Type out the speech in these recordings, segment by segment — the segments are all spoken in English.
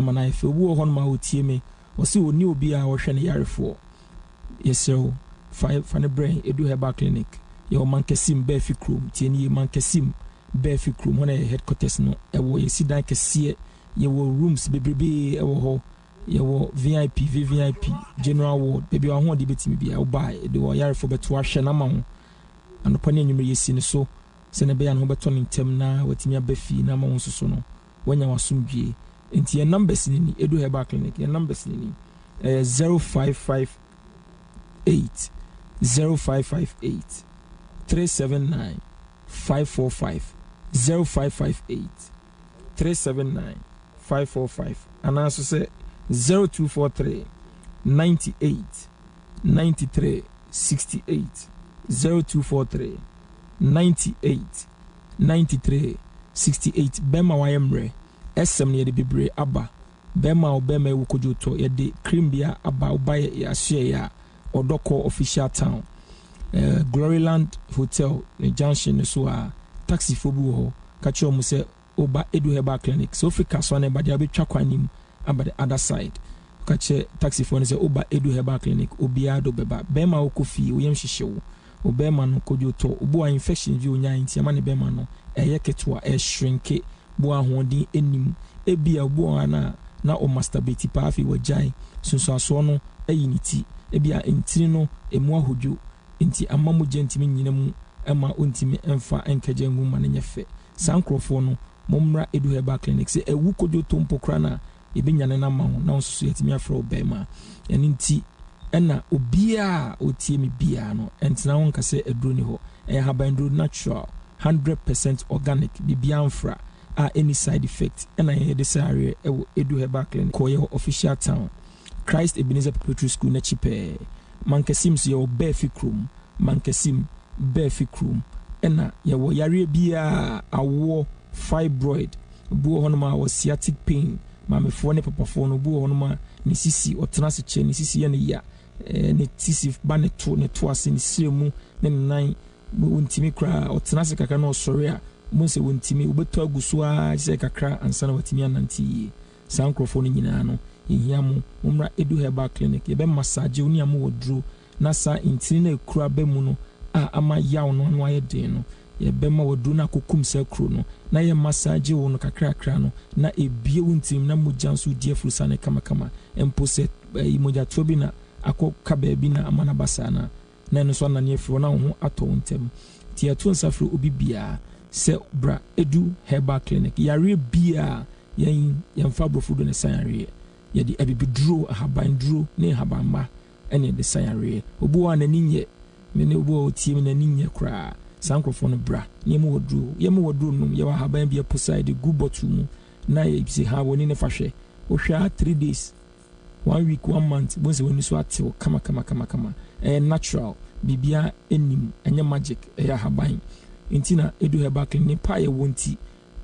na ife obu hon ma otie me o si oni obi a wo hwe ne yarefo yeso fa ne brain edu herbal clinic ye o mankesim be fi krom tie ni mankesim be fi krom na headquarters no e wo yesi dan kese ye wo rooms bebrebe e wo ho ye wo VIP VVIP general ward bebi wa ho de betimi bia wo ba de wo yarefo beto ahwe na ma ho anopane anwumre yesi ne so se ne be ya no beto ne ntem na watimi abafi na ma ho soso no wanya wasumdwie enti ye numbers ni edu herbal clinic ye numbers ni 0558 0558 379 545 0558 379 545 and also say 0243 98 93 68 0243 98 93 68 Bema wayemre SM ne de bebre aba Bema obema wukojoto ye de cream bia aba obaye ya share ya odoko official town Gloryland Hotel ne junction so a taxi fobu ho kacho mu se oba edu herbal clinic so Africa so na badi abetwa kwanim aba the other side kache taxi phone se oba edu herbal clinic obia do beba bema okofi oyem hihyewo obema no kojoto obo infection vi onya ntia ma ne bema no eye ketwa e shrinke bo ahoden enim ebia obo na o masturbate pa afi wajai sunso aso no eyiniti ebia entini no emu ahojo enti amamu gentimi nyinamu ema ontimi emfa enkaje ngu ma ne nyefe sankrofo no momra edu herbal clinic se ewu kojoto mpokra na ebinyane na ma ho na onso yetimi afro obema enti ena obia otie mi bia no entina won ka se eduro ni ho habandro natural 100% organic bibia mfra any side effect ena ye de sare edu herbal clinic ko ye official town Christ Ebenezer Preparatory School na chipe mankesim so ye befi krum mankesim befi krum ena ye wo yare bia awo fibroid bu honoma wo sciatic pain mamefo ne papafo no bu honoma ni sisi otena se che ni sisi ye ne ya ne sisi ba ne to ase ni siremu ne nan wontimi kra otena se kaka no sori a monse wontimi obeto aguso a se kakra ansa na watimi ananti sankrofo no nyina no ehiamu umra edu herbal clinic ye be massage oni am wodro na sa intini na ekura be mu no ama yaw no no ayeden no ye be ma wodro na kokum sa kuro no na ye massage wo no kakra no na ebie wontim na mojanso die frusa ne kama empo se mojato bi na akoka ba bi na amana basana na no so na ne afro na ho ato ntem ti ato nsafro obi bia se bra edu herbal clinic yare bia yen fa brofudo ne sanare ye di abibiduro ahabanduro ne habamba ene de sanare obu an ani nye me ne obu otie me ani nye kra sankrofo no bra ye mo woduro num ye wa haban bia poside gu botu mu na ye bi se ha woni ne fahwe o hwa 3 days 1 week 1 month bonse woni so atew kama natural bibia enim enye magic ya haban intina edu herbal clinic pa ye wonti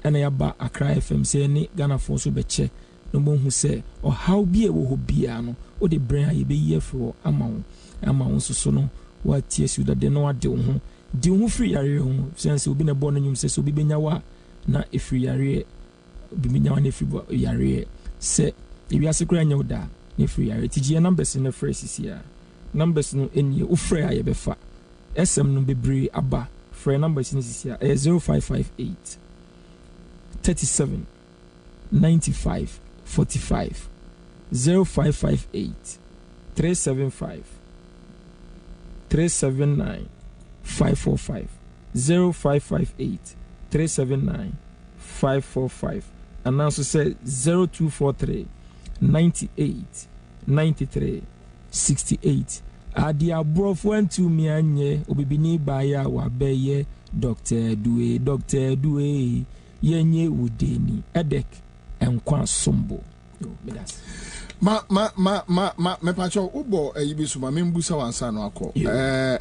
ena ya ba Accra FM se ne Ghana for so beche no mo hu se o how bia wo ho bia no o de brain aye be ye fro ama wo so no wa tie su da de no ade wo ho di ho free yare ho sense obi na bo no nyum se obi benya wa na efri yare obi benya wa na efri yare se ewi asekura nya oda na efri yare tiji numbers na phrases ya numbers no eni o free aye be fa SM no bebre aba free numbers ni sisi ya 0558 37 95 45 0558 375 379 545 0558 379 545 and also say 0243 98 93 68 adi abrof went to me anye obibini baya wa beye Dr. Due yenye wudeni edek enkwa sombo medas me pacho ubo eyibi suma me mbusa wansa no akọ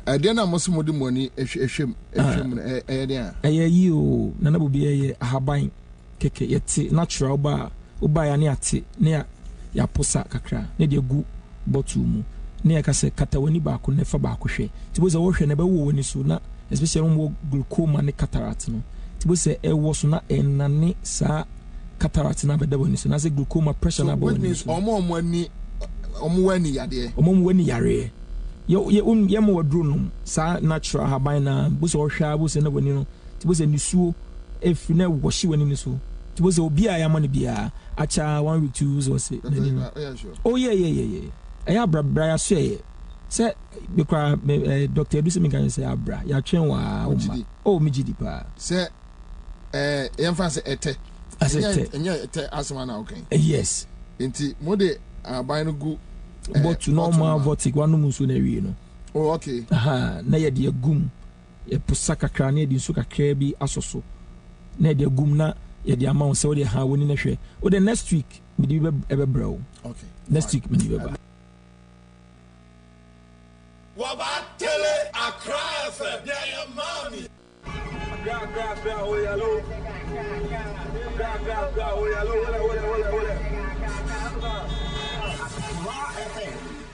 ade na mosimo de moni ehwem eyi o nana bobi eye ahaban keke yete natural ba ya ne ate ne ya posa kakra ne de gu botu mu ne ya kase katawani ba ko ne fa ba ko hwe tiboza wo hwe ne ba wo woni so na especially mo glaucoma ne cataract no tibo se ewo so na enane sa cataract na beda boni so na say glaucoma pressure na boni so omwani yade omwani yare ye mo wadru no sa natural haban na bo so hwa bo se na boni no ti bo se nisuo efi na woshi wani ni so ti bo se obi a ya ma ne bia acha 1 week 2 so say oh yeah eya bra ya so ye say because doctor edu se me kan say abra ya twen wa o mi gidi pa say yemfa say ete ete asema na okay yes enti mode aban no gu but normal vortic wanu muso na wie no oh okay na ye de agum ye pusa kakra na ye de nso kakra bi asoso na ye de agum na ye de amount say we de ha woni na hwe o the next week me de be bro okay next week me de be ba Wabatele Accra FM, yeah, mommy. Oh, yellow.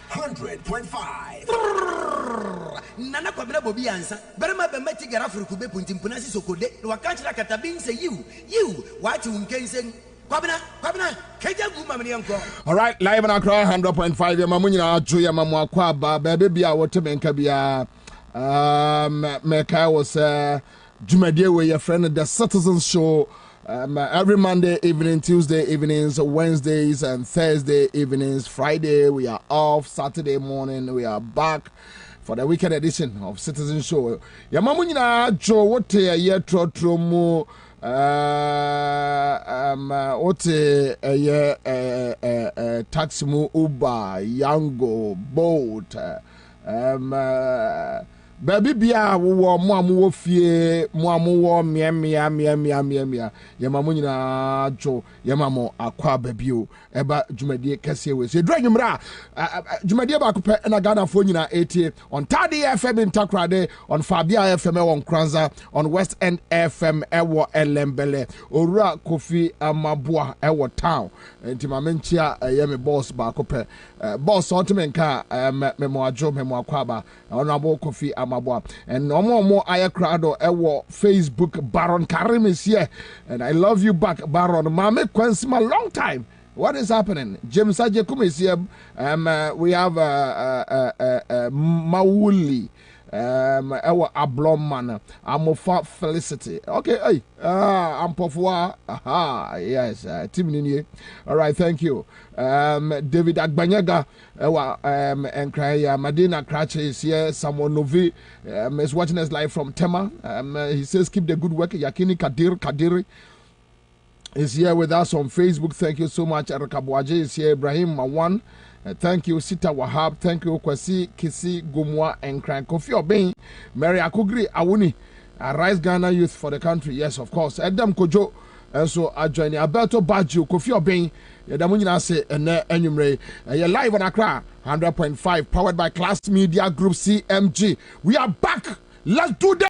100.5. Nana Kwabena Bobie Ansah. Berma Bemeti Garafuru Kube Puntimpunasi Sokode. Wakachira Katabin say you. What you can say? Kwabena, Kaja Guma Manianko. All right, live on Accra 100.5. Mamunya Joya Mamwa Kwaba, baby, I want to make a Meka was Jumadia with your friend the Citizens Show. Every Monday evening, Tuesday evenings, Wednesdays and Thursday evenings. Friday we are off. Saturday morning we are back for the weekend edition of Citizen Show. Yamamunya Joe, what a year trotromo. What a taxi Uber, Yango, boat, baby bia wo mo fie mo mia yamamu nyina jo yamamo akwa babio eba dwumadie kase we se dwanyumra dwumadie ba ko pe na Ghana fo nyina etie on Tadi FM in Takrade, on Fabia FM on Kranza, on West End FM ewo Elembele, Ora Kofi Amaboa ewo town enti mamenchia yeme boss ba ko pe boss otemenka memo adwo memo akwaba honorable Kofi Amaboa and omo ayakrado ewo Facebook Baron Karim is here and I love you back Baron mame kwansima long time. What is happening? James Ajekum is here. We have Mawuli, our Ablom Amofa Felicity. Okay, hey, Ampofwa. Aha, yes, Tim Nini. All right, thank you. David Agbanyaga, and Madina Cratch is here. Someone Novi is watching us live from Tema. He says, keep the good work. Yakini Kadiri is here with us on Facebook. Thank you so much. Erika Boaje is here. Ibrahim Mawan. Thank you. Sita Wahab. Thank you. Kwasi Kisi Gumwa and Crank Kofi Obeng. Mary Akugri Awuni. Rise Ghana Youth for the country. Yes, of course. Edam Kojo. And so I join Alberto Baggio. Kofi Obeng. Yadamunyina say Enyumre. You're live on Accra 100.5. Powered by Class Media Group CMG. We are back. Let's do that.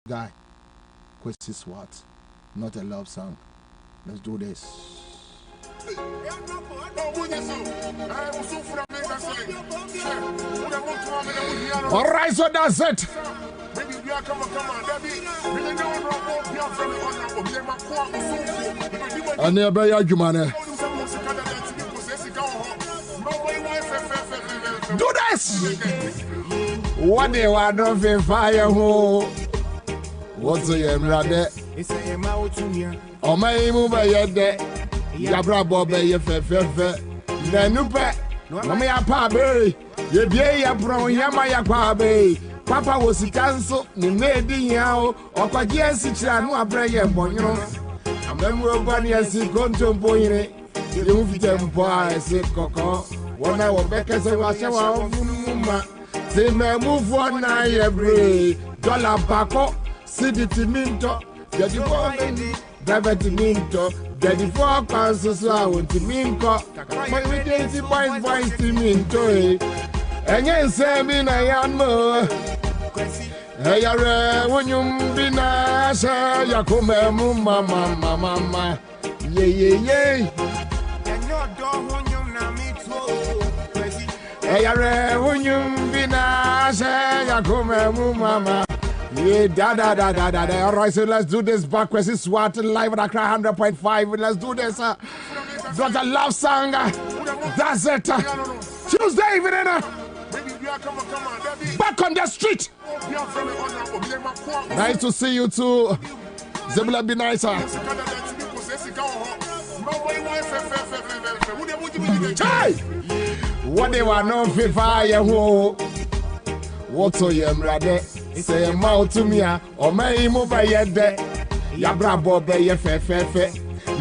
guy. Kwesi Swat, not a love song. Let's do this. All right, so that's it. I never heard you, man. Do this. What they want to fire who? What's your brother? Oh, my move by your day. Yabra Bobie, your fefe. Then you pet. No, me a pabe. You be a brown Yamaya Kwabe. Papa was cancelled. You made the yao. Or Kwajian Sichano, a prayer for you. I'm never bunny as he gone to Boyne. You move them boy, I said, Coco. 1 hour back as I was a say, move 1 night every dollar Paco. City Minto, Daddy Daddy Minto, Daddy 4 pounds so I want to Minko. My daisy boys to Minto. And yes, Sabin, I am more. Hey, when you be nice, you come, mama. Yay. And your dog when you know me too. Hey, when you be nice, you come, mama. Yeah, da. All right, so let's do this. Backwards is SWAT live at Accra 100.5. Let's do this. That's a love song. That's it. Tuesday evening. Back on the street. Nice to see you too. Zebula be nicer. Hey! What they want no fire who? What's your yam brother? Say a mouth to me, or may move by your day. Yabra Bobie, your fefe.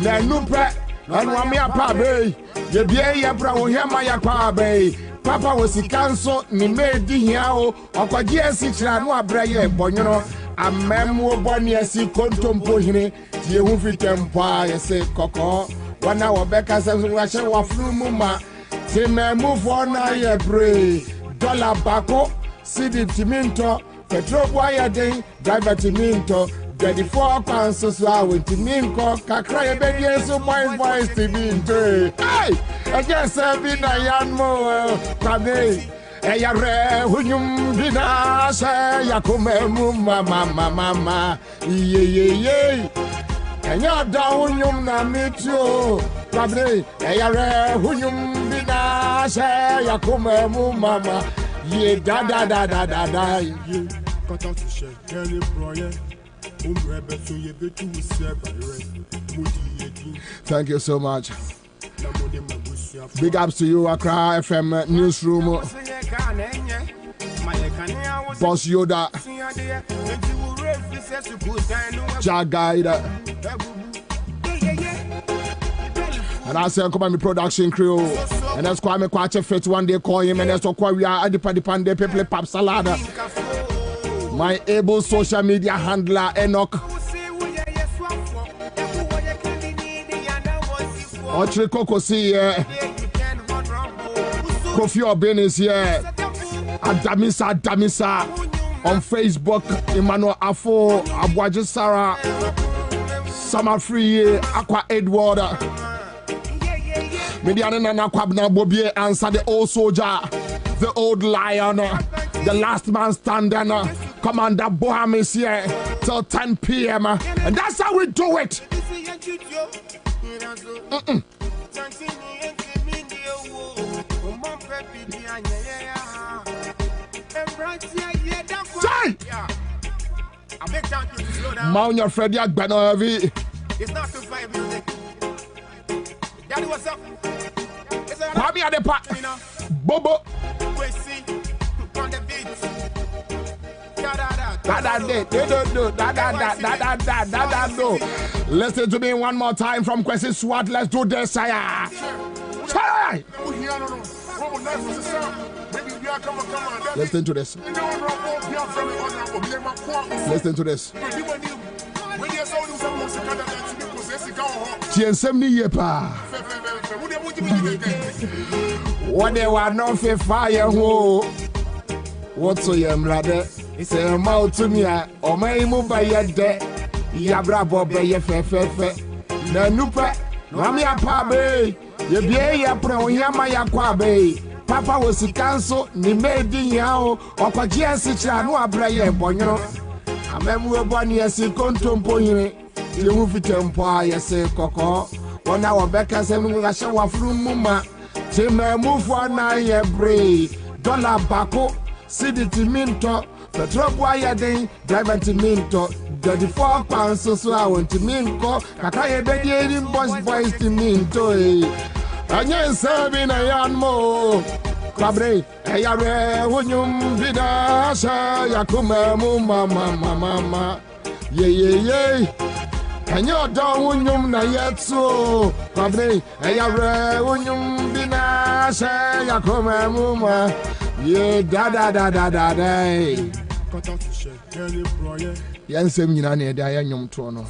Nanupa, and one me a pabe. You be a brown Yamaya Kwabe. Papa was a council, me made the yao, or Kwajian Sichano, a brayer, Bono, a memo bonny as he contemplating. You who fit empire, say Coco. 1 hour back as I was watching wa flu muma. Say, man, move 1 night, pray. Dollar Baco, City Timinto. Petrol wire day, driver to Minto, Daddy 4 pounds so I went to Minko, Kakray baby, so boys to Minto. Hey, I guess I've been a young mo, Kwabena. Hey, a rare, when you be a say, Yakume, mama, yay. And you're down, you na meet you, Kwabena. Hey, a rare, when you be a say, Yakume, mama. Yeah, da. Thank you so much. Big ups to you, Accra FM newsroom. Boss Yoda, Jagguide. And I say, come on, my production crew. And that's why I'm quite a fit one day call him. And that's why we are at the Pande People Pap Salada. My able social media handler, Enoch. Ochri Coco see here. Kofi Obin is here. Adamisa. On Facebook, Emmanuel Afo, Abuaji Sarah, Summer Free, Aqua Edward. Mediana Kwabena Bobie Ansah, the old soldier, the old lion, the last man standing. Commander Boham is here till 10 p.m. And that's how we do it. Mount your Freddy Agbeno heavy. It's not too far music. Daddy, what's up? Kwame at the park. Bobo. On the beat. Listen to me one more time from Kwesi Swat. Let's do this, sire. Try. Listen to this. Listen to this. What they want no fire, who? What's your brother? Say mouth to me, or my mobile de Yabra Bobby, Fefe, Nanupa, Mamia Pabe, Yabia Pro Yamaya Kwabe. Papa was a council, ni made yao, or Pajia Sicha, no Abraya Bonyo. A member of one year, see Contum Poyne, you move it empire, say Coco. 1 hour back as a shower from Mumma. Timber move 1 eye break. Dollar Baco, City Minto, the drop wire day, driver to Minto, 34 pounds so I want to Minko, Kakaya Betty boys to Minto. And yes, serving a yarn more. Cabre, a yare, when you bid us, Yakuma, mama, yea. And you're down when you na yet so. Cabre, a yare, when you bid us, Yakuma, mama, ye da. Yan seminary, I am Tono.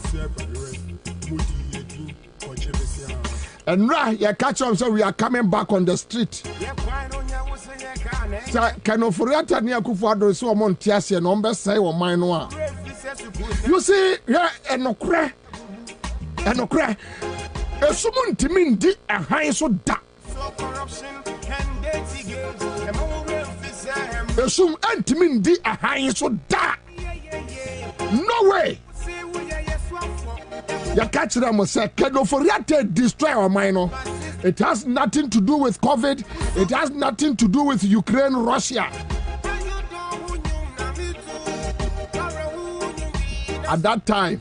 And right, you catch up, so we are coming back on the street. Can of Furiata near Kufado, so Montiasi and Umber say or mine. You see, yeah, and no crack. A summon to mean di a high so da. A sum and to mean di a high so da. No way. You catch them and say, Kedoforiate destroy our minor. It has nothing to do with COVID. It has nothing to do with Ukraine, Russia. At that time,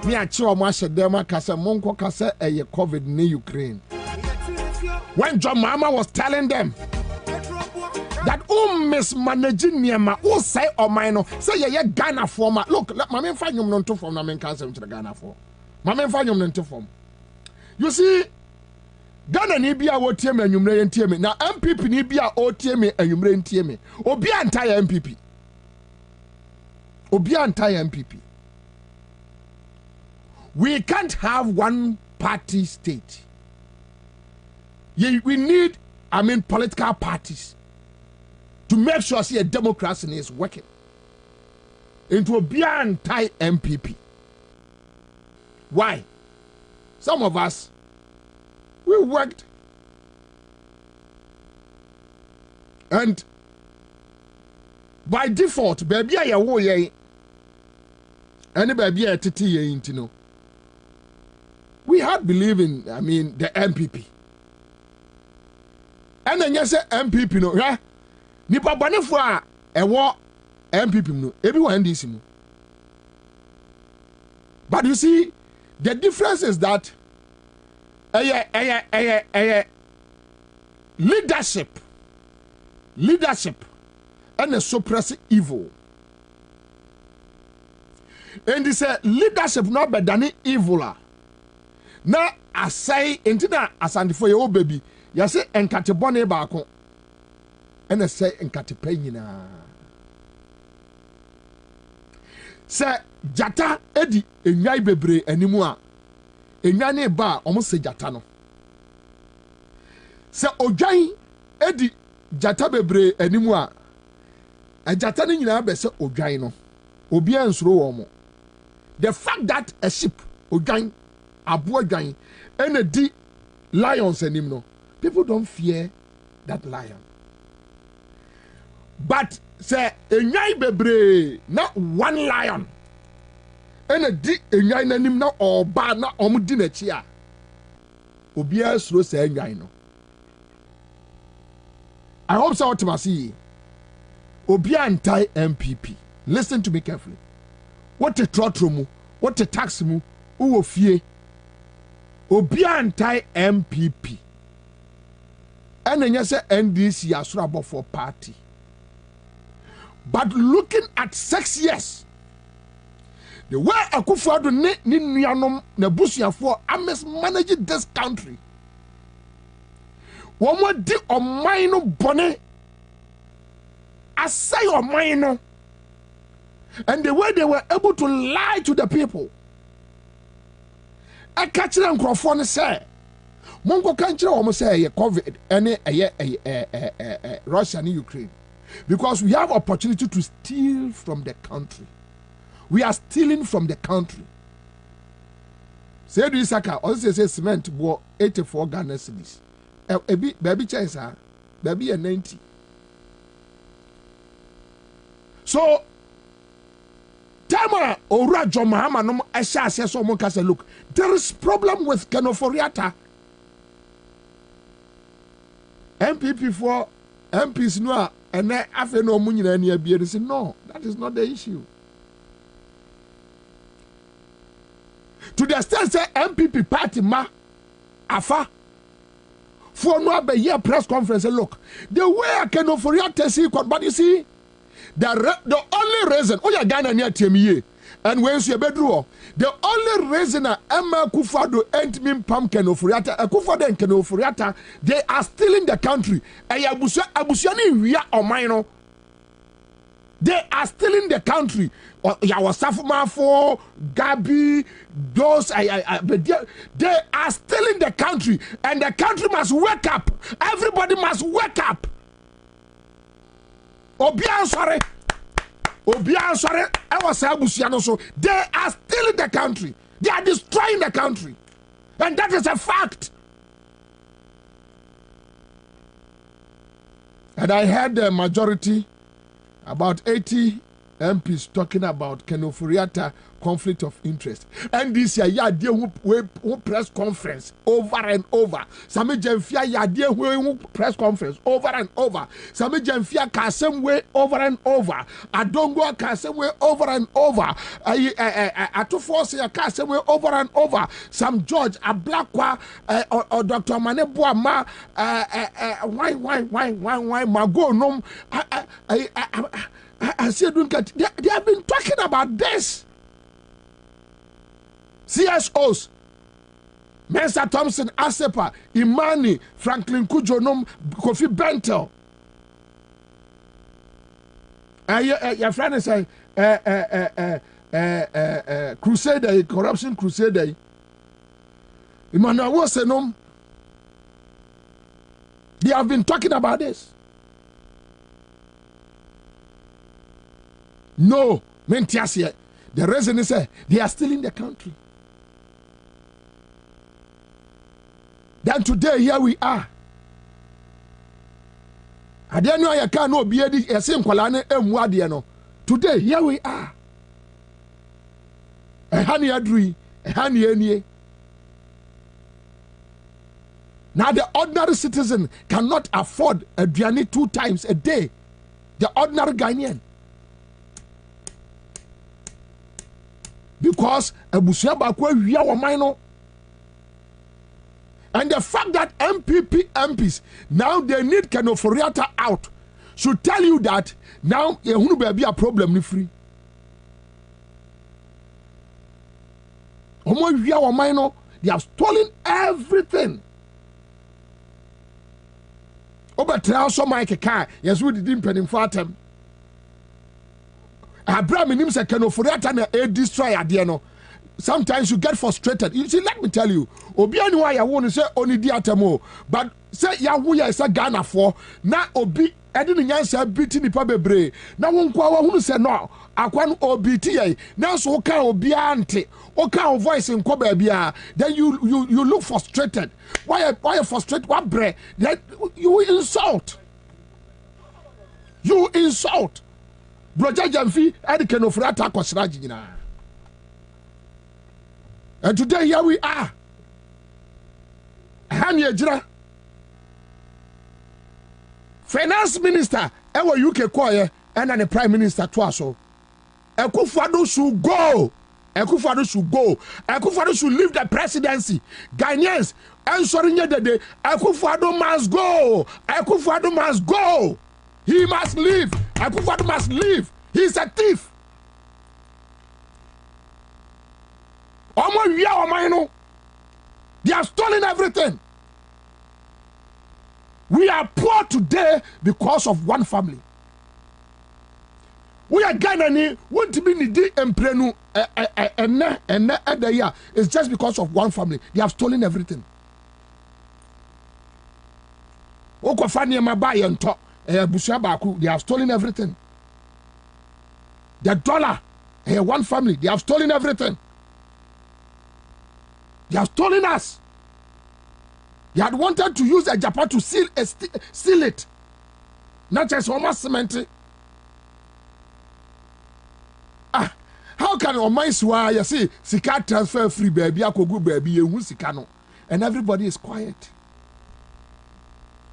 me a chiwa mashe dema kase monko kase eye COVID ni Ukraine. When John Mama was telling them that mismanaging Niema, say or minor, say ye Ghana former. Look, let my find you non to form, I mean, cancer to the Ghana for. My man find you non to form. You see, Ghana Nibia or TM and Umre and TM. Now, MPP Nibia or TM and Umre and TM. Obia entire MPP. Obia entire MPP. We can't have one party state. We need, political parties to make sure a democracy is working. Into a beyond Thai MPP. Why? Some of us, we worked and by default, baby, I wo ye, any baby I titi ye intino. We had believe in, the MPP. And then you say MPP no, yeah. Nipa bane fo a ewo MPP no everyone this no. But you see, the difference is that leadership and a suppress evil. And this leadership not better than evil. Now I say intina asante for your baby. You say enkate bone baako. And I say enkate penyina. Say jata edi enwai bebre animu a. Enwa ne ba omo se jata no. Say odwan edi jata bebre animu a. Jata ne nyina be say odwan no. Obi ansuro wo mo. The fact that a sheep odwan abo odwan and a di lions anim no. People don't fear that lion. But say enyai bebre na one lion. And a di enyai nanim na oba na omudi na chi a. Obi asuro say enyai no. I hope so to see. Obi anti MPP. Listen to me carefully. What a trotro mu, what a tax mu, uwo fie. Obi anti MPP. And then you say NDC asura for party. But looking at 6 years, the way Akufo-Addo ni nuanom na busuafo mismanaging this country. Womo di oman no bone. Asay oman no. And the way they were able to lie to the people. I catch them microphone say. Mongo kanchira omo say COVID ene Russia and Ukraine. Because we have opportunity to steal from the country. We are stealing from the country. Say do Isaka also say cement bought 84 Ghana cedis. Baby chance, baby a 90. So Tamara or John Mahama no Asha says someone can say, look, there is problem with Kenoforiata. MPP for MPs no and then after no money and near beer say no, that is not the issue. To the extent say MPP party ma afa for no be year press conference say look, the way I can offer you see, but you see the only reason you Ghana near TME and when you bedroom the only reason Emma Kufado and me pam Kenoforiata Kufado and Kenoforiata they are still in the country abusiani we are on mine. They are still in the country. Yawasafumafo, Gabi, those they are still in the country, and the country must wake up. Everybody must wake up. Obian sorry. I was so they are still in the country. They are destroying the country, and that is a fact. And I heard the majority. About 80 MPs talking about Kenoforiata conflict of interest. And this year, yeah, dear who press conference over and over. Sami Jemfia, yeah, dear who press conference over and over. Sami Jemfia Kasem way over and over. Adongo Kasem way over and over. Atufose ya Kasem way over and over. Sam George, a Blackwa, or Dr. Manebua Ma, why, Mago, nom, I said, they have been talking about this. CSOs, Mensa Thompson, Asepa, Imani, Franklin Kujonom, Kofi Bentel. Your friend is a crusader, corruption crusader. Emmanuel Wosenom. They have been talking about this. No, Mentiasia. The reason is they are still in the country. Then today, here we are. I don't know I can't know be a same Kolane Mwadiano. Today, here we are. A honey adri, a honey any. Now the ordinary citizen cannot afford a biryani 2 times a day. The ordinary Ghanaian. Because a busia bakwe we are minor. And the fact that MPs now they need Kenoforiata out should tell you that now there will be a problem free. They have stolen everything. Over so Mike car, yes, we didn't pay him for them. Abraham him say Kenoforiata na a destroyer there. Sometimes you get frustrated. You see, let me tell you, Obi anyway I want to say only diatemo, but say Yahuya is a Ghana for na Obi Edin Yansa beating the pabebre. Now one who say no, I can OBTA. Now so can Obi ante, okay voice in Kwabena. Then you look frustrated. Why you frustrated? What bre? Then you insult. You insult. Broja Jamfi Edi Kenoforiata Kosrajina. And today here we are. Hanyejira. Finance Minister, ewa UK choir, and then the Prime Minister twaso. Akufo-Addo should go. Akufo-Addo should go. Akufo-Addo should leave the presidency. Ghanaians, ensuring that the Akufo-Addo must go. Akufo-Addo must go. He must leave. Akufo-Addo must leave. He's a thief. They have stolen everything. We are poor today because of one family. We are Ghanaian, want to be needy and prenu and the year. It's just because of one family. They have stolen everything. Okofani mabai and talk. they have stolen everything. The dollar, one family, they have stolen everything. They have stolen us. They had wanted to use a Japan to seal it. Not just almost cement. How can on my swire you see Sika transfer free baby, Akogu baby, you Sikano, and everybody is quiet.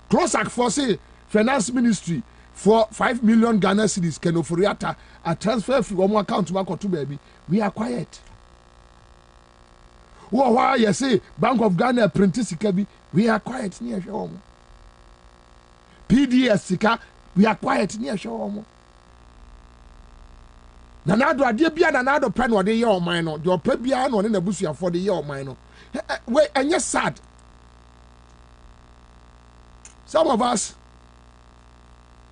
Closak for say finance ministry for 5 million Ghana cedis can offer a transfer free one account to Mako 2 baby. We are quiet. Why you say Bank of Ghana printed Sikabi, we are quiet near show. PDS Sika, we are quiet near show. Nanado adia bia nanado pen wo de ye o man no de opa bia no ne nabusua for de ye o man no we enye sad. Some of us,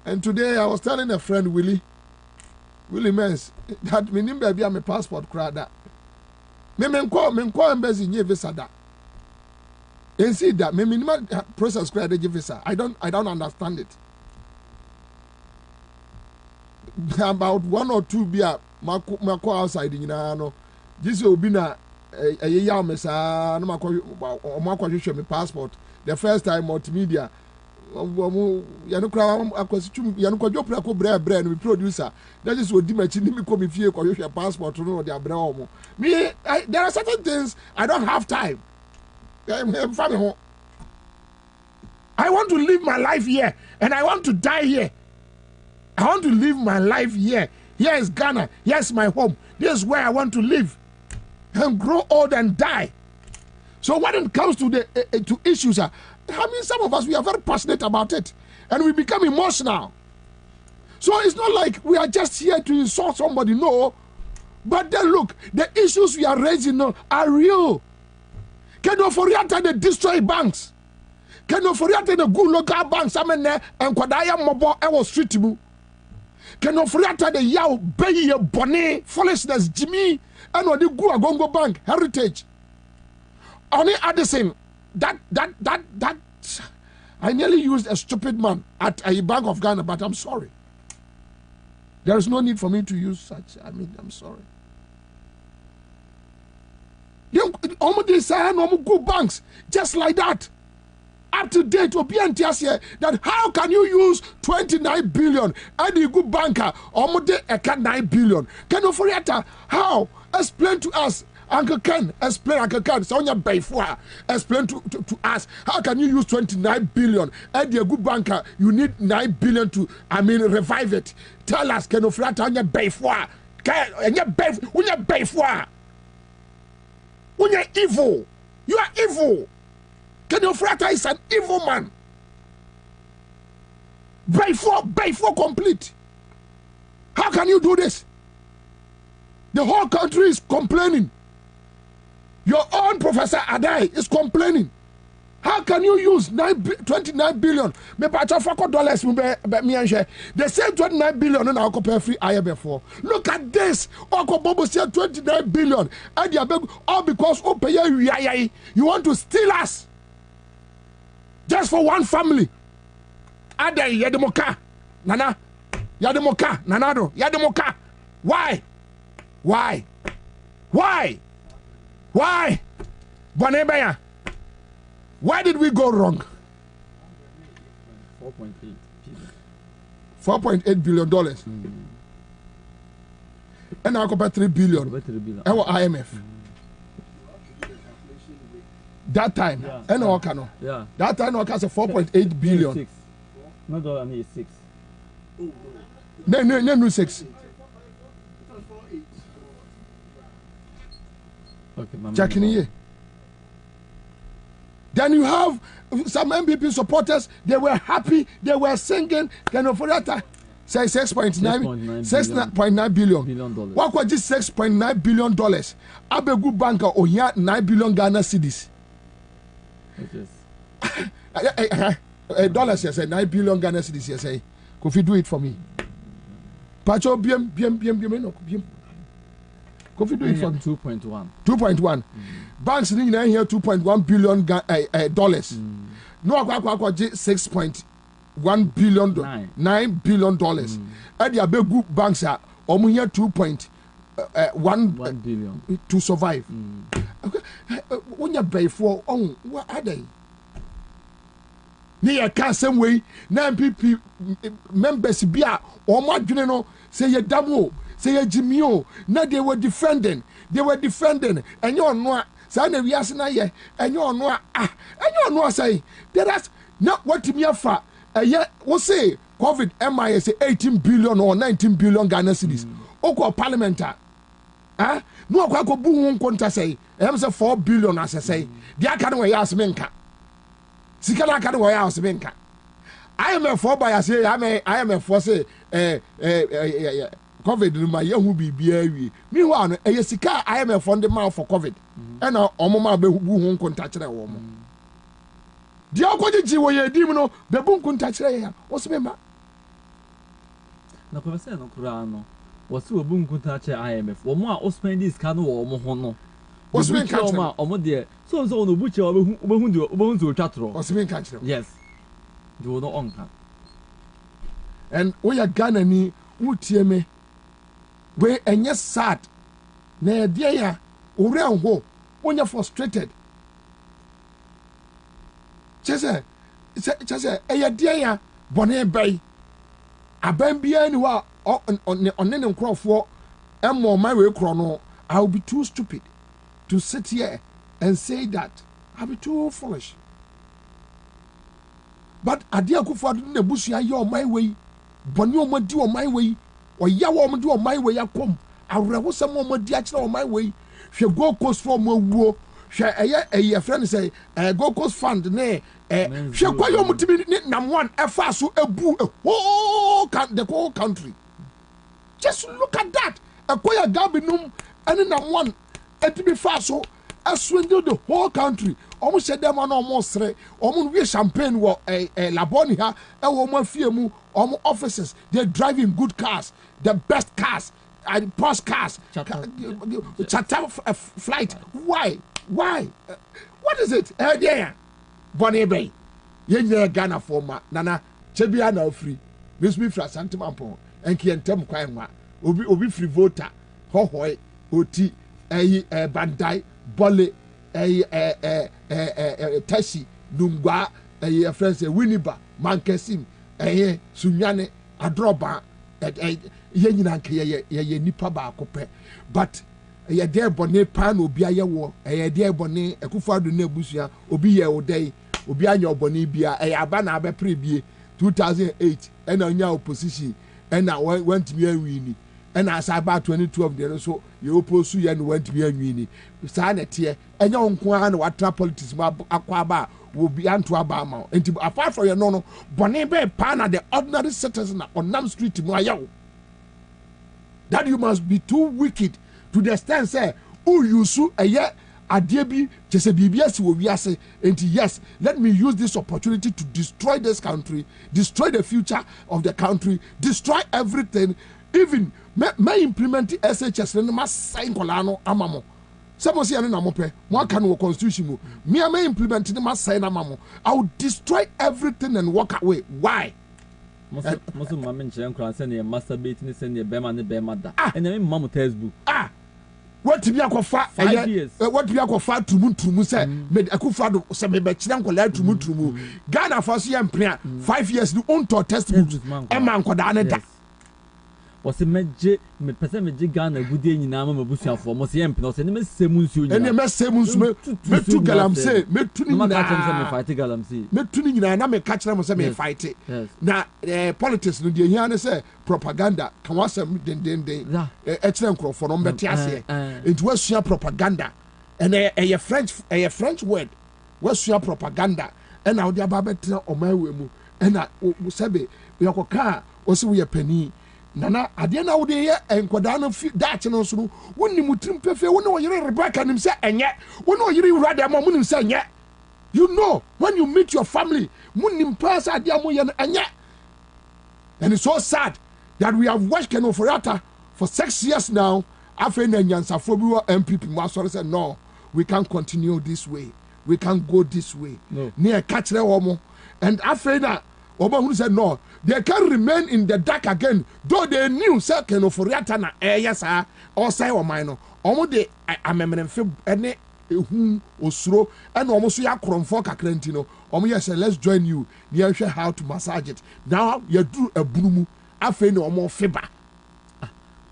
and today I was telling a friend Willie Mens that me nim baby am passport crada me nko embassy nye visa da and see that me minimum process crada visa. I don't understand it. About 1 or 2 beer mako outside no this will be na a year mesa no mako show me passport the first time multimedia yanu kra akwasitu yanu kwadwo prako bre no producer that is odi machi ni me ko me fie ko show passport no de abre omo me there are certain things I don't have time. I want to live my life here and I want to die here. I want to live my life here. Here is Ghana. Here's my home. This is where I want to live and grow old and die. So when it comes to the to issues, I mean, some of us, we are very passionate about it and we become emotional. So it's not like we are just here to insult somebody, no. But then look, the issues we are raising now are real. Can you forget they destroy banks? Can you forget the good local banks? I mean, and Kwadaya Mobo, I was street. Can you forget the Yao Bay Bonnet, foolishness, Jimmy, and what the Guagongo Bank, Heritage. Only Addison, that I nearly used a stupid man at a Bank of Ghana, but I'm sorry. There is no need for me to use such. I mean, I'm sorry. Almost good banks, just like that. Up to date, that how can you use 29 billion and you good banker almost 9 billion? Can you forget how? Explain to us, Uncle Ken. Explain, Uncle Ken. Explain to us how can you use 29 billion and you good banker? You need 9 billion to revive it. Tell us, can you forget on your bayfour? When you're evil, you are evil. Can you frata is an evil man? Bayfour complete. How can you do this? The whole country is complaining. Your own Professor Adai is complaining. How can you use 29 billion? Me pacha $4 They say 29 billion and I'll compare free I before. Look at this. Oko Bobo said 29 billion. And you beg all because you want to steal us. Just for one family. Adai Yademoka. Nana. Yademoka. Nanado. Yademoka. Why? Bonebeya. Why did we go wrong? $4.8 billion. And now compare 3 billion. Our IMF. That time, and Okano. Yeah. That time, Okano said 4.8 billion. 6. No, I mean 6. No, 6. Okay, checking here. Then you have some MPP supporters. They were happy. They were singing. Then for that, say $6.9 billion. What was this $6.9 billion? Abegu Banka or here 9 billion Ghana cedis. Dollars, yes, 9 billion Ghana cedis, yes, say. Could you do it for me? Pacho, BM. Could you do it for me? 2.1. 2.1. Banks in here $2.1 billion dollars. No, 6.9 $1 billion, $9 billion. And the big banks are almost here 2.1 billion to survive. When you pay for what are they? Near same way, 9 people members be or more general say a damo, say a Jimmy. Now they were defending, and you're not. Sana wiase ye enyo ono enyo say that's not what me afa we say COVID MI say 18 billion or 19 billion Ghana cedis oko parliament no akwa bu hu nkonta say say 4 billion as say dia aka no ya aseme nka sika na aka no ya aseme nka IMF for by say IMF for say COVID no ma yehu bibia wi mi ho ano sika IMF fund ma for COVID and omoma be hu nkonta kire wo mo di akogiji wo ye dim no be bu nkonta kire ya wo se ma na ko se no kura no wo se wo bu nkonta kire IMF wo mo a o spend this ka no wo mo ho no wo spend ka kire o mo de so no bu kire wo be hu zo twatro wo spend ka kire yes do no onka and we are Ghana ni wutie me we enye sad na e dia ya ore ho when you're frustrated. Chese eya dia ya bone bay aban bia ni wa onne nkrofo emmo my way kro no. I'll be too stupid to sit here and say that. I'll be too foolish. But adia kufu adu na busu ya my way bone omadi o my way o ya wo omadi o my way akom awrewo sam omadi a kire o my way. She go coast from wo she a friend say go coast fund ne she kwayo mutimi nam one efa so ebu the whole country. Just look at that. Akwaya gabinum and nam one etimi fa so aswindle the whole country. Almost said them on almost three almost we champagne wo laboni ha e wo ma fie mu officers they driving good cars, the best cars. And post cars, charter flight. Why? What is it? There, Bonnie Bay. Ye Ghana former Nana Chebia now free. Miss me for Santimapo and Kientem Kwaima. Obi free voter. Hohoi, Oti, Bandai, Bole, Tashi, Dungwa, a friend say Winiba, Mankesim, Sunyane, Adroba. Ye nyina nke ye nipa ba akopɛ but ye dey bone pan obi aye wo ye dey bone Akufo-Addo na ebusua obi ye odai obi anya obone bia aba na aba prebie 2008 and onya opposition and went to be win and as about 2012 there so ye oppose ye no went to be win sa na tie enya onko a na watra politics ma akwa ba will be anto abama and apart from your no bone be pan na the ordinary citizen on Nam Street mo ayawo. That you must be too wicked to the extent say who you su eye adiebi chese bibiasi wo wiase and yes let me use this opportunity to destroy this country, destroy the future of the country, destroy everything, even may implement SHS no ma sign kolano amamo. Some say na mo pe mo aka no constitution mo me may implement no ma sign amamo. I will destroy everything and walk away. Why? Most mama nche nkran se ne masturbate ne se ne bema ne bema da ene me mama textbook what to be akofa what to be akofa tumu se me Akufo-Addo se me be kire nkola tumu Ghana for so yam plan 5 years no on to textbooks e man koda ne da wose meje me pese meje Ghana gudie nyina ma mabusuafo mo se yam plan se ne me semu nsuo nyina ene me semu nsuo me tu galamse me tu ni nyina me fight galamse me tu ni nyina na me ka kire mo se me fight na politics no de hia ne se propaganda kan wasam den e kire nkrofo no mbete ase it was sheer propaganda and a French word was sheer propaganda and now the ababetra o mawe mu and we sebe we akoka o se we pani nana ade na wo de ye enkoda no daach no so no wonni mutrim pefe wonni wo yire Rebecca nim se enye wonni wo yire wura de mo nim se enye. You know when you meet your family munnim pass ade mo ye enye. And it's so sad that we have watched Ken Ofori-Atta for 6 years now. After Ansah bi MPP mo sorry say no, we can't continue this way, we can't go this way. No. Near catch wo mo and after na Oba who said no, they can remain in the dark again, though they knew say Kenoforiata na yes or say or minor. Omo de amemem fe ene ehu osuro and almost ya kromfo kakrantino. Omo yes let's join you. Near how to massage it. Now you do a brumu afe no omo fiber.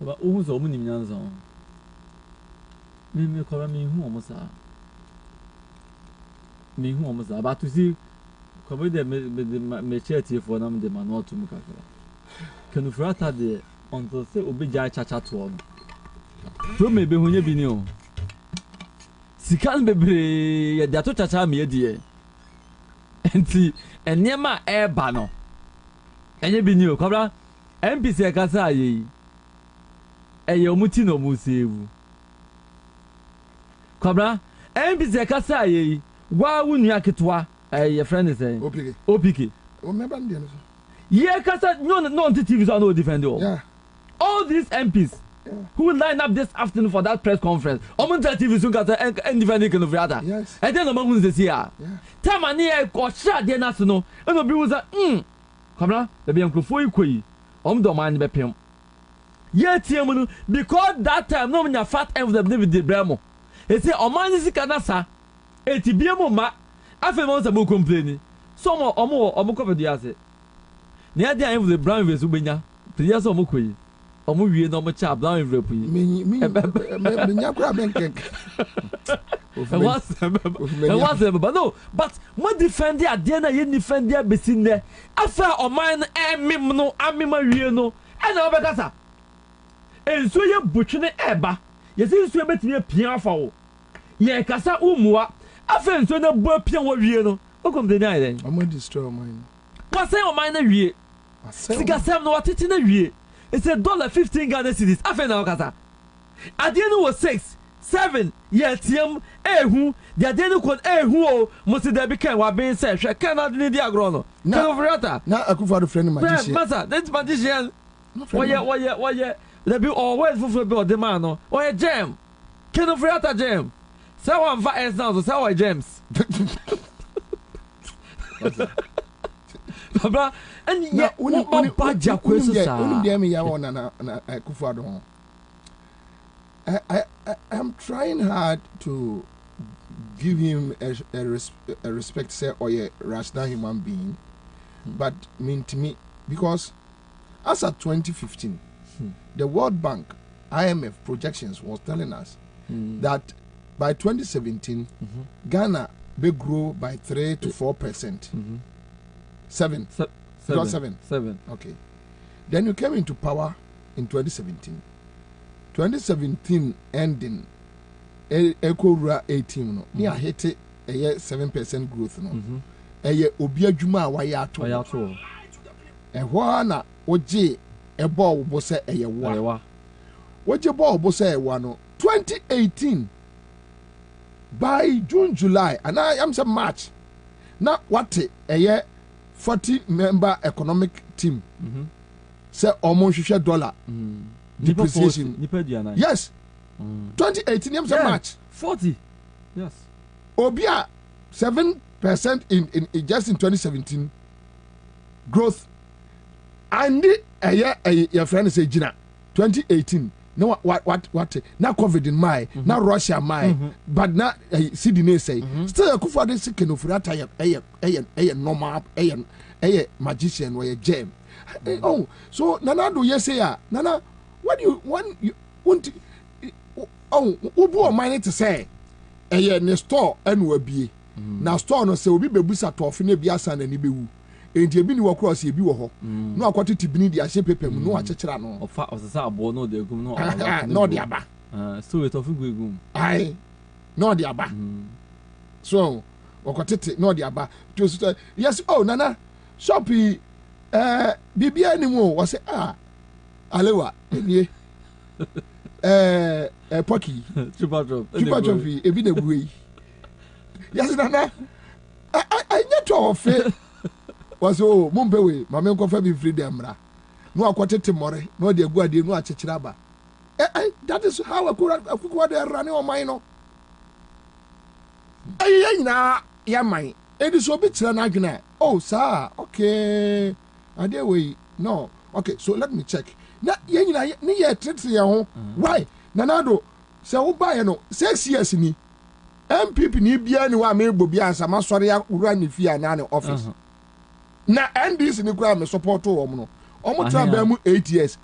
But who's omo ni nyanza? Me kola me hu omo sa. Me hu omo sa but to see come de me cheti for nam de manual to mu kakra. Kenufrata de until say obija chacha to on. Pro me be hunye bi ni o. Sikan bebre ya dato chacha me die. Enti enema e ba no. Enye bi ni o kobra MPC e kasa ayi. Eye omuti no mu sewu. Kobra MPC e kasa ayi. Wa wunu aketwa your friend is saying OPK. Remember the yeah, kasa no TV so no defend all. Yeah. All these MPs who will line up this afternoon for that press conference. Omunta TV so kasa and defending Kenoforiata. Yes. And then omun say here. Yeah. Time ani e ko sha de na so no. E no bi wo say Kwabena be bi enkrofo ikoyi. Do man be pem. Yeah tiam no because that time no nya fat envelope David de Bremo. E say oman sika na sa etibiemu ma afa mo say complain so omo cover the ase na dey am the brown vs ubenya preya so omo koyi omo wie na omo cha brown envelope yi me nya kura benken but no but mo defend the ade na ye defend the besin ne afa oman emim no amima wie no e na obekasa enso ye butwene eba ye se enso betimi apia afa wo ye kasa umua afa enso na bo apia wo wie no welcome the night then I'm going to destroy mine. What say on mine wie? Siga sem no watiti na wie. It's $15 Ghana cedis. Afa na okasa. Adienu was 6, 7 year tiam ehu. The adienu kon ehu o mo se dey be kan wa ben say hwe kan na ni di agro no. Kenoforiata. Na akufa do friend magician. Masa, that magician. Why there be always for be the man no. Why jam? Kenoforiata jam. Say one va S now so say why James. Baba, and yeah, when Baja questions I'm trying hard to give him a respect, say, or a rational human being, but mean to me because as at 2015, the World Bank IMF projections was telling us that by 2017, Ghana will grow by 3 to 4%. 7. 7. Okay. Then you came into power in 2017. 2017 ending, Echo 18 no. Near hit a 7% growth no. A Obia Juma Wayato. A Wana Oje a ball was a wa. What your ball was a one 2018. By June, July, and I am some March. Now, what a year 40-member economic team say almost $1 depreciation. Yes, 2018 am some March 40. Yes, Obia 7% in just in 2017 growth. And a year your friend say Gina 2018. No, what? Now COVID in my, now Russia my, but now Sydney say still a kufa de sick no for that a normal a magician or a gem. Oh, so Nana do you say Nana? What do you want? Oh, ubu mine to say a ne store and will be now store no say will be bebusa to ofine biasa na ni bewu. Enti ebi ni wo cross ebi wo ho no akwati tibini di ahye pepe mu no achechera no ofa osesa abo no de gum no no de aba so we tofu gum ai no de aba so okotete no de aba to yes oh nana shopi bibia ni mu wo say alewa enie poki chupa drop ebi na buyi yes nana I get to ofe was oh mumpewe mama nkofa bi freedom ra no akwotete more no de aguade no achechira ba that is how akuwa de run on mine no nyina ya man it is so bit oh sir, okay, I dare we no, okay, so let me check. Na ye treat ya ho. Why? Nanado, say wo buy no 6 years ni. MPP ni bia ni wa me Bobie Ansah ma sori ya ura ni fia na office. Na NDC ni kura me support wo no. Omo travel mu 8 years.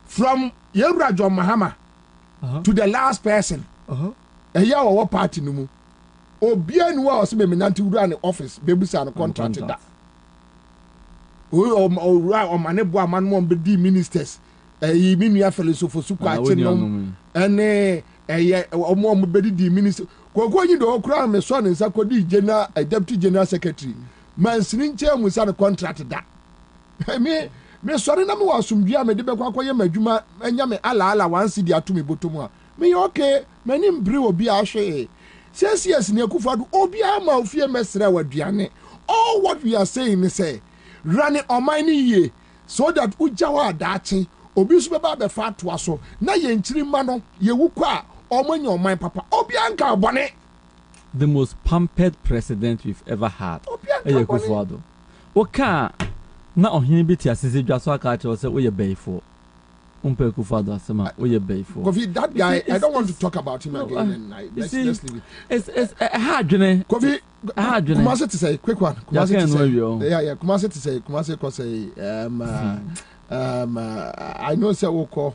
From Yewra John Mahama to the last person. Eya wo party no mu. Obia ni wa o se me nanti ura ni office bebusa no contract da. O mane bo amano mo be ministers. Yi mi nua philosopher su kwa chenom. Ene omo be di minister. Koko nyi do kura me so ne nsa kodi general deputy general secretary. Mansini nche mu sa no contract da. Me sorry na me wasumdua me de be kwa koye madwuma anya me ala wansi di atumi botomu a. Me okay, mani mbre obi a hwe. Yes ne akufado obi ama ofie mesre waduane. All what we are saying is say running on my ye so that ujawa dachi obi su beba be fa to aso na ye nchiri ma no ye wukwa omanyi oman papa obi anka bone. The most pampered president we've ever had. Eye Kufuado. Oka na ohini bi ti asese dwa so aka che say oye beifo. Umpe Kufuado asema oye beifo. Kofi, that guy, I don't want to talk about him again. Let's leave it. It's hard, Jene. Kofi, Kumasi to say, quick one. Kumasi to say, yeah. Kumasi to say, Kumasi to say, I know say Oko,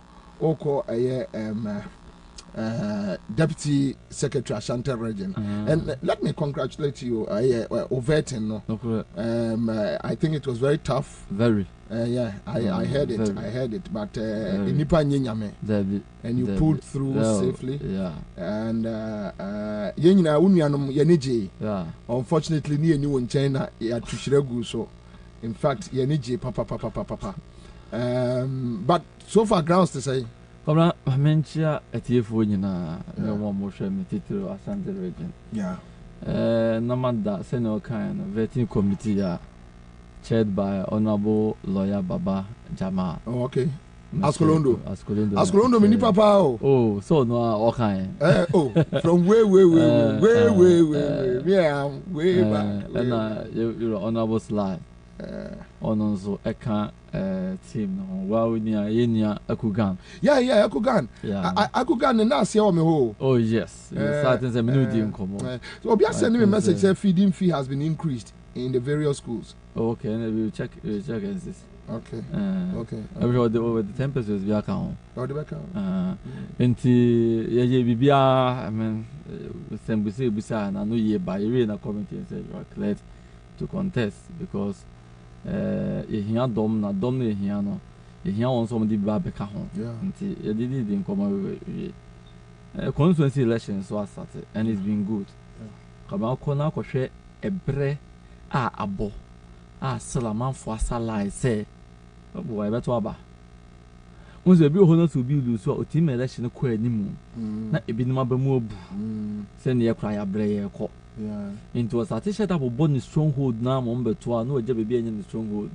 Deputy Secretary Ashanti Region, and let me congratulate you, Overton. No, I think it was very tough. Very. Yeah, I heard it. Very. I heard it, but Nipa Nyame, and you pulled through safely. Yeah, and Yenina Unyanum Yeniji. Yeah, unfortunately, near New in China, yeah, to Shiregu. So, in fact, Yeniji, papa. But so far, grounds to say. Kobra mentia etiefo nyina na wo mo hwe metitiro Asante Region. Yeah. Namanda senior kind vetting committee chaired by Honorable Lawyer Baba Jama. Oh, okay. Askolondo mini papa o. Oh, so no okan. From way. Yeah, way back. And you Honorable Slide. Ononzo eka team no wa unia yenia Akugan. Yeah, Akugan. Yeah. Akugan na se o me ho. Oh yes. Certain say me di nkomo. So obi send me a message say feeding fee has been increased in the various schools. Okay, and we will check this. Okay. Over the 10% we account. Oh, the back. Enti ye bibia I mean sembusi busa na no ye ba ye na committee say you are cleared to contest because ye hia dom na hia no ye hia won so di ba beka ho nti ye di nkoma we constituency election so started and it's been good kaba ko na ko hwe ebre a abo a salamanfo asala say obo e beto aba unze bi ho na to bi lu so otim election ko animu na ebinim abamu obu se ne yakra ya bre ye ko. Yeah. Into a satisfied up bonus stronghold now, Mombetua, no Jabby in the stronghold.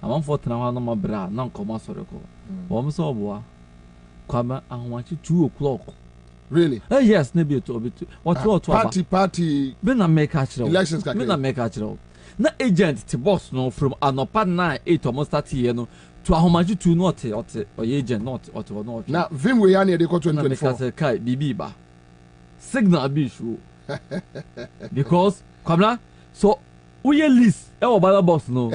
I want for Tanawana bra, non commercial. Almost all boy. Come, I want you 2 o'clock. Really? Yes, maybe a bit. What party? Been a make actual elections. Been a make actual. No agent to boss no from an open 9, 8 almost 30 no to how much you to not or agent not or not. Now, Vim we are near the 2024. Bibiba. Signal be sure. Because Kwabena, so we list our boss no.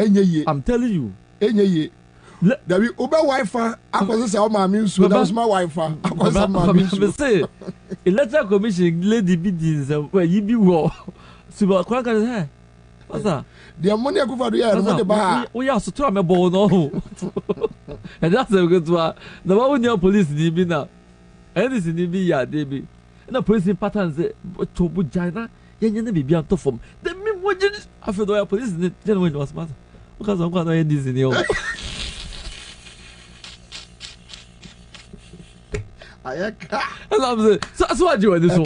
I'm telling you. There be Uber Wi-Fi. I was say my means. That's my Wi-Fi. I was my means. Say, electoral commission lady bidins where you be war. Super Kwaka say, what's that? The money I go for the year. What the bar? We are so try me ball no. And that's a good one. The one your police need be now. And this need be ya they na police patterns to bujana yenye bibia to form the me wajin after the police general was matter because I'm going to end this in you so what do you want this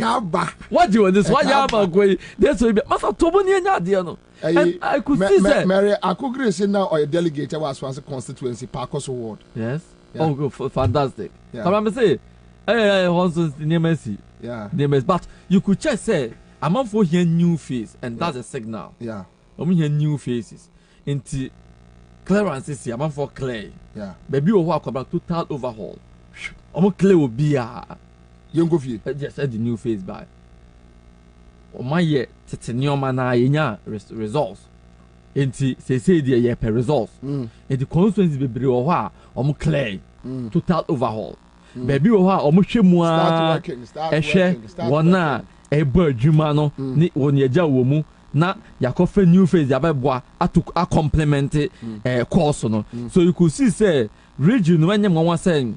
what do you want this what you have a that's what master to boni anya de no and I could see say Mary akugre say now or a delegate was constituency Parkos Ward. Yes. Oh good, fantastic. Come on say hey, also the name. Yeah. But you could just say I'm for here new face, and that's a signal. Yeah. I'm here new faces. Into clearance is here. I'm for clear. Yeah. Baby, we walk about total overhaul. I'm clear will be You go for just said the new face by. Oh my year, Titanium and I results. Into say the year per results. And the constituency be brave or clear. Total overhaul. Baby, we are start working. One a bird jumano ni woni eja wo mu na yakofa new face yabeboa a complement course no so you could see say region when you wan say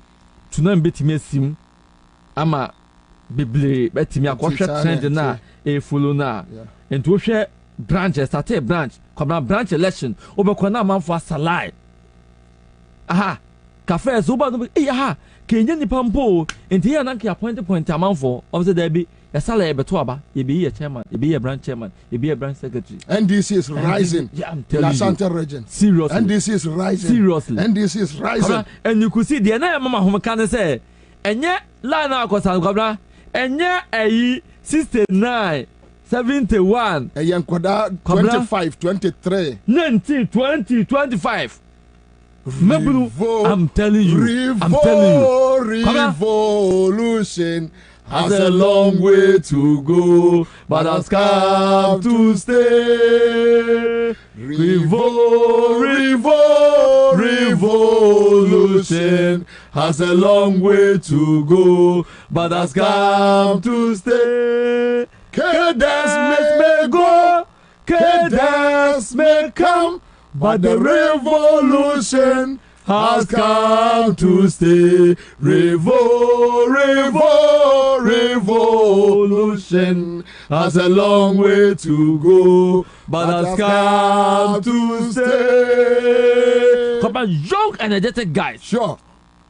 tuna betimi asim ama beble betimi akohwe trend na e follow na and to hwe branch start branch come branch election obekona manfo asalai aha cafe so ba no aha Kenya ni pampo enti ya nanke appointed point amanfo obse there be yasala ebeto aba ye be chairman ye be branch chairman ye be branch secretary NDC is rising. Yeah, I'm telling you. Ashanti region. Seriously. NDC is rising. Seriously. NDC is rising. And you could see the na mama home can say enye line akosan kwabra enye 69 71 Yankwada 25 23 19 20 25 I'm telling you. Revolution has a long way to go, but has come to stay. Revolution has a long way to go, but has come to stay. Cadence may go, cadence may come, but the revolution has come to stay. Revolution has a long way to go, but has come to stay. Come on, young energetic guys. Sure.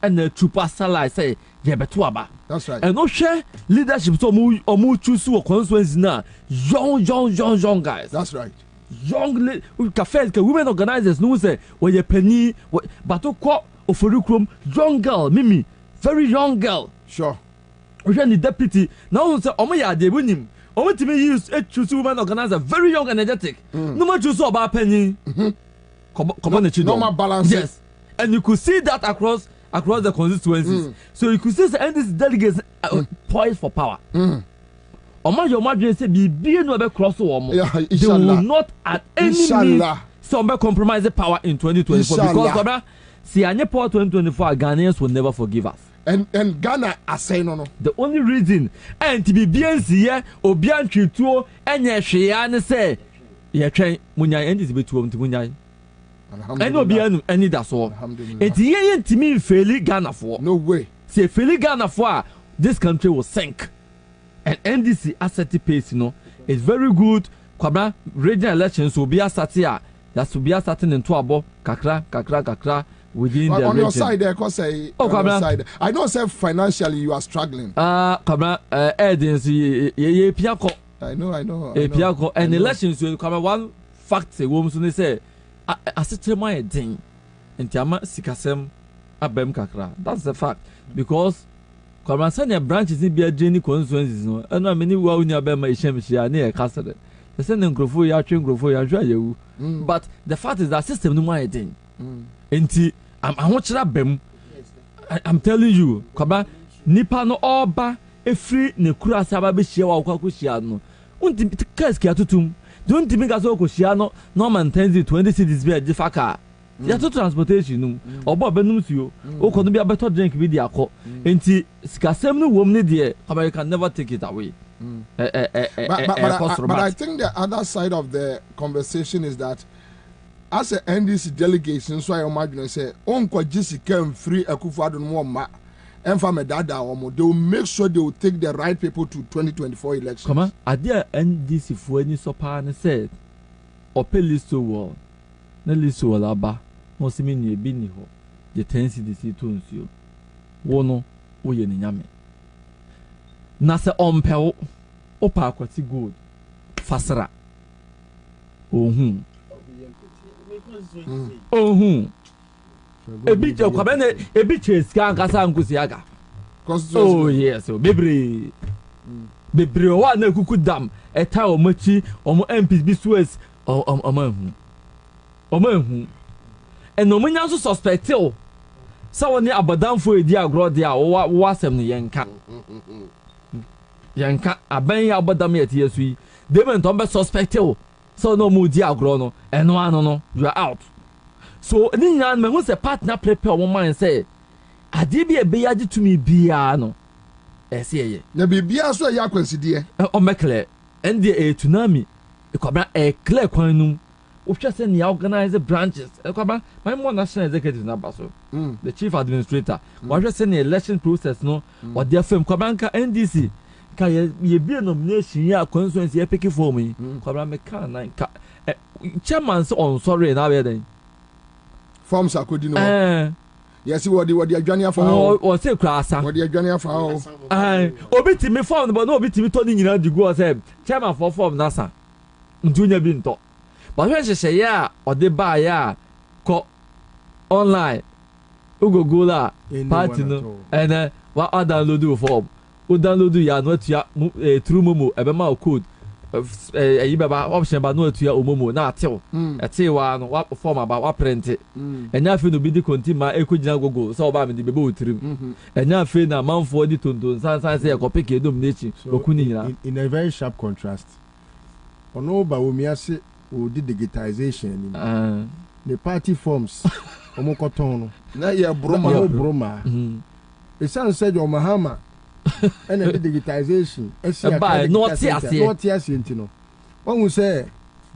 And the trooper Salah say, yeah, but that's right. And no share leadership so mu choose or constituency now. Young guys. That's right. Young cafes, women organizers no say when you penny but to call ofurukrom young girl Mimi very young girl. Sure. We the deputy now say omo ya de bunim omo timi use choose women organizer very young energetic no more choose about penny normal balance. Yes, and you could see that across the constituencies. So you could see and these delegates poised for power. Oma your madre say be no be cross omo. They will not at any means some compromise the power in 2024 because see anye power 2024 Ghanaians will never forgive us. And Ghana are saying no. The only reason and to be BNC here obi antwituo enye hwea ne say ye twen munya endis betu om munya. And obi anu any da so. And ye ntimi faili Ghana for. No way. See faili Ghana for this country will sink. And NDC asset pace, is very good. Kwabra regional elections will be a satia. That will be a certain in Tuabo, kakra within the on region. Your side there, cause side. I know, say financially you are struggling. Kwabra, ye piako. I know. Piako and elections will come one fact. A woman soon say, I said my thing, and Tiama Sikasem Abem kakra. That's the fact because. Kwabra sanya branches in be journey constituencies no and many wa unya be ma ihemhia na e kasere the send nkrofo ya twen nkrofo ya hwa yewu but the fact is that system no more thing enti am ahokira bem I'm telling you kwabra nipa no oba efri ne kura saba be hia wa kwa hia no unti kaski atutum don't think aso ko hia no normal 20 cities be agifaka ya to transportation no obo benum suo o ko no be better drink bi di akọ enti sikasem no wom ne de America never take it away but I think the other side of the conversation is that as a NDC delegation so I imagine say on ko jisika free Akufo-Addo no ma emfa medada omo they will make sure they will take the right people to 2024 elections. Come on adia NDC fo ani so pa ne said opelisto wo na liso wala ba mo se me ni bi ni ho je 10 cdc to nsuo wo no wo ye ni nyame na se ompewo o pa akwati gold fasara ohun ebi je Kwabena ebi che ska nkasa nkusi aga oh yes o bebre bebre wa na kuku dam eta o machi omo MPs Suez omo hu eno munya so suspect o sa woni abadamfo edi agro de a wo asem ne yanka aban ya abadam yeti yesu yi dement on be suspect o so no mu di agro no eno ano no you are out. So ni nyan me hu se partner prepare o man say ade bi ebe ya gitumi bia no ese ye na bibia so ya kwansidie o mekle ende tsunami Kwabena clear kwanum wohwe se ne organize branches Kwabena my more national executive na baso the chief administrator wohwe se ne election process no or their firm Kwabena ka NDC ka ye bi nomination ya constituency e pick form yi Kwabena me ka na ka chairman so on sorry na be den forms akodi no yes what the adwane afa o say krasa what the adwane afa obi timi form but no obi timi to ni nyina digu o say chairman for form nasa ntunya bi nto but when she say ya o de ba ya ko online ugogo la party no and wa download form o download ya no atua through momo ebe ma code yi baba option ba no atua omomo na atew etewa no wa form aba wa print enya fe no bi di konti ma ekogina gogo so ba me di bebe otirim enya fe na manfo di tonton san say e copy ke dom nechi okuni nyina in a very sharp contrast ono ba omiase o di digitization ni the party forms omo koton no na ye broma e san said o mahama and the digitization by not yes no when we say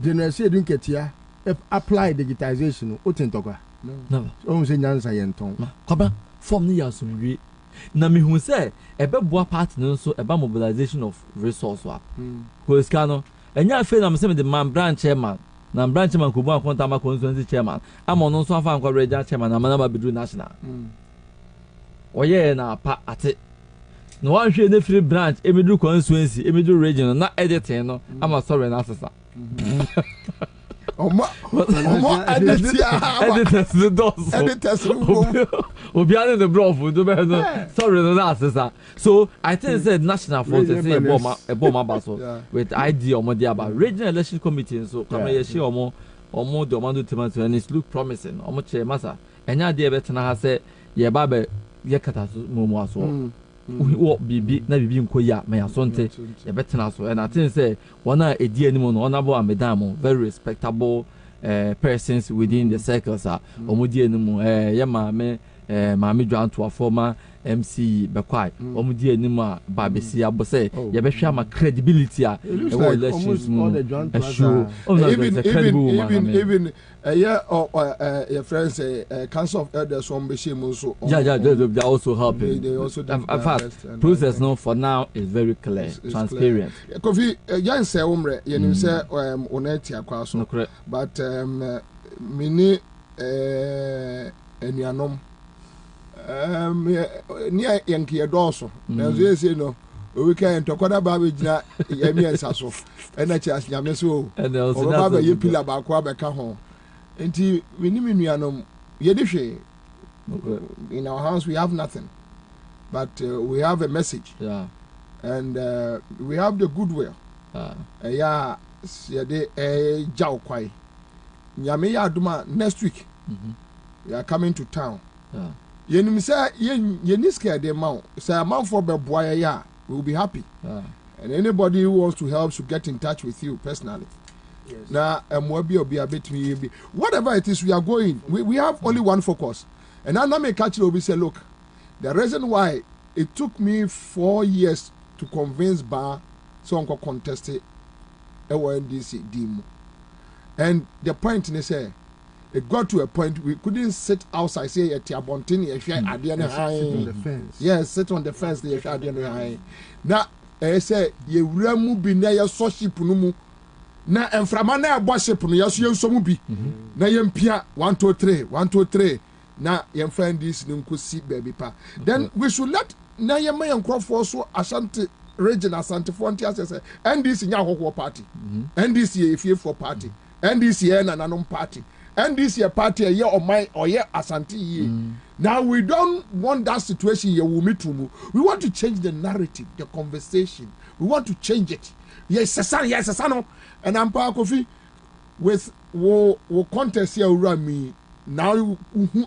generation edun ketia apply digitization o tintoka no o say nyansa yenton Kwabena form ni ya sumwi na me hu say ebeboa part no so eba mobilization of resource wa ko skano enya fe na me say the man branch chairman na branch chairman ko bu akonta ma constituency chairman ama no so afa anko regional chairman na manaba bedru national oye na pa ate no one hwe na free branch emidru constituency emidru regional na editing no ama sorry na asesa omo editors the dos editors obi ane the bro do be no sorry no na asesa so I think said national forces say e bomb baso with idea omo dey about regional election committee so come ye share omo the omando tomato and it look promising omo che masa enya dey betena ha say ye ba be ye kata so momo aso wo bibi na bibi nkoya me asonte ye betena so and I think say one a edi animo no honorable amedam very respectable persons within the circles omo di animo ye maame dwan to a former MC Bekwai omo di animo a babesi abose ye behwe ama credibility a e wo elections even your friends council of elders on Beshim so they also helping they also in fact process no for now is very clear transparent Kofi yan say umre yenim say onati akwa so but mini enuanom ni yanki edoso na so say no we can talk about Bobie gina yemi ensaso ena chi asnyame so o baba ye pila ba kwa be ka ho enti mini menuanom ye de hwe in our house we have nothing but we have a message and we have the goodwill yeah ye de jaw kwai nyame ya aduma next week we are coming to town yenim say ye ni scared dem ma say amount for be boy ya we will be happy and anybody who wants to help should get in touch with you personally. Yes. Now, whatever it is we are going, we have only one focus. And now may catch you will say, look, the reason why it took me 4 years to convince Bar so uncle contested NDC demo. And the point is say it got to a point we couldn't sit outside say at Tiabontini if you at the end. Yes, sit on the fence the at the end. Now say ye ramu bi na ye so ship no mu na enframa na ebo ship no ye so ye so mu bi na ye mpia 1 2 3 1 2 3 na ye find this nkosi baby pa then we should let na ye ma ye nkrofo so Ashanti region Asante Frontier say NDC nya hoho party NDC ye for party NDC ye na nanom party NDC a party a year or my or yeah Asante. Now we don't want that situation here. We want to change the narrative, the conversation. We want to change it. Yes, Sasano, and I'm Kofi with wo contest here around me. Now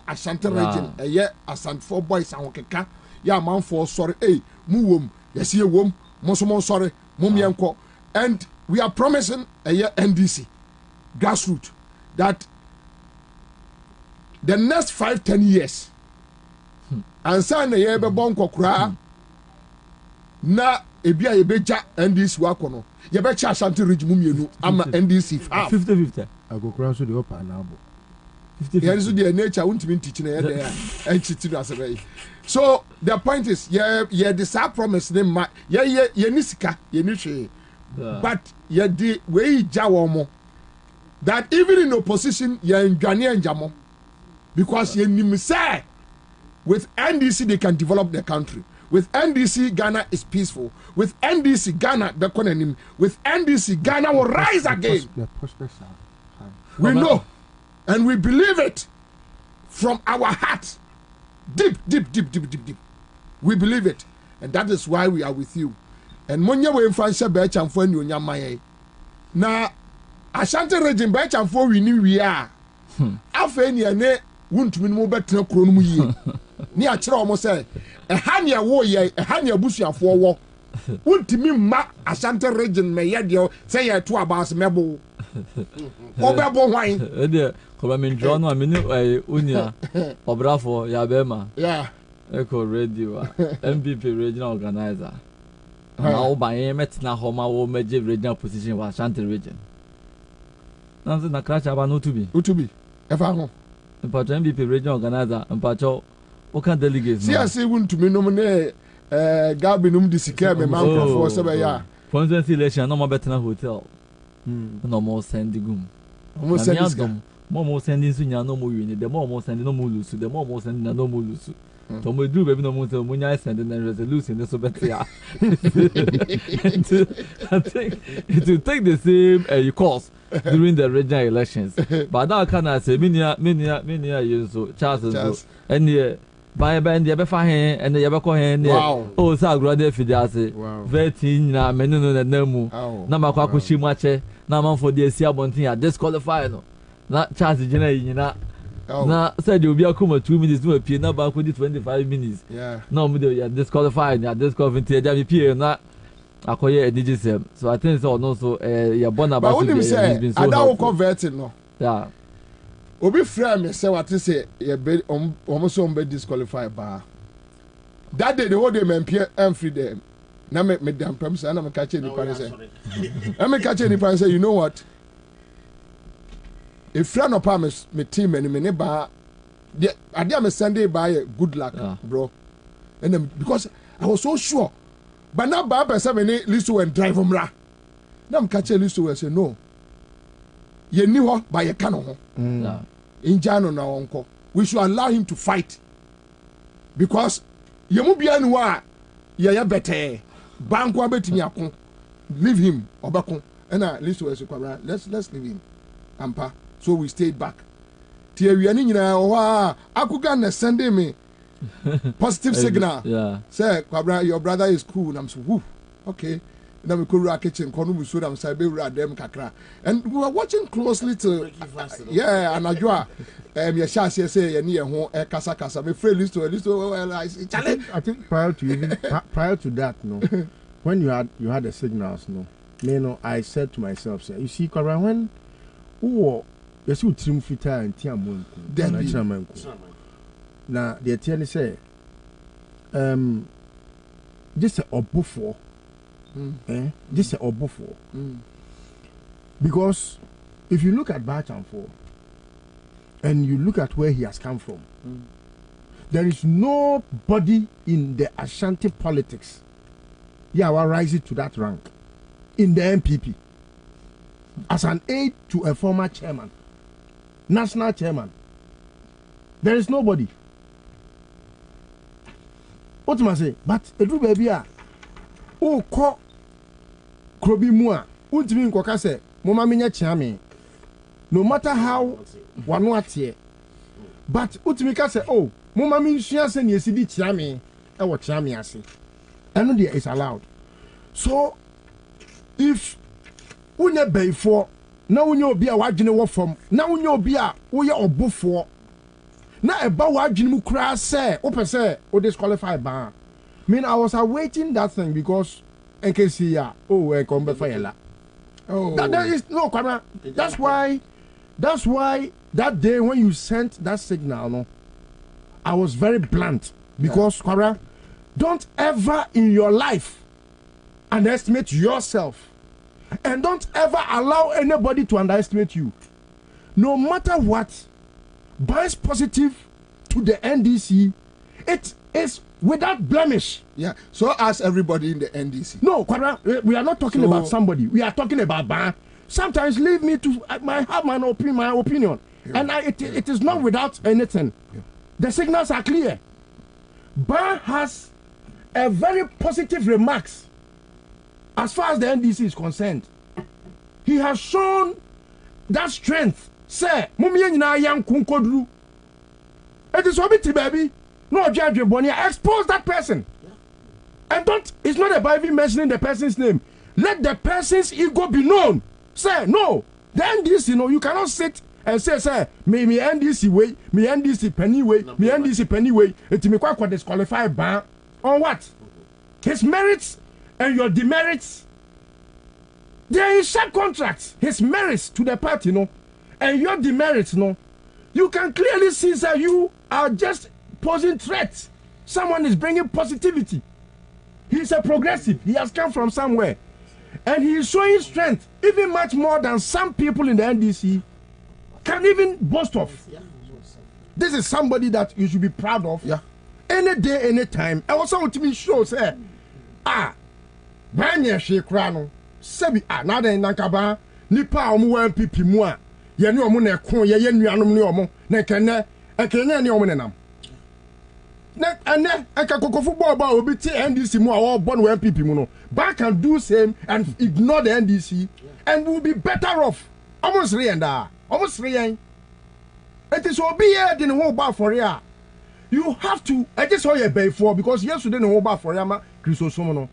Ashanti region a year Asante 4 boys and Okeka. Yeah, man for sorry. Hey, muwom. Yes, here wom. Mosomon sorry. Mumianko. And we are promising a year NDC grassroots that the next 5-10 years Ansah na ye be bon kokura na ebia ye beja NDC wakono ye be cha Ashanti region mumienu ama NDC 50-50 agokura so de opa na abo 50-50 here is the nature untimi teach na ye there and chitiru asebe. So the point is ye the sa promise them ye ni sika ye ni hwe but ye di we ja wo that even in opposition ye ndwane anjamo because ye nim say with NDC they can develop the country. With NDC Ghana is peaceful. With NDC Ghana the economy. With NDC Ghana will rise again. The prospects are high. We know and we believe it from our heart. Deep. We believe it. And that is why we are with you. And Monya we Francia Becham for you Nyamaye. Now Ashanti region Becham for we knew we are. Afeni ane wuntumi no betra kuro no mu yie. Ni a kire omo say ha ne wo ye ha ne abusuafo wo. Wuntumi ma Ashanti region me ye de say ye to abas mebo. Obebo hwan. E de ko ba men draw no amini unia obrafo ya bema. Yeah. Echo radio MPP regional organizer. Now by metina homa wo meje regional position wa Ashanti region. Nanzo na crash aba no to be. Utubi. Ever ho. Mpacho MPP regional organizer mpacho oka delegates. See I say wuntumi no ne Gabi num disike me man for sebe ya. Constituency election no more better hotel. No more send gum. Almost send this guy. More sending sunya no more win. The more sending no more lose. The more sending no more lose. To me do baby no more to munya sending and resolution so better ya. I think it will take the same course during the regional elections. But now can I say many years so Charles and the by band the befa hen and the yabako hen oh sa grade fidiase 13 na menunu na namu na makwa kushi mache na man for the sia bontin ya disqualify no na Charles jina yina na said you be akuma 2 minutes no appear na ba ko 25 minutes na omo dey ya disqualify na disqualify ya be pie na akoye edigisem so I think so no so ya born about to be so adawo convert no yeah obi frame me say what say ye be almost be disqualify ba that day the whole day men pie and free them na me damn pam say na me catch any pan say na me catch any pan say you know what if friend of me team and me ba the idea me Sunday by good luck bro and then, because I was so sure but now ba person me list to and drive umra na me catch list to say no ye ni ho ba ye ka no ho in Jano na onko we should allow him to fight because ye mu bia ni wa ye better banko abetimi akon leave him obakon and list to say Kwabena let's leave him ampa so we stayed back tie wi ani nyina ho akuga na send me positive signal say Kwabena your brother is cool and I'm so whoo okay. Na me kuru kitchen kono bu so am say be wura dem kakra and we were watching closely to anadwa ye sha say ye ne ye ho kasa me free list well I think prior to that no when you had the signals no me no I said to myself say you see Kwabena when who you see trim fita and tiamonku na chamanku na the tiani say this obufo this is obufo because if you look at Bachamfo and you look at where he has come from, there is nobody in the Ashanti politics will rise to that rank in the MPP as an aide to a former chairman, national chairman. There is nobody. What am I saying? But Edu baby ko krobi mu a untimi nkoka se moma menya chiame no matter how one what here. But Utimika say, oh, Mama means she has any CD chami, I watch chami as it. And there is allowed. So if we pay for now we know be a wagin from now we know be a we are before now about wagin crash say open say or disqualify ban. Mean I was awaiting that thing because NKC I come back for you. Oh, that is no Kwabena. That's why that day when you sent that signal, no, I was very blunt because Kwabena, don't ever in your life underestimate yourself, and don't ever allow anybody to underestimate you. No matter what, bias positive to the NDC, it is without blemish. Yeah. So ask everybody in the NDC. No, Kwabena, we are not talking about somebody. We are talking about ban. Sometimes leave me to have my opinion. Yeah. And it is not without anything. Yeah. The signals are clear. Ban has a very positive remarks as far as the NDC is concerned. He has shown that strength. Say, it is obiti baby. No judge expose that person. And it's not about even mentioning the person's name. Let the person's ego be known. Say, no, the NDC, you cannot sit and say, me NDC way, me NDC penny way, me NDC penny way, it me quite disqualified ban. On what? His merits and your demerits. They are in sharp contracts. His merits to the party, and your demerits, you can clearly see that you are just posing threats. Someone is bringing positivity. He's a progressive. He has come from somewhere. And he is showing strength, even much more than some people in the NDC can even boast of. This is somebody that you should be proud of. Yeah. Any day, any time. I also want to be sure, say, Banya Shekrano, Sebi, nada in Nakaba, Nipa Omu MPP Mua, Yanu Mune Kun, Yanu Niomo, Nekane, and Kenya Niomenam. And then I can go football about OBT NDC more all born with MPP Muno. Back and do same and ignore the NDC and we'll be better off. Almost reenda. Almost reend. It is will be here in the whole bar for ya. You have to I just saw you pay for because yesterday the whole bar for Yama Christo Somono.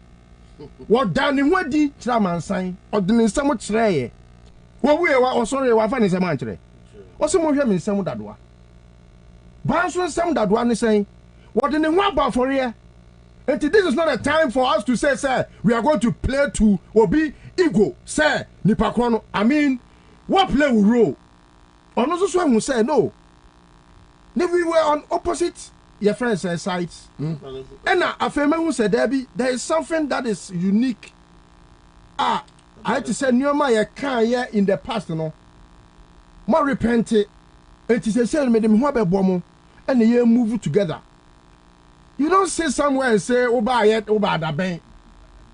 What down in what di chairman sign or the some tray. What we are sorry what fan is a mantre. What's some of them in some that one? Banson some that one is saying what in the one bar for here? And this is not a time for us to say, sir, we are going to play to or be ego, sir, Nipakono. I mean, what play will roll? On also one who say no. Then we were on opposite your friends' sides. And a family who said, Debbie, there is something that is unique. I had to say, Neoma, can here in the past, More repented. It is a cell made him have a bomb and the year move together. You don't sit somewhere and say, oh, buy it, oh, bad, I bang.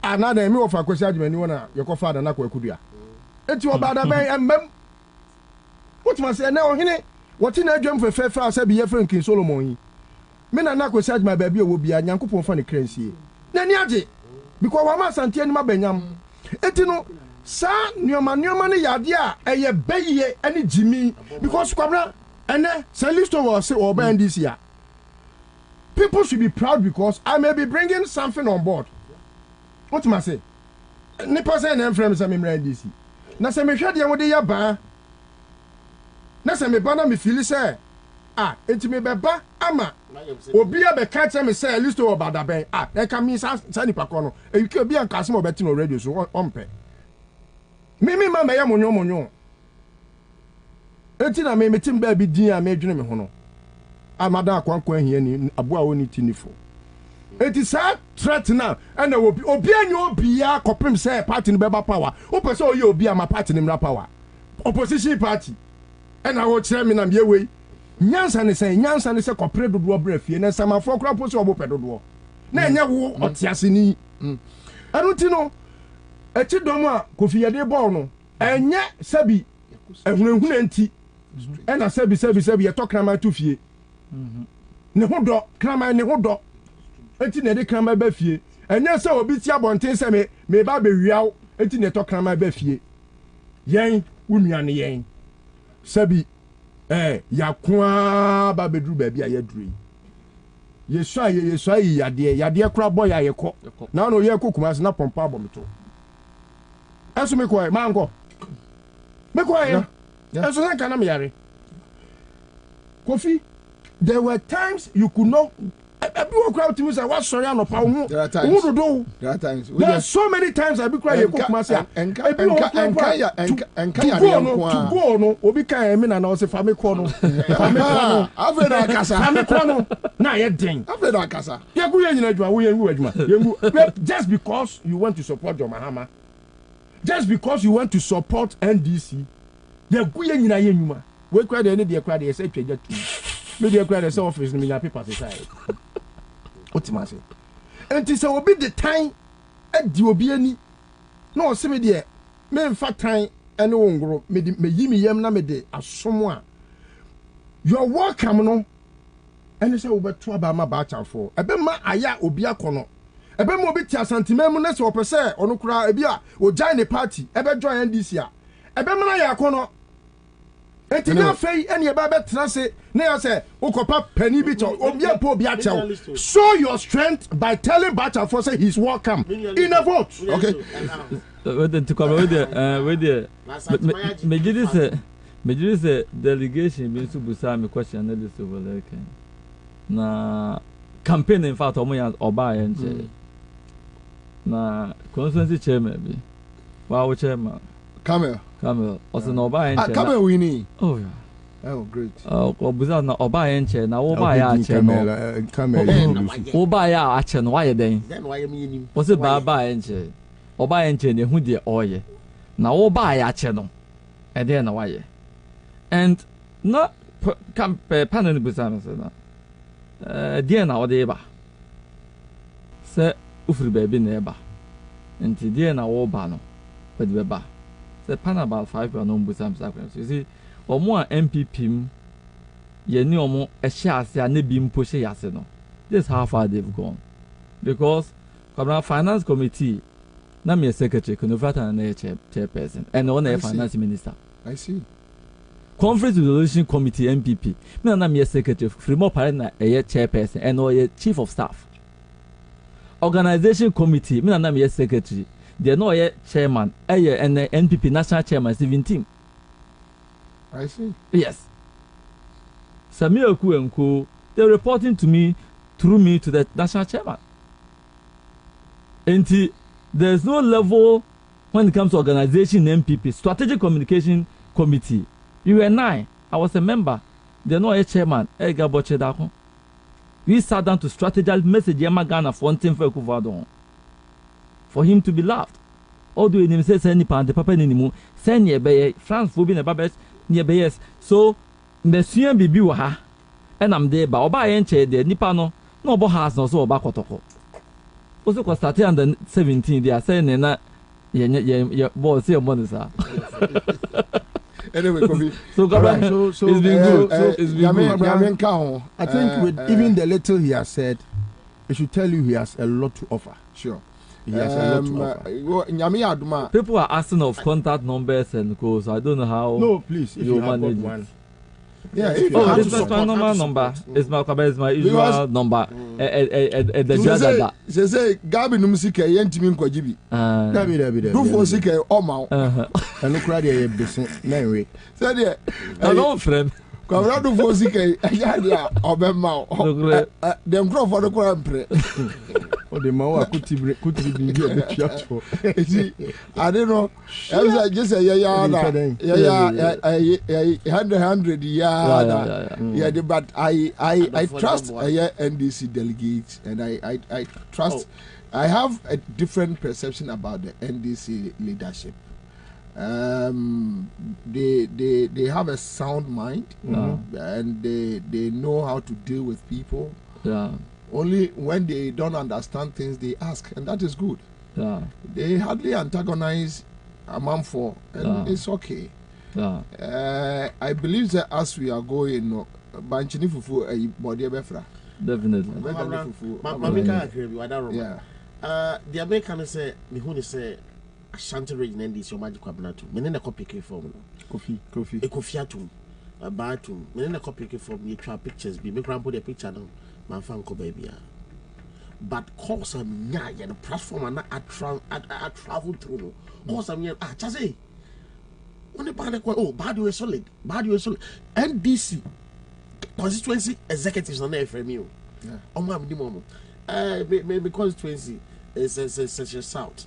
Another me of a question, when you want your father, not what could you? It's your bad, I bang, and mem. What must I know, Henny? What in a jump for fair fast, I be a friend in Solomon. Men are not question my baby will be a young couple funny crazy. Then yaji, because I must antain my benyam. Etino, sir, your money, yadia, a ye bay any Jimmy, because Kwabena, and then Sir Listo was say, or band this year. People should be proud because I may be bringing something on board. What must I say? Nippers and friends are in DC. Nasa me shadi and what they are ban. Nasa me banner me feel say, it's me beba, ama. Obia be catch me say, list to about that bay. That can mean Sandy Pacono. You could be a Casimo Bettino radio, so on pay. Mimi Mamma Yamonyo. Etina me meeting baby dear, made dream hono. Amada kwankwan here ni aboa woni tinifo. It is a threat now and there will be obia kopim say party ni beba power. Ope say oye obia ma party ni mra power. Opposition party. And I will tell me na me we. Nyansa ni say kopre dodo bra fie na samafo kra po say obo dodo. Na enya wo otiase ni. Anu ti no eti dom a kofiyade ball no enye sabi ehunehuna nti. Ena sabi ye tokra ma tu fie. Ne hodo krama ne hodo enti ne de krama ba fie enya se obi ti abonten se me ba be wiaw enti ne to krama ba fie yen wunuane yen Sabi yakwa ba bedru baby a yadru yesua yade kura boy ya yekọ na no ye kokuma na pompa abometo eso me ko ma nko me ko ye eso na kana me yare Kofi there were times you could not everyone crowd to say what sorry no pa hu there are times there are so many times I be cry ye kokuma say and to go no obi kan me na say fa me ko no afeda kasa fa me ko no na ye den afeda kasa ye go ye nyina adwuma wo ye nwu adwuma just because you want to support your mahama just because you want to support NDC ye go ye nyina ye nwuma we cry dey dey cry dey say twaja tu me dey cry dey say office ni me nya paper say Otimase. And it will be the time at the Obiani. No, see me there. Me in fact time and no grow. Me yimi yam na me de as someone. You are welcome no. And you say over to Abama Bacha for. Ebe ma aya obia kono. Ebe mo bi tia santimemu na se opese onu kura ebia o join the party. Ebe join NDC a. Ebe ma na ya kono. Enti na fei ene ba betra se na ya se ukopa pani bi to obia po obia chew. Show your strength by telling Bacha for say he's welcome in a vote. Okay. To come with the me delegation bi su busa me question na this over there na campaign in fact omo ya oba ya nche na constituency chairman bi wa chairman Camel. Also no oba ya nche Camel winning. Oh yeah. Oh great. Obuza na oba ya nche na oba ya ache no oba ya ache no wa ye den o se ba ya nche oba ya nche ne hu de oye na oba ya ache no e de na wa ye and na panel ni busa no se na de na o de ba se ufri baby na eba nti de na wo ba no we de ba se pan about 5 people no busa msa kwem so you see omo a MPP m ye ni omo e hia ase a na bi mpo hia yase no this how far they've gone because Kwabena finance committee na me secretary Konofata na chairperson and on a finance minister. I see. Conference resolution committee MPP me na me secretary Fremo Pare na chairperson and or chief of staff. Organization committee me na me secretary they no chairman and NPP national chairman 17. I see. Yes. Samir Okuenko, they're reporting to me through me to the national chairman. And there's no level when it comes to organization MPP, strategic communication committee. You were 9. I was a member. They're not a chairman. We sat down to strategize message Yamagana for one thing for him to be loved. Although he say send the papa anymore, send ye France will be in a babes near BS. So Monsieur Bibi wa and I'm there by Oba enche de Nipano, no bo has no so bakotoko. Also was started under 17, they are saying na ye boy say money sir. Anyway, Kobe. So it's been good. It's been good. I think with even the little he has said, it should tell you he has a lot to offer. Sure. He has a lot to offer. People are asking of contact numbers and calls. I don't know how. No, please, if you manage one. Yeah, this is my normal number. It's my usual number. The They say Gabi numusike yentimi nkwajibi. Dabi. Do for sike oma. And look right here, business. Anyway, say there. Hello, friend. Kwabena do for sike ayadia obema. Dem crop for the kwampre. Oh, the man could be here. I don't know. I just say yeah, 100 yeah. But I trust NDC delegates, and I trust. I have a different perception about the NDC leadership. They have a sound mind, and they know how to deal with people. Yeah. Only when they don't understand things, they ask, and that is good. Yeah. They hardly antagonize a man for, and it's okay. Yeah. I believe that as we are going, Banchini Fufu, a body befra. Definitely. Yeah. The American say, Mihuni say, Ashanti region NDC o magic Kwabena to me na copy form Kofi atum abatum me na copy form you try pictures be me grandpa the picture no man fan ko baby but cause am nya the platform na I travel through cause am nya chase when the bad oh bad you solid NDC constituency executives on there from you omo am di momo me constituency is south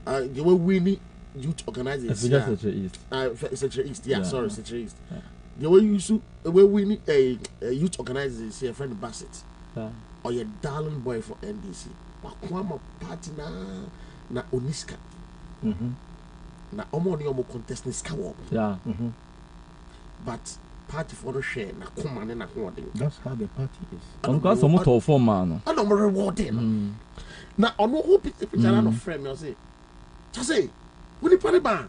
they were winning youth organizers Central East. Central East, sorry, Central East. They were used to winning a youth organizers here, friend Bassett. Or your darling boy for NDC. Wakwama party na Oniska. Na omoni omo contest niska wo. Yeah. But party for the share na come and na rewarding. That's how the party is. I'm going to motor for man. I don't rewarding. Now on who picture no frame you say. Just say when you put it back.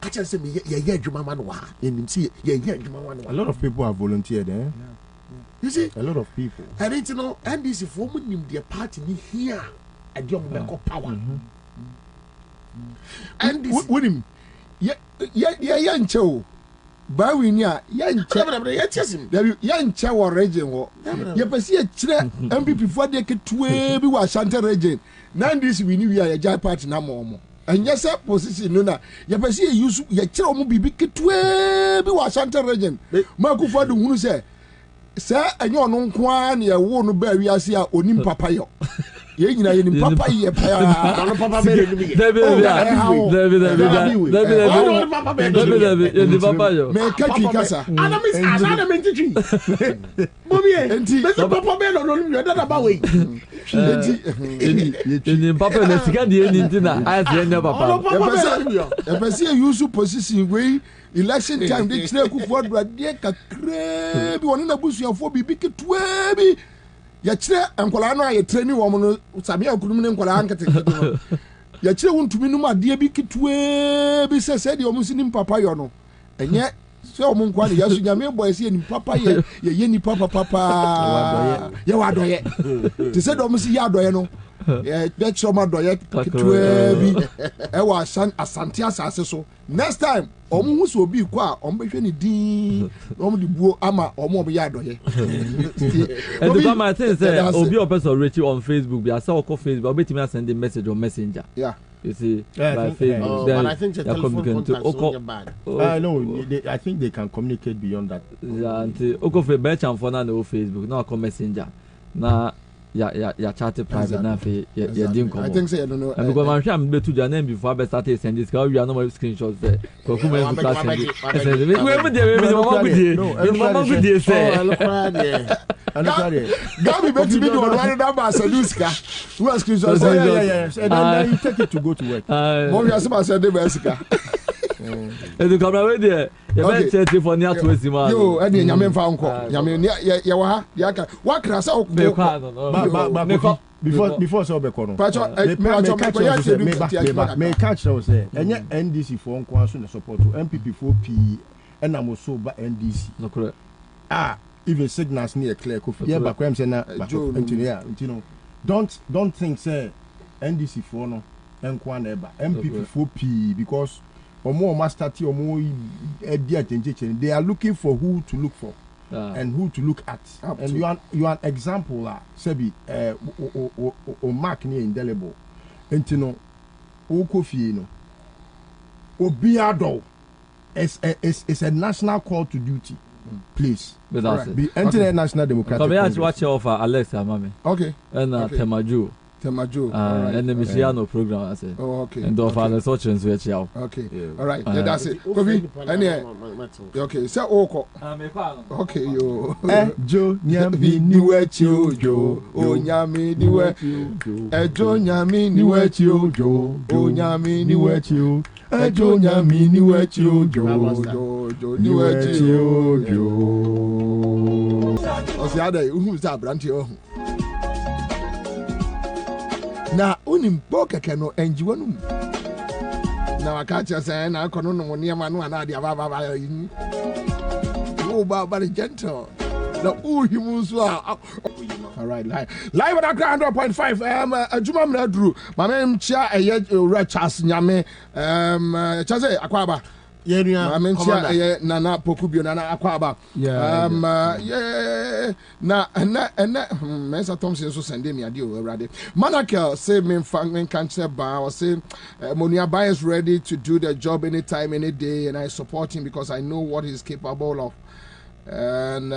I just say yeah juma man wa. And see yeah juma man wa. A lot of people have volunteered, eh? You see? A lot of people. I didn't know NDC for nim their party ni here and your power. And with him, yeah, ncho. Bawinia, yancha or region. You perceive a MPP for the K2 be was Shanta region. Now this we knew a Jai party no more. And yes, that position, Nuna, you perceive use your children be K2 be was Shanta region. Marco for the who say, Sir, and your non quan, you won't bury us here on Papayo. Ye nyina ye ni papa ye pa no papa be ni David papa yo me kaki kasa ana me ntitwi Bobie enti papa be no no da ba we enti papa na sika de ni ntina ayase nya papa e pese use position we election time de kire ku for de kakra bi woni na busuafo bibi ketwa bi ya kire enkola no aye training wo mo no sabe akunum ne enkola ankete no ya kire wontumi num ade bi kitwe bi se de omo sinim papa yo no enye se omo nkwa ne yasu nyame boy se ni papa ye ni papa ye wa doye ti se de omo si ya doye no be choma doye kitwe bi e wa asante asase so next time omo hu so obi kwa omo behwe ni din omo di buo ama omo ya doye and the mama thing say obi o person reach on Facebook be asa call Facebook obeti me send a message on Messenger you see by Facebook but I think the telephone contact is bad no I think they can communicate beyond that until oko fe be chan for na no Facebook na call Messenger na ya chat private na fe ya din come I think say I don't know and because man sham be to join before I start send this call we are no more screenshots there ko kuma you class send we mama good dey say Gabi beti bi do one that ba saluska who ask you and then you take it to go to work mo we ask say dey ba sika and the camera we there you better check for near to esi man yo e dey nyame mfa nko nyame ya wa ha ya ka wa kra sa before so be kono me catch now say enye NDC for nko aso na support MPP for P and am so ba NDC no correct if a signals near clear coffee yeah ba kwem say na you know don't think say NDC for no nko na eba MPP for P because omo master ti omo edi attention they are looking for who to look for and who to look at and you are an example sebi o mark ni indelible entino o kofi no obi ado is a national call to duty please be international democratic come here to watch offer Alex Amame okay and Temajo and the Michiano program I said. Oh, okay. And the father such and switch out. Okay. All right. That's it. Okay. So okay, yo. Jo nyami niwe jo. O nyami niwe. Jo nyami niwe jo. O nyami niwe jo. Jo nyami niwe jo. Niwe jo. Osi ade uhu sa branti o. Na unim bokeke no enjiwanum na wakacha say na akono no niam no ana dia baba yin o baba gentle na uhimu so All right, live at 100.5. Juma Mredru, my name Chia Rachas Nyame, Chase Akwaba. My name Chia Nana Pokubio Nana Akwaba. Mensa Thompson so send me a deal already. Manakel say me can't say bar say Moniaba is ready to do the job anytime, any day, and I support him because I know what he's capable of. And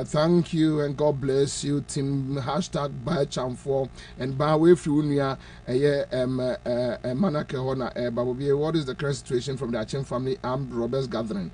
thank you and God bless you, team. Hashtag #BuyChamfor and Bawe Frunia. Manake Hona Bobie. What is the current situation from the Achim family armed robbers gathering?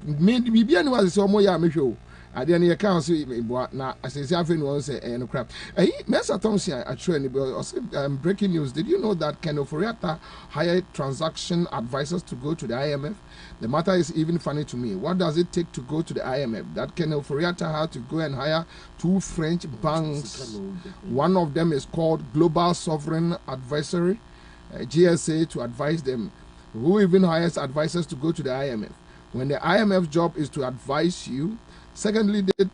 Maybe anyone is so more show. I didn't account see now. I say something was say no crap. Mr. Thompson, actually, breaking news. Did you know that Ken Oforiatta hired transaction advisors to go to the IMF? The matter is even funny to me. What does it take to go to the IMF? That Ken Oforiatta had to go and hire 2 French banks. One of them is called Global Sovereign Advisory, GSA, to advise them. Who even hires advisors to go to the IMF? When the IMF job is to advise you. Secondly, did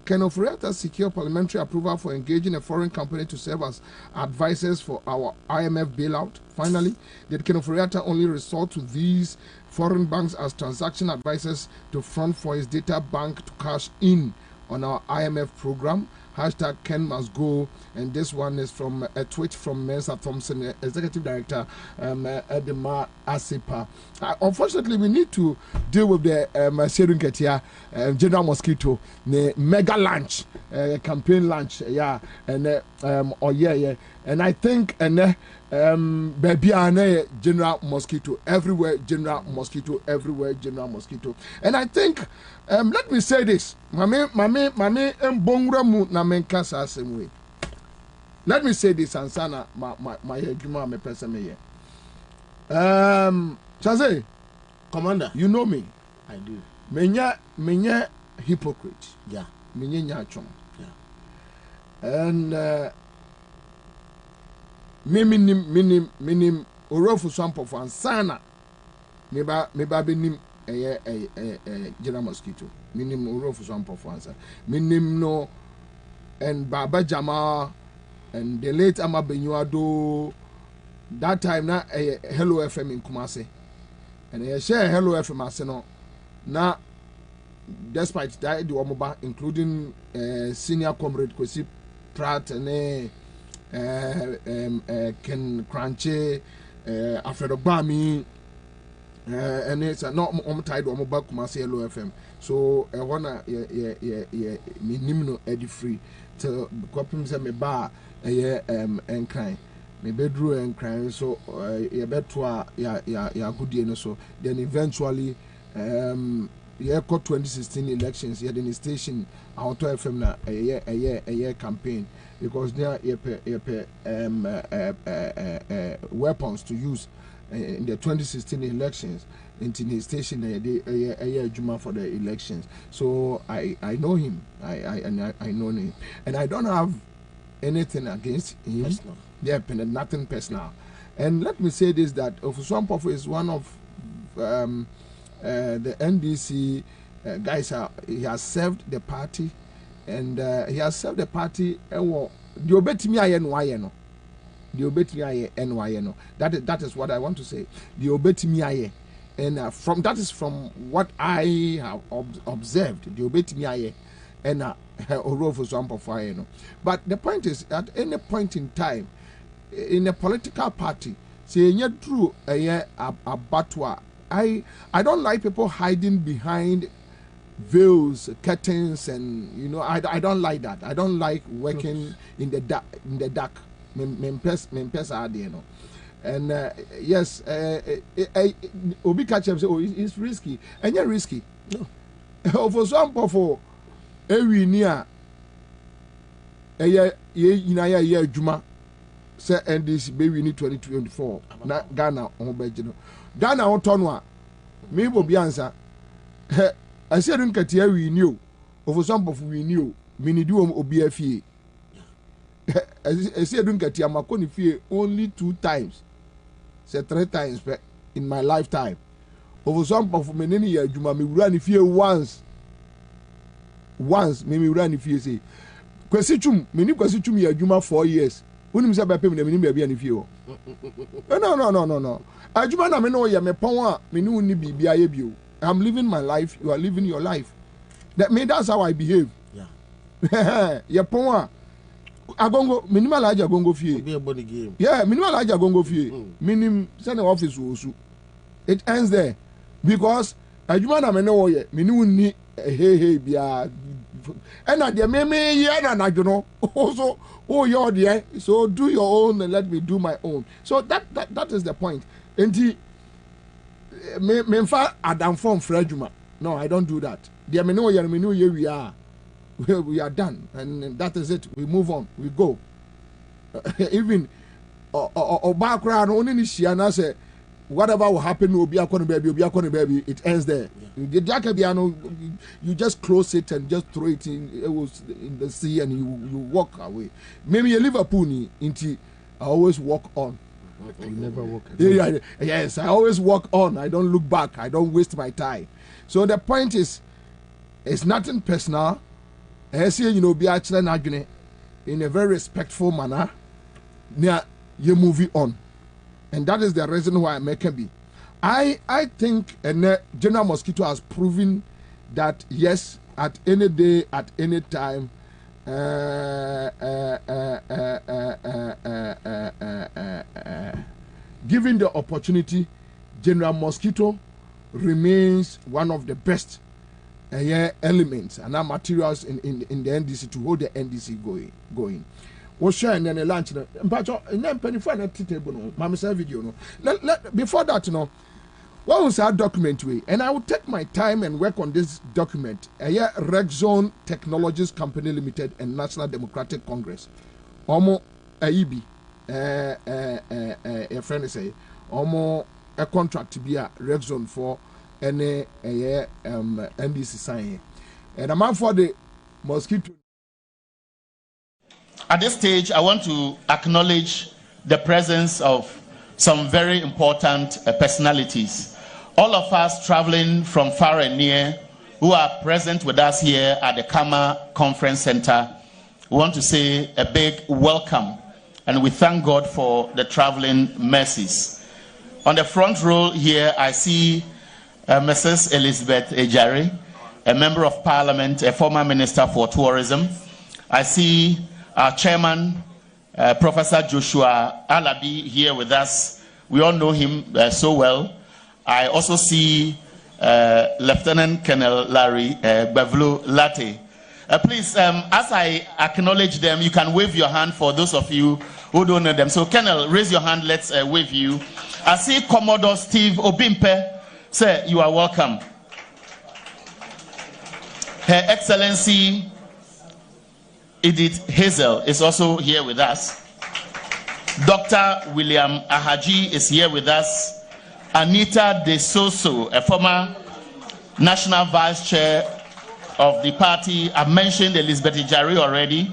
Ken Oforiatta secure parliamentary approval for engaging a foreign company to serve as advisors for our IMF bailout? Finally, did Ken Oforiatta only resort to these foreign banks as transaction advisors to front for his data bank to cash in on our IMF program? Hashtag Ken must go. And this one is from a tweet from Mensa Thompson, Executive Director, Edema Asipa. Unfortunately, we need to deal with the Serun Ketia, General Mosquito, the mega lunch, campaign lunch, and and I think baby General Mosquito everywhere, General Mosquito everywhere, General Mosquito. And I think let me say this, mame mbongramu na menkasa same way. Let me say this, Ansah my Juma me person me. Chaze, Commander, you know me. I do. Menya hypocrite. Yeah. Menya nyachom. Yeah. And minim orofu swampo for Ansah meba benim General Mosquito. Minim orofu swampo for Ansah. Minim no and Baba Jama and the late Ama Benyuado. That time na Hello FM in Kumasi. And I share Hello FM aseno. Na despite that the Omoba, including senior comrade Kwesi Pratt and Ken Cranche, Alfredo Bami, and it's not tied Omoba Kumasi Hello FM. So I wanna minimum Eddie free to copy me bar and kind. Me bedroom and crying, so ya betwa ya good so then eventually yeah, 2016 elections yeah the station Auto FM na a year campaign because there weapons to use in the 2016 elections into the station a year Juma for the elections. So I know him. I know him, and I don't have anything against him. Personal. Yeah, nothing personal. And let me say this, that Ofuswampofo is one of the NDC guys. He has served the party, and he has served the party. The obetimi aye no. The obetimi aye no. That is what I want to say. The obetimi aye, and from that is from what I have observed. The obetimi aye, and Ofuswampofo aye no. But the point is, at any point in time, in a political party, say true abattoir. I don't like people hiding behind veils, curtains, and I don't like that. I don't like working in the dark. And yes, Obi catch him say, oh, it's risky, and you're risky. No, for some people, every near Juma. Say NDC baby need 2024 na Ghana on Bejino. Ghana on Tonwa. Me Bobie Ansah. I said Nkatia we knew. Over some of we knew. Mini do obi afie. I said Nkatia makoni fie only 2 times. Say 3 times in my lifetime. Over some of menini ya juma me run fie once. Me run fie say Kwesichum, mini kwesichum ya juma 4 years. Unim say be pay me mini be bia ni fie o. No. Ajuma na me no ya me pon a me ni uni bibia ye bio. I'm living my life, you are living your life. That's how I behave. Yeah. Ya pon a agongo minimal aja agongo fie. Be a body game. Yeah, minimal aja agongo fie. Minim send office wo. It ends there because ajuma na me no ye me ni uni hey bia. And at the meme yeah na jono also you're there, so do your own and let me do my own. So that is the point. And me fa adam form frejuma. No, I don't do that. The me know we are done, and that is it. We move on, we go. Even background only Nishiana say whatever will happen will be a baby, it ends there. You just close it and just throw it in the sea and you walk away. Maybe you Liverpool into I always walk on. You never walk. Yes, I always walk on. I don't look back. I don't waste my time. So the point is, it's nothing personal. I say be actually in a very respectful manner. Near you moving on. And that is the reason why I make it be. I think General Mosquito has proven that yes, at any day, at any time, given the opportunity, General Mosquito remains one of the best elements and our materials in the NDC to hold the NDC going. We'll share and then a lunch. But then penny for a table, no, Mama said video. No, before that, what was our document way? And I will take my time and work on this document. Reg Zone Technologies Company Limited and National Democratic Congress. Omo AIB, a friend say, Omo a contract to be a Reg Zone for any NDC sign. And I'm out for the mosquito. At this stage, I want to acknowledge the presence of some very important personalities. All of us traveling from far and near who are present with us here at the Kama Conference Center, we want to say a big welcome, and we thank God for the traveling mercies. On the front row here, I see Mrs. Elizabeth Ejari, a member of Parliament, a former Minister for Tourism. I see our chairman, Professor Joshua Alabi, here with us. We all know him so well. I also see Lieutenant Colonel Larry Bavlo Latte. Please, as I acknowledge them, you can wave your hand for those of you who don't know them. So, Colonel, raise your hand. Let's wave you. I see Commodore Steve Obimpe. Sir, you are welcome. Her Excellency Edith Hazel is also here with us. Dr. William Ahaji is here with us. Anita De Soso, a former National Vice Chair of the party. I've mentioned Elizabeth Ijari already.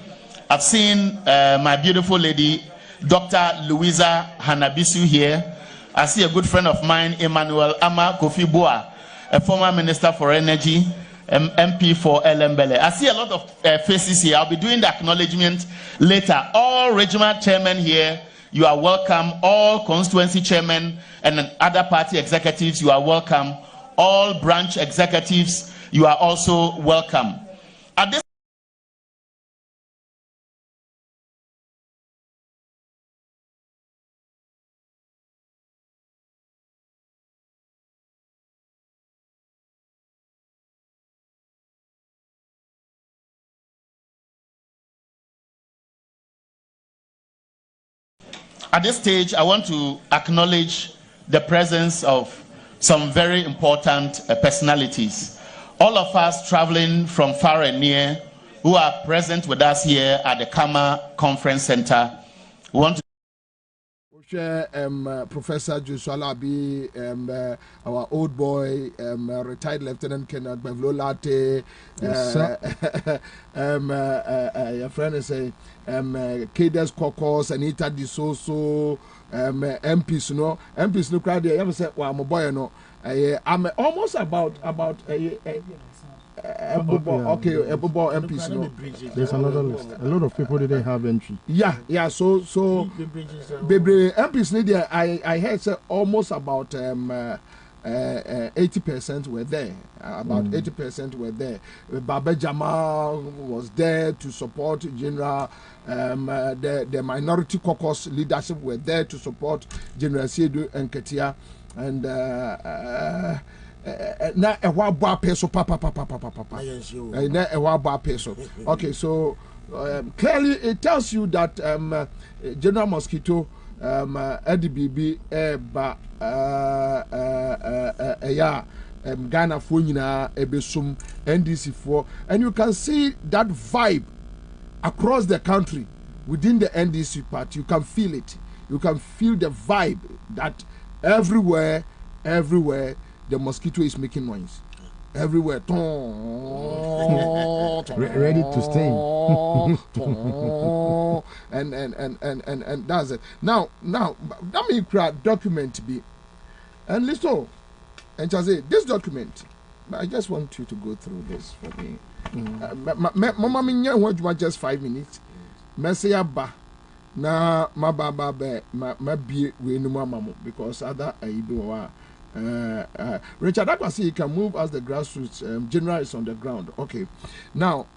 I've seen my beautiful lady, Dr. Louisa Hanabisu here. I see a good friend of mine, Emmanuel Ama Kofi Boa, a former Minister for Energy, MP for Elembele. I see a lot of faces here. I'll be doing the acknowledgement later. All regional chairmen here, you are welcome. All constituency chairmen and other party executives, you are welcome. All branch executives, you are also welcome. At this At this stage, I want to acknowledge the presence of some very important personalities. All of us traveling from far and near who are present with us here at the Kama Conference Center. We want to Professor Joshua Labi, our old boy, retired Lieutenant Colonel Bavlo Latte, your friend is a Kades Kokos, Anita Di Soso, MPs, no, MPs, no crowd. You ever said, well, I'm a boy, no. I'm almost about Ebobo MPs. No. There's another list. A lot of people didn't have entry. Yeah. So Bebre MPs need there. I heard say almost about 80% were there. About 80% were there. Baba Jamal was there to support General. The minority caucus leadership were there to support General Siedu and Ketia. And na ewa boa peso papa. Na ewa boa peso. Okay, so clearly it tells you that General Mosquito ADBB Ghana for ebesum NDC for, and you can see that vibe across the country within the NDC party. You can feel it. You can feel the vibe that everywhere the mosquito is making noise. Everywhere, ready to sting. and that's it. Now that me document be, and listen, and just say this document. I just want you to go through this for me. Mama minya what just 5 minutes. Messiah ba na mababa be ma bie we no mama because other I Richard, that was you can move as the grassroots. General is on the ground. Okay. Now,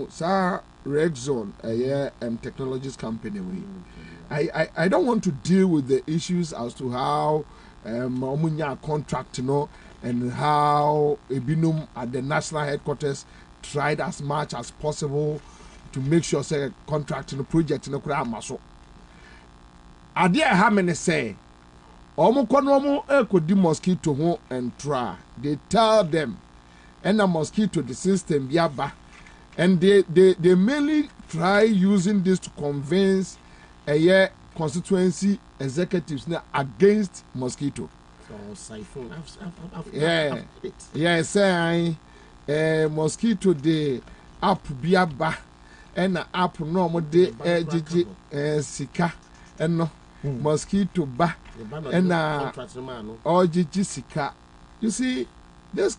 sir, Red Zone, technologies company. I don't want to deal with the issues as to how contract, and how Ebinum at the national headquarters tried as much as possible to make sure say contract project in the muscle. Are there how many say? Could the mosquito home and try. They tell them, and a mosquito the system yaba, and they mainly try using this to convince a constituency executives against mosquito. Say mosquito the app biaba, and a app no de sika, and no mosquito ba. And or Jessica, you see this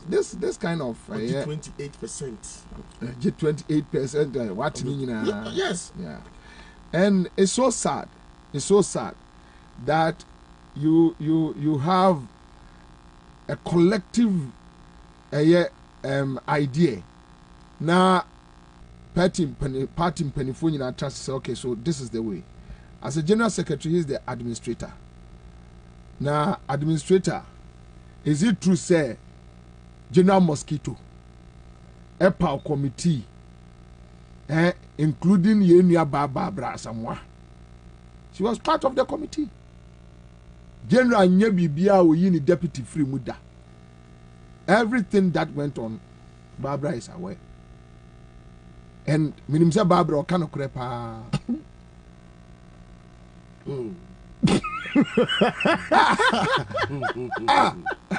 kind of 28%. 28%. What yes, yeah, and it's so sad. It's so sad that you have a collective idea. Now, party penifuni trust say okay, so this is the way. As a general secretary, he is the administrator. Now, administrator, is it true, say, General Mosquito, EPAL committee, including Yenia Barbara Samoa? She was part of the committee. General Nyebi Bia Oyini deputy free Muda. Everything that went on, Barbara is aware. And Minimsa Barbara Okano Krepa.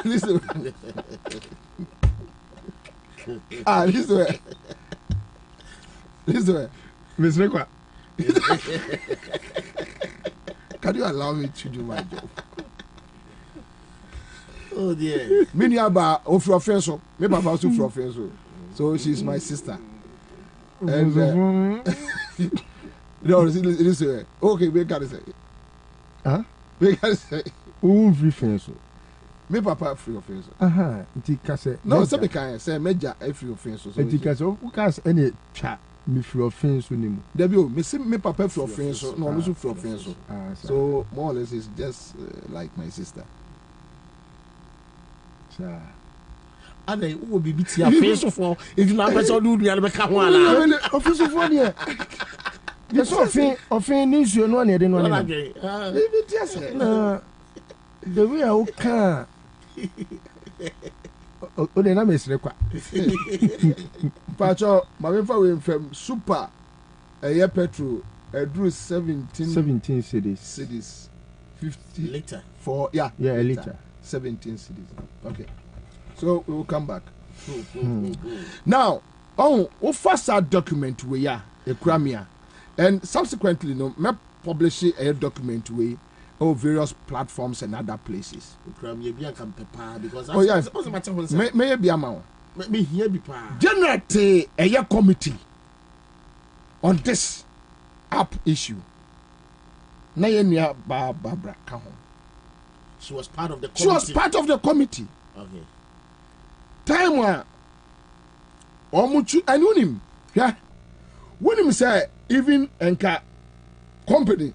Listen. Listen. Miss Rekwa. Can you allow me to do my job? Oh dear. Many about Ofrofenso. Me papa also Ofrofenso. So she's my sister. And no, listen. Okay, we can say. Huh? We can say. Who free fenso? Me papa free offense. Aha, itikase. No, so me can say major free offense. So itikase o kas any cha me free offense nimu. Debio, me say me papa free offense. No, I'm also free offense. So more or less it's just like my sister. Sir. And they will be beating your face for if you not person do the Alabama. Officer for here. The so offend news you know near no. The way I can. O de na mesre kwa. Pacho, my from super year petrol drew 17 cities 50 later for a liter 17 cities. Okay, so we will come back. Now we first our document we a cramia, and subsequently me publish a document we various platforms and other places. Because yes, may be amount. Me here be pa. Generate a committee on this app issue. Na yenya Barbara Kahon. She was part of the committee. She was part of the committee. Okay. Time one. Omuchu anunim. Yeah. When him say even enka company.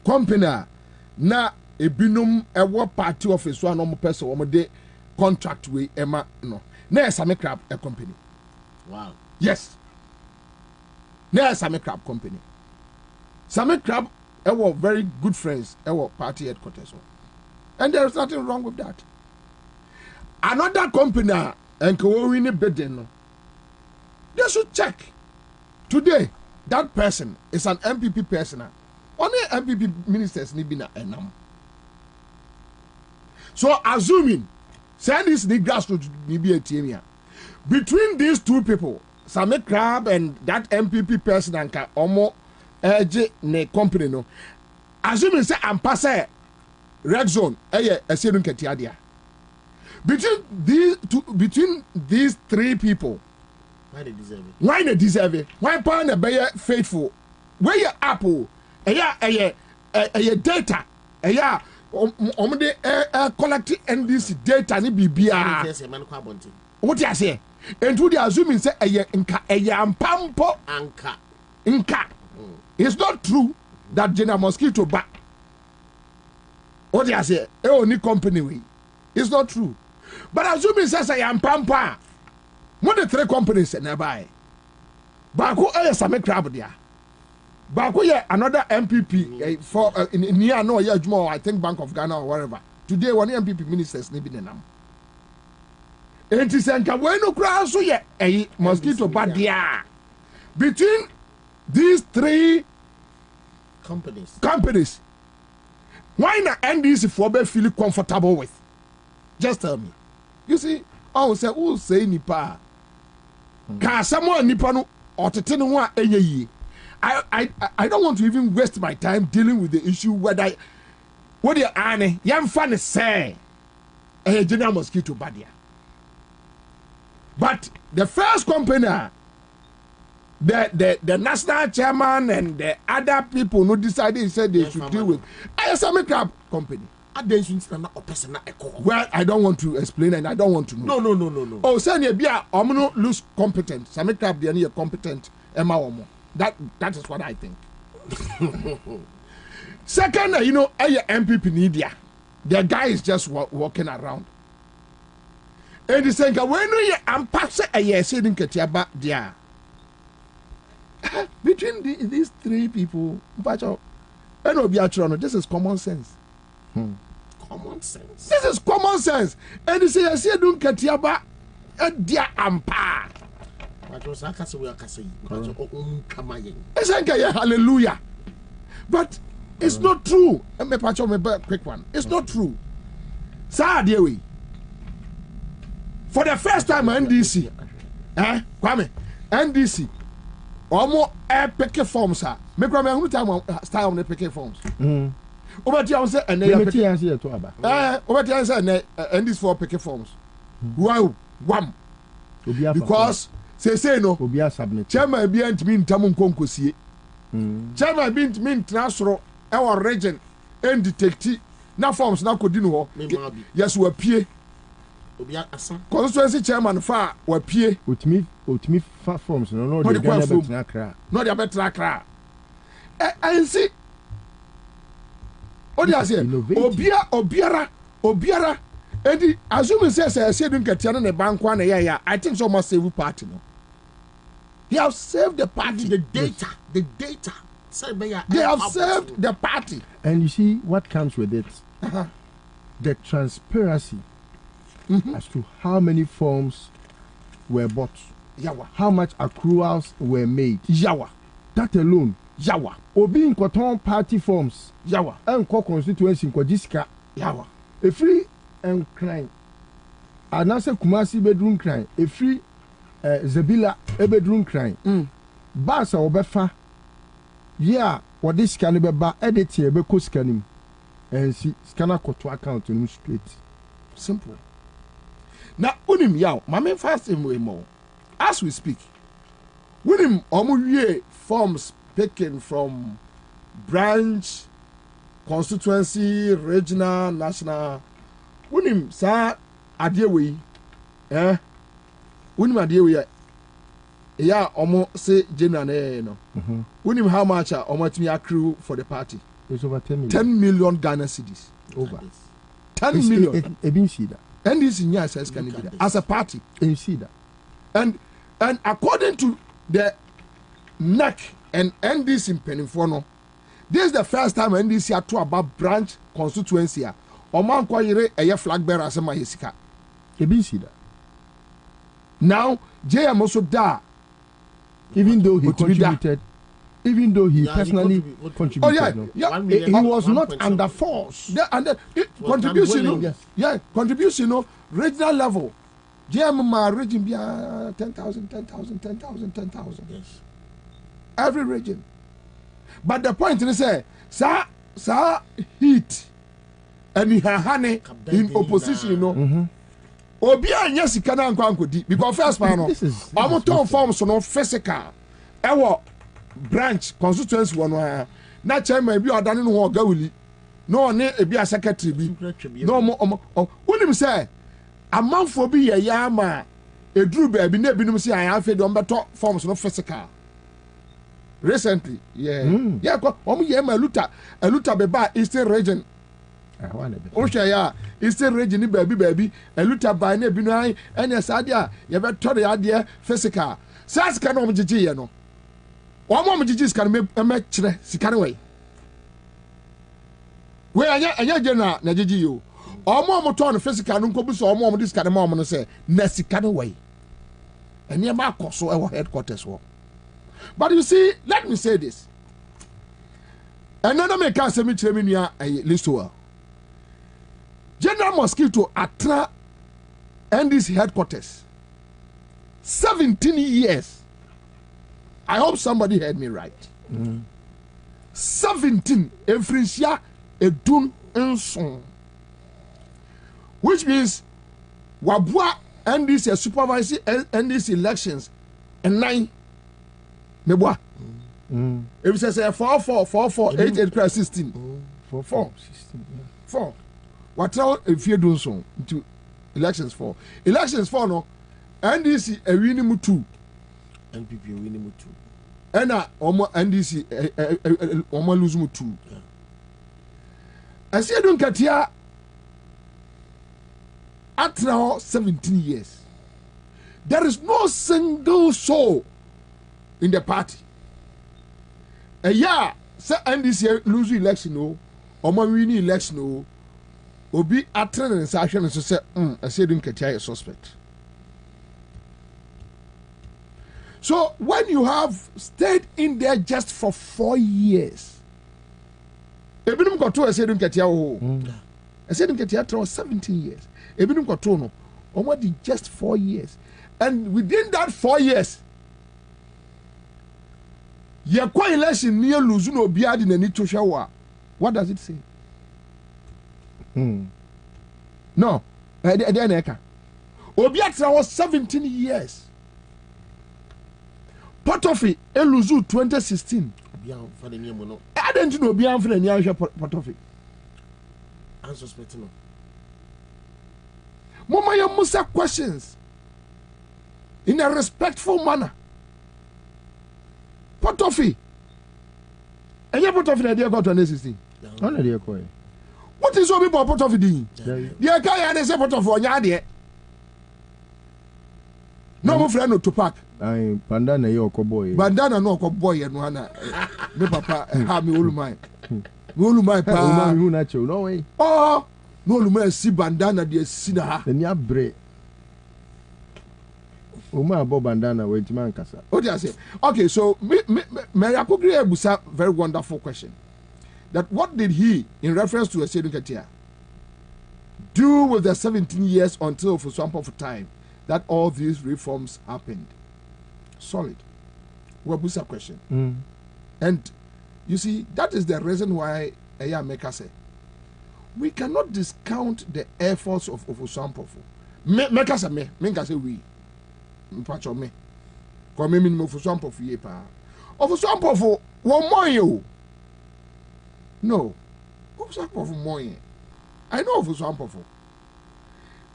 Company na ebinum ewo party office one no person omo de contract we ema no. Na Same Crab a company. Wow. Yes. Na Same Crab company. Same Crab were very good friends. They were party headquarters. And there is nothing wrong with that. Another company, and Kwabena bidding, they should check. Today, that person is an MPP person. Only MPP ministers need be enam. So assuming, say this the grassroots be a team. Between these two people, Same Crab and that MPP person and Omo ne company no. Assuming say I'm passing red zone, esedun ketiadia. Between these three people, why they deserve it? Why they deserve it? Why pan a be faithful? Where your apple? A data. Collecting NDC data ni bibia. What you say? And to the assuming say ampampo anka. It's not true that General Mosquito back. What you say? Only company we. It's not true. But assuming says I am pampa. What the three companies nearby. Baku Same Crab there. Baku another MPP for near no more. I think Bank of Ghana or wherever. Today one MPP ministers need be the name. And it's an Kwabena crowd so a mosquito bad there. Between these three companies, why not NDC for be feel comfortable with? Just tell me. You see, I will say nipa. Can someone nipa no or tete no wa enye. I don't want to even waste my time dealing with the issue whether what you ane yam fan say a General Mosquito badia. But the first company, the national chairman and the other people who decided said they should deal with Same Crab company. Well, I don't want to explain and I don't want to know. No. Oh, say you be a lose competent. Same Crab they are competent. That is what I think. Second, MPP media. The guy is just walking around. And he saying, when you unpack a yes, in Ketiaba, dear. Between these three people, this is common sense. Common sense. This is common sense. And he says, "I don't Ketiaba, dear ampa." It's like hallelujah, but it's not true. Let me patch on my quick one. It's not true. Sad way. For the first time, NDC, Kwame, NDC, almost picket forms. Me Kwame, who time style on the picket forms? Over the say and they over the say and this for picket forms. Wow, wham. Because say no. Chairman be ant mean tamun konkosie. Chairman be mean transfer our region and detective. Na forms na kodinu ho. Yes, we appear. Constituency chairman fa wa pie otimi fa forms no de Ghana betra kra no de betra kra and see o dia say obiara and assume say dun ketia no ne banko na ya I think so must save party no he have saved the party the data they have saved the party and you see what comes with it the transparency as to how many forms were bought, how much accruals were made. That alone. Obi in cotton party forms. And constituency in Kodisika. A free and crime. Anasa Kumasi bedroom crime. A free Zabila a bedroom crime. Basa obefa. Yeah, what this can be ba edit here beko scanning. And see scanner koto account in straight. Simple. Now, unim yaw, mame fast in way more. As we speak, unim omuye forms taken from branch, constituency, regional, national. Unim sa adewe, unim adewe. Yeah, almost say general no. Unim how much almost me accrue for the party. It's over 10 million. 10 million Ghana cedis. Over. 10 million. Ebin see that. And this in yes can be as a party. And you see that. And according to the NEC and NDC in Penifono, this is the first time NDC are to about branch constituency. Oman kwayire a flag bearer as a Mayesika. Ebin see that. Now, JM also da. Even though he contributed, even though he personally contributed. Oh yeah, no. yeah. He was not under force. Contribution, yeah, contribution, regional level. JM region be 10,000. Yes. Every region. But the point is say, sir, heat, and he honey in opposition, you know. Obi anya sika na nkwankodi because first man no omo ton forms no physical ewo branch constituency wono ha na chairman bi odane no ho gawuli no ne ebi a secretary bi no omo unim say amanfo bi ye ya ma eduru ba bi na ebinum say ayan fe de ombeto forms no physical recently yeah ko omo ye ma luta be ba eastern region Osha ya Eastern region ni baby eluta by na binu an enya sadia ye be to de ade physical sas ka no mjiji ye no omo mjiji ska me kire sika ne we anya general na jiji yo omo to no physical no nkobu so omo dis ka ne ma omo no say na sika ne we enya ma koso e headquarters wo. But you see, let me say this, and then me can say me kire me nua list well. General Mosquito atra NDC headquarters 17 years. I hope somebody heard me right. 17 Efrisia Edun Enson, which means Wabua NDC supervising NDC elections and 9 Mebwa. If it says 4 8 16 4 4 what tell if you do so to elections for no NDC a winning 2 NPP winning 2 and NDC omo lose 2 I see don't get here after 17 years there is no single soul in the party a year say NDC lose election no omo win election no Obi atren and sasha and so say I said don't get a suspect. So when you have stayed in there just for 4 years, Ebinum got to I said don't get I said don't get 17 years. Ebinum got to no already just 4 years. And within that 4 years, your election near Luzuno Biad in a need to shower. What does it say? No, Obiatra was 17 years. Potofi Eluzu 2016. I didn't know Bian for the Nyasha Potofi. Unsuspecting. Mama, you must have questions in a respectful manner. Potofi. And you Potofi, the idea got 2016. What is your people pot of the D? The guy had a support of one yard. No more friend to pack. I bandana yoko boy. Bandana no boy and one. No papa, have me all my. No my pa. No way. Oh, no lume see bandana de sina. Then ya bre. Uma bo bandana wait man kasa. What do I say? Okay, so me Akugri Ebusa, very wonderful question. That what did he, in reference to a Seydou Ketia, do with the 17 years until for some point of time that all these reforms happened? Solid. Wabusa question. And you see, that is the reason why Eya Meka say we cannot discount the efforts of Ofusampofo. Make us a me say we. Patch on me. Come me for some of ye pa. Of some of one more you. No. Of some of more. I know of some of.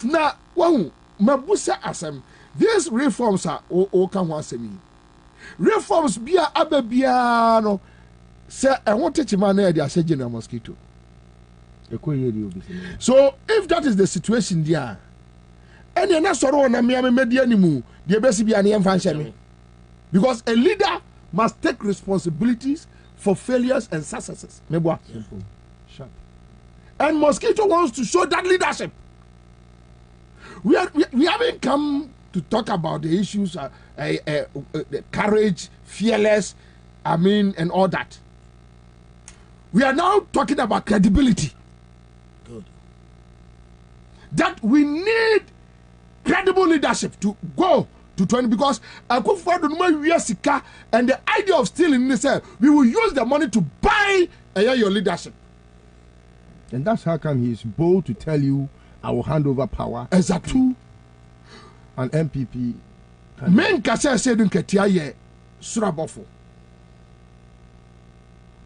Now, one mabusa asem. These reforms are all can once me. Reforms be a abebiano. Say I want to teach man there say general mosquito. So if that is the situation there, and you're not sorrow na me media anymore, the best be an function. Because a leader must take responsibilities for failures and successes. Simple. Sharp. And mosquito wants to show that leadership. We haven't come to talk about the issues, courage, fearless, and all that. We are now talking about credibility. Good. That we need credible leadership to go to 20 because and the idea of stealing this, we will use the money to buy your leadership. And that's how come he is bold to tell you, I will hand over power exactly to an MPP. Men kasa say dun ketia ye surabofo.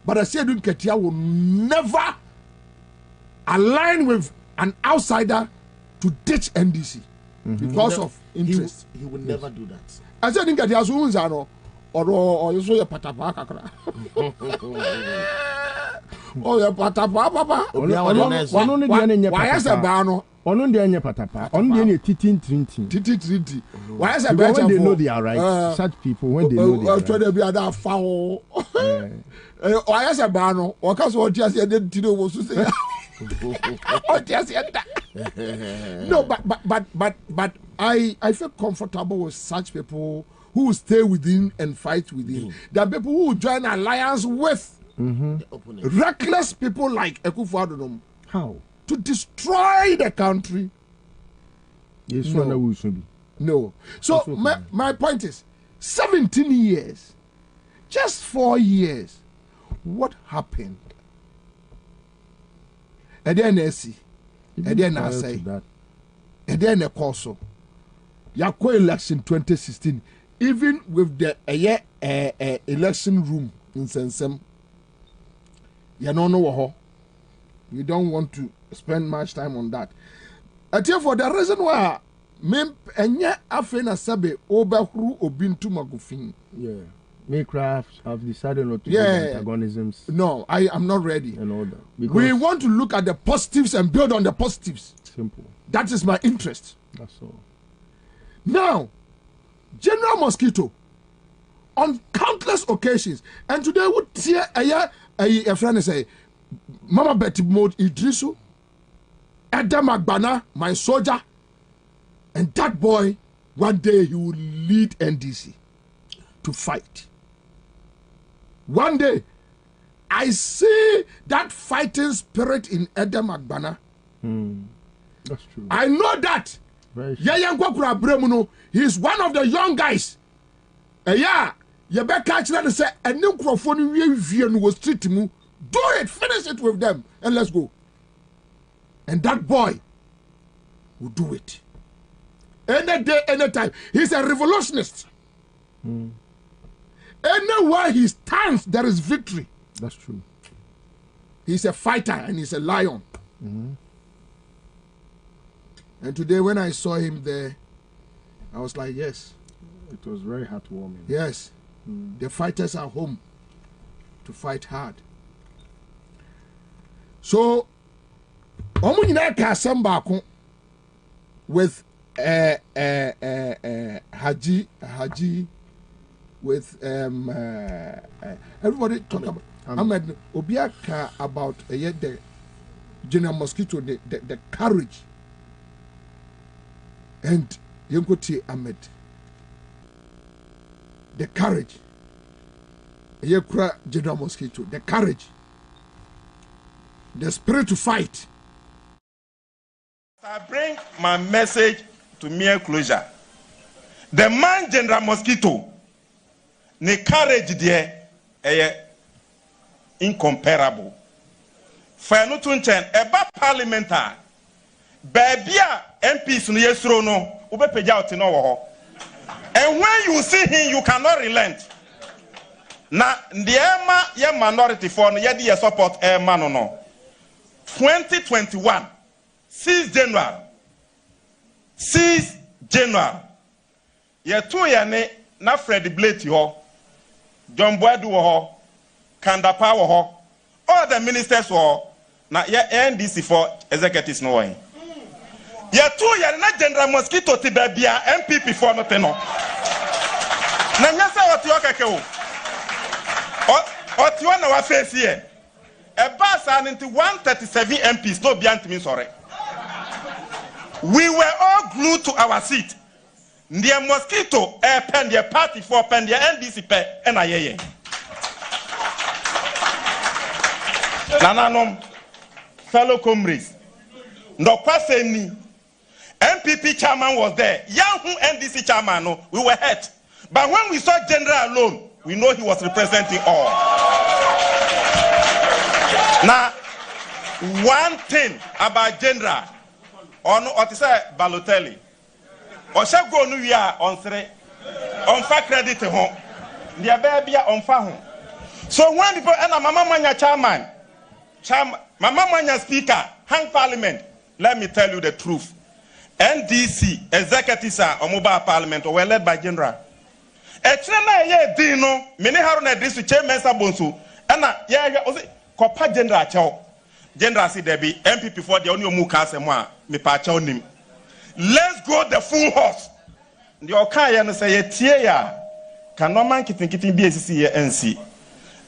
But I said dun ketia will never align with an outsider to ditch NDC because of interest. He would never do that. I said dun ketia so unzano or you so ye patapa kakra. Oh ya patapa papa. Why is a bano? On the any patapa, on the any titi. Why is a when they know they are right, such people when they know they are right. Be other foul. Why is a bano? Or cause what just did to do was to say. No, but I feel comfortable with such people who stay within and fight within. There are people who join alliance with reckless people like Akufo-Addo. How? To destroy the country. Yes, no. So my point is 17 years, just 4 years. What happened? And then I see, and then I say, and then I also. Yako election 2016, even with the election room in Sensem, you don't know. We don't want to spend much time on that. And therefore, the reason why Enya Afena Sabe Obahru Obintu Magufin. Yeah. Maycraft have decided not to do antagonisms. No, I am not ready. And all that. We want to look at the positives and build on the positives. Simple. That is my interest. That's all. Now, General Mosquito, on countless occasions, and today would hear a friend say, Mama Betty Mode Idrisu, Adam Agbana, my soldier, and that boy, one day he will lead NDC to fight. One day, I see that fighting spirit in Adam Agbana. That's true. I know that. He's one of the young guys. Yeah, you better catch that and say, a new microphone was treating you. Do it, finish it with them, and let's go. And that boy will do it. Any day, any time. He's a revolutionist. Anywhere he stands, there is victory. That's true. He's a fighter and he's a lion. And today, when I saw him there, I was like, yes. It was very heartwarming. Yes. The fighters are home to fight hard. So, with Haji, with everybody talk about Ahmed Obiaka about the General Mosquito, the courage, and Yenkoti Ahmed, the courage. Yekura General Mosquito, the courage, the spirit to fight. I bring my message to mere closure. The man General Mosquito, the courage there, incomparable. Fanutunchen, eba parliamentar, Babia MPs no yesro no ube peja out no wo. And when you see him, you cannot relent. Now, the Emma ye minority for no ye support Emma no. 2021, 6 January. Ye two ye ne na Fred Blake ho, John Boadu ho, Kandapa ho, all the ministers ho, na ye NDC for executives no way. Ye two ye na General Mosquito ti bebia MPP for no te no. Na nyasa wati okeke o. Oti wana wa face here. A bus and into 137 MPs no be antimi sorry. We were all glued to our seat. The mosquito pen the party for pen the NDC pe and ayeye. Nananom fellow comrades. No kwaseni MPP chairman was there. Young NDC chairman no, we were hurt. But when we saw General alone, we know he was representing all. Now, one thing about General, on what is that Balotelli, or shall go New Year on 3, on fact credit home, the baby on home. So when people and Mama Manya chairman, Mama Manya speaker, hang parliament, let me tell you the truth. NDC executives or mobile parliament were led by General. Echina ye dino mini haruna district chairman sabonsu ana ye osi kopa General chao General si debi MPP for the only mu ka asemo me pa chao nim. Let's go the full horse. The okaya no say ye tie ya kanoman kitinkitin bi esisi ye NC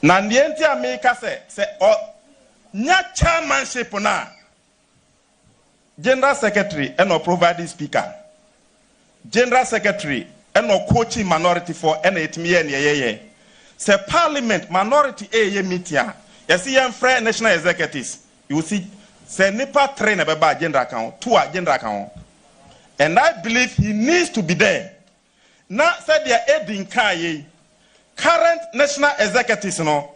na ndie enti America say o nya chairmanship na General Secretary and no providing speaker, General Secretary and no coaching minority for any ye. Say Parliament minority a meeting. You see, young friend national executives. You see, say nipa train about general account, 2 general account, and I believe he needs to be there. Now, said they are aiding Kaye, current national executives no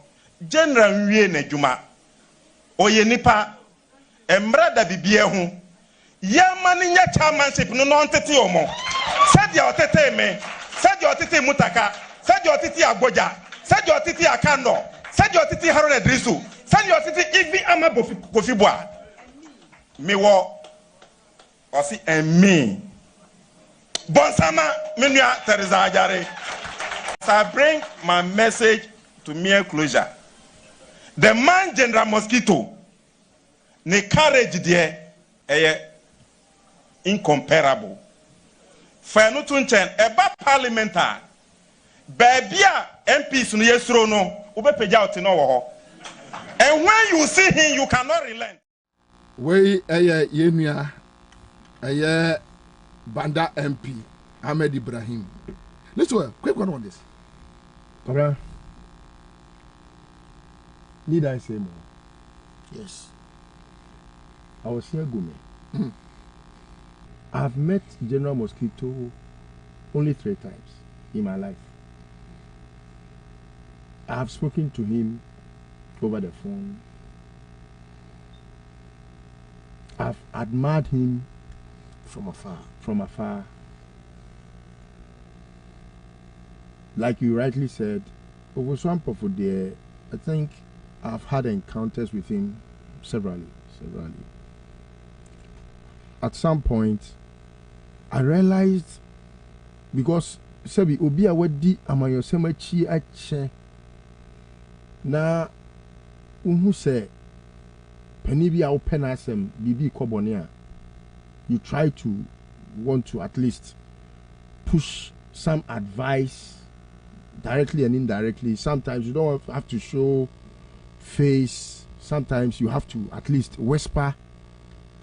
General Wiene Juma, Oye nipa, Embrada Bibiehun. Yamani nya chairmanship no non-tete omo. Said your tete me, said your tete mutaka, said your tete agboja, said your tete akando, said your tete harone drisu, said your tete ivi ama kofibwa. Me wo osi emi. Bonsama menua Teresa Ajare. As I bring my message to mere closure. The man General Mosquito, ne courage there, incomparable. For no tunchen, eba parliamentar, babia MPs no yesro no, ube peja out no wo. And when you see him, you cannot relent. We yenua Banda MP Ahmed Ibrahim. Listen, quick one on this. Kwabena, need I say more? Yes. I was here, Gumi. I've met General Mosquito only 3 times in my life. I have spoken to him over the phone. I've admired him From afar. from afar. Like you rightly said, over Swampo for there, I think I've had encounters with him severally. At some point, I realized, because Sebi Obi awadi amayosema chi ache na unhu se pani bi a open asem bibi kobone a, you try to want to at least push some advice directly and indirectly. Sometimes you don't have to show face. Sometimes you have to at least whisper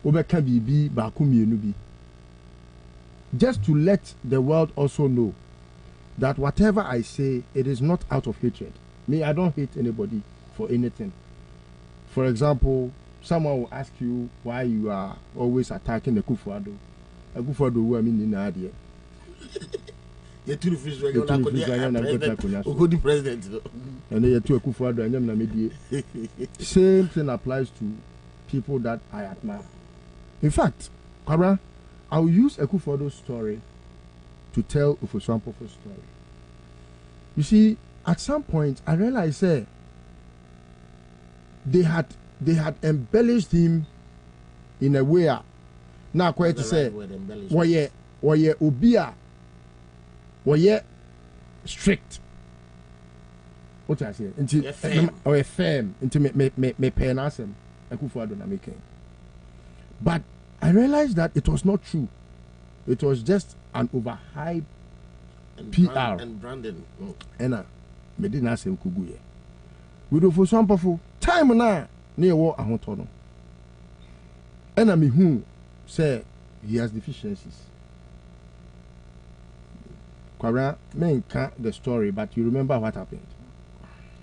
obeka bibi baako mienu bi, just to let the world also know that whatever I say, it is not out of hatred. Me, I don't hate anybody for anything. For example, someone will ask you why you are always attacking the Kufuado. A Kufuado who I mean in Adia. You're too president. And then you're too Kufuado and you're same thing applies to people that I admire. In fact, Kwabena, I'll use Ekufodo's story to tell Ufoswampofo's story. You see, at some point, I realized they had embellished him in a way. Now, quite to say, were obia, were strict. What I say? Or firm. Into me pen asem. Ekufodo na making. But I realized that it was not true. It was just an overhyped PR and branding. Ena me di na asem kuguye. We do for some powerful time na near war ahoto no. Ena me who say he has deficiencies. Kwabena me can't the story, but you remember what happened.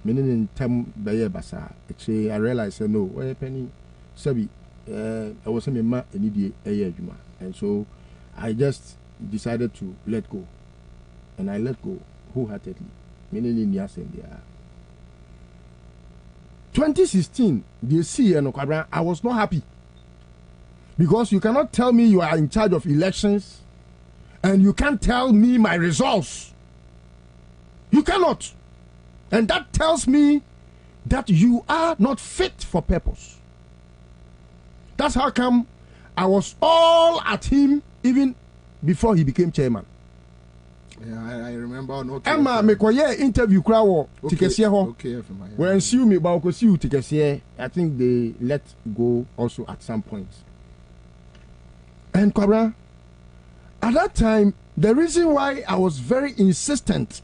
Meaning in term baye basa. Actually, I realized no. Where penny sabi. I was a member and so I just decided to let go, and I let go wholeheartedly. Meaning in yes and there. 2016, the see and I was not happy because you cannot tell me you are in charge of elections, and you can't tell me my results. You cannot, and that tells me that you are not fit for purpose. That's how come I was all at him even before he became chairman. Yeah, I remember. Emma Mekoye interview crowd Tikesie ho. When see me ba ko see Tikesie, I think they let go also at some point. And Kwabena, at that time, the reason why I was very insistent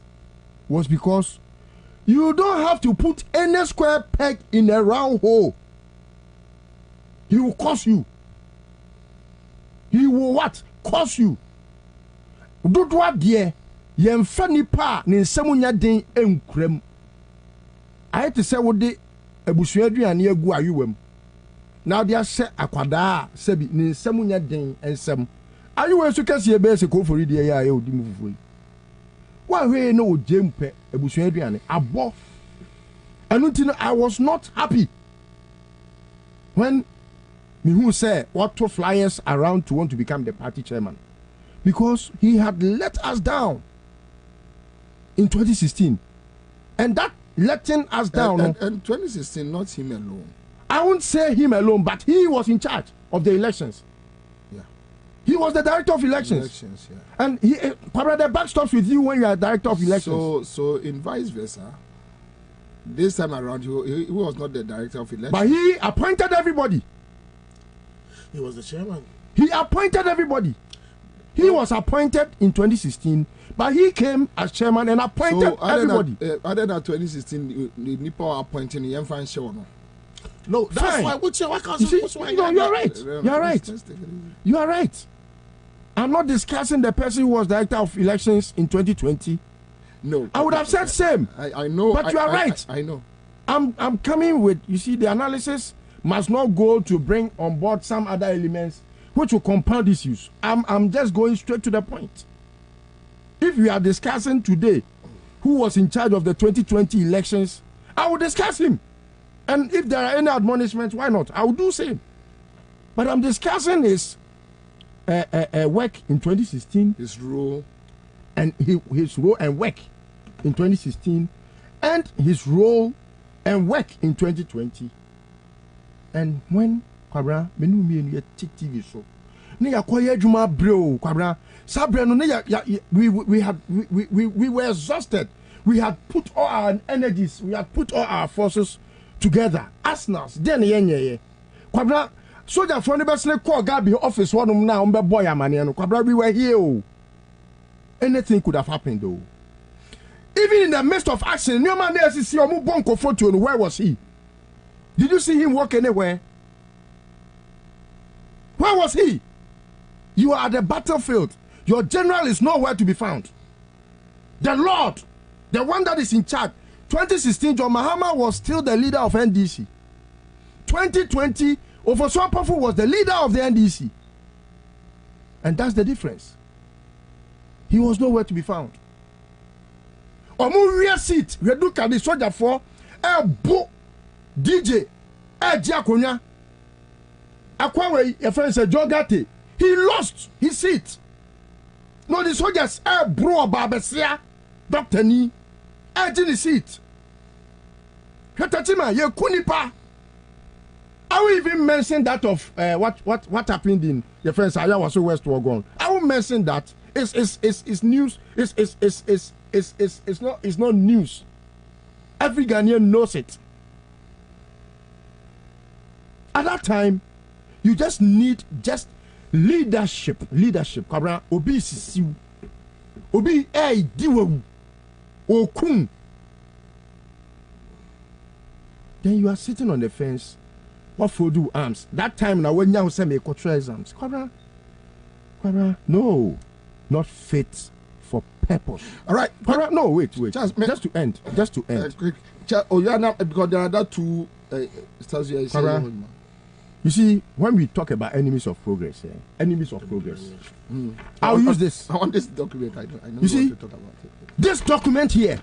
was because you don't have to put any square peg in a round hole. He will curse you. He will what? Curse you. Do what dear? Yemfa nipa ne nsɛm nya den enkrem. I to say what de abusua aduane agu ayewam. Now they say akwada sebi ne nsɛm nya den ensɛm. Ayewe so kase be se ko fori de ya odi mu fufoi. Wa hwe no ojempe abusua aduane abo. Anu ti no I was not happy when me who say what to flyers around to want to become the party chairman, because he had let us down in 2016, and that letting us down. And 2016, not him alone. I won't say him alone, but he was in charge of the elections. Yeah, he was the director of elections. Yeah. And he probably the back stops with you when you are director of elections. So in vice versa, this time around he was not the director of elections, but he appointed everybody. He was the chairman. He appointed everybody. He was appointed in 2016, but he came as chairman and appointed everybody. Other than 2016, the Nipo appointing the Yemfan show. No, that's fine. Why. What's your No, you're right. You're right. You are right. I'm not discussing the person who was director of elections in 2020. No, I would have said same. I know, but you are right. I know. I'm coming with, you see, the analysis must not go to bring on board some other elements which will compound issues. I'm just going straight to the point. If we are discussing today who was in charge of the 2020 elections, I will discuss him. And if there are any admonishments, why not? I will do same. But I'm discussing his work in 2016. His role. And his role and work in 2016. And his role and work in 2020. And when Kwabena menu me TV show, ne yakoye adwuma bro Kwabena sabre no ne we were exhausted. We had put all our energies, we had put all our forces together. Asnas then yenye Kwabena soldier for the best call Gabi office one now be boy amane no Kwabena we were here. Anything could have happened though. Even in the midst of action, no man there see omu bonko photo no, where was he? Did you see him walk anywhere? Where was he? You are at the battlefield. Your general is nowhere to be found. The Lord, the one that is in charge. 2016, John Mahama was still the leader of NDC. 2020, Ofoswampofu was the leader of the NDC. And that's the difference. He was nowhere to be found. Omu rear seat, reduka the soldier for a book. DJ Diakonia Akwawe your friend said Jogate He lost his seat. No, the soldiers, bro, Babesia, Dr. Ni, in the seat. Katatima, ye kunipa. I will even mention that of what happened in your friends Aya was so West Wagon. I will mention that it's news. It's not news. Every Ghanaian knows it. At that time, you just need leadership. Kabra obi sisiu. Obi diwu. Okun. Then you are sitting on the fence. What for do arms? That time now when you say me control exams. Kabra, no, not fit for purpose. All right, Kabra, no, wait. Just to end. Quick. Oh, you are not because there are other two stars here. You see, when we talk about enemies of progress, I'll use this. I want this document. I know you see, to talk about it. This document here.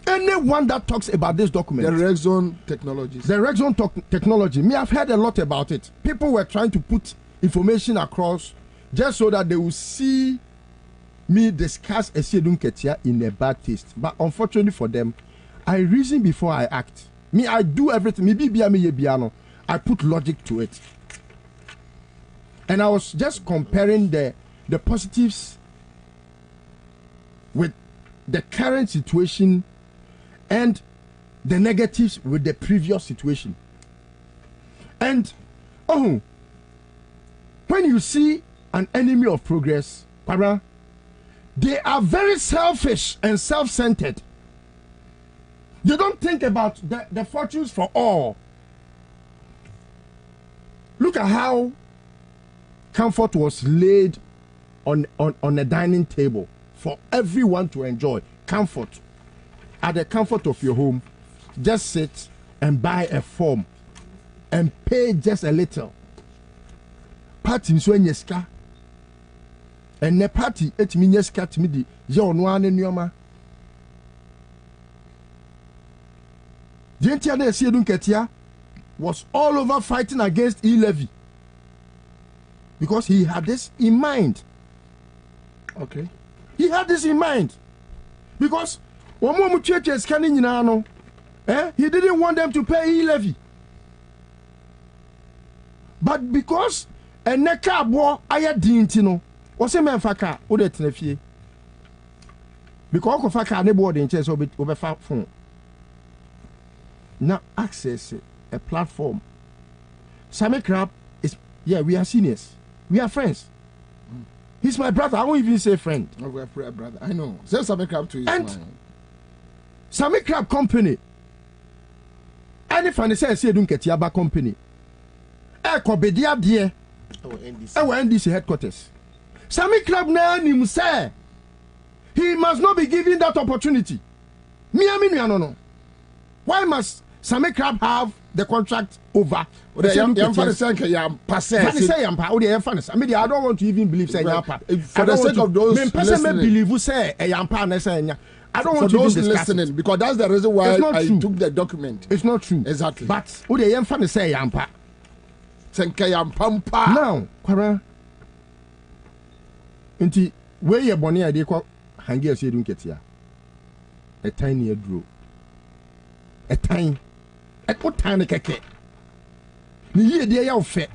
Anyone that talks about this document, the red zone technologies, technology. Me, I've heard a lot about it. People were trying to put information across just so that they will see me discuss Esiedun Ketia in a bad taste. But unfortunately for them, I reason before I act. Me, I do everything. I put logic to it. And I was just comparing the positives with the current situation and the negatives with the previous situation. And when you see an enemy of progress, they are very selfish and self-centered. They don't think about the fortunes for all. Look at how comfort was laid on a dining table for everyone to enjoy. Comfort. At the comfort of your home, just sit and buy a form and pay just a little. Party so nyeska. And the party et mi nyeska to me di yo no ane nyoma. The entire Esiedun Ketia was all over fighting against e-levy because he had this in mind. Okay. He had this in mind because he didn't want them to pay e-levy. But because a neka bo aya dintino, wase men faka o de tenefie. Because ko faka ne bo de nche so be fa phone. Now access a platform. Sammy Crab is we are seniors. We are friends. He's my brother. I won't even say friend. Oh, we are brother. I know. Say Sammy Crab to his and Sammy Crab Company. Any fan say Esiedun Ketia Company. Kwabena dear. NDC headquarters. Sammy Crab na nim say he must not be given that opportunity. No. Why must Sammy Crab have the contract over? I don't want to even believe say for the sake of those listening. I don't want to even discuss listening it. Because that's the reason why I took the document. It's not true. Exactly. But who they am say yampa. Now, Kwara. Inti where your bonny idea called Hangi Esiedun Ketia. A tiny draw. A tiny. At what time the keke? Ni ye de ya ofe.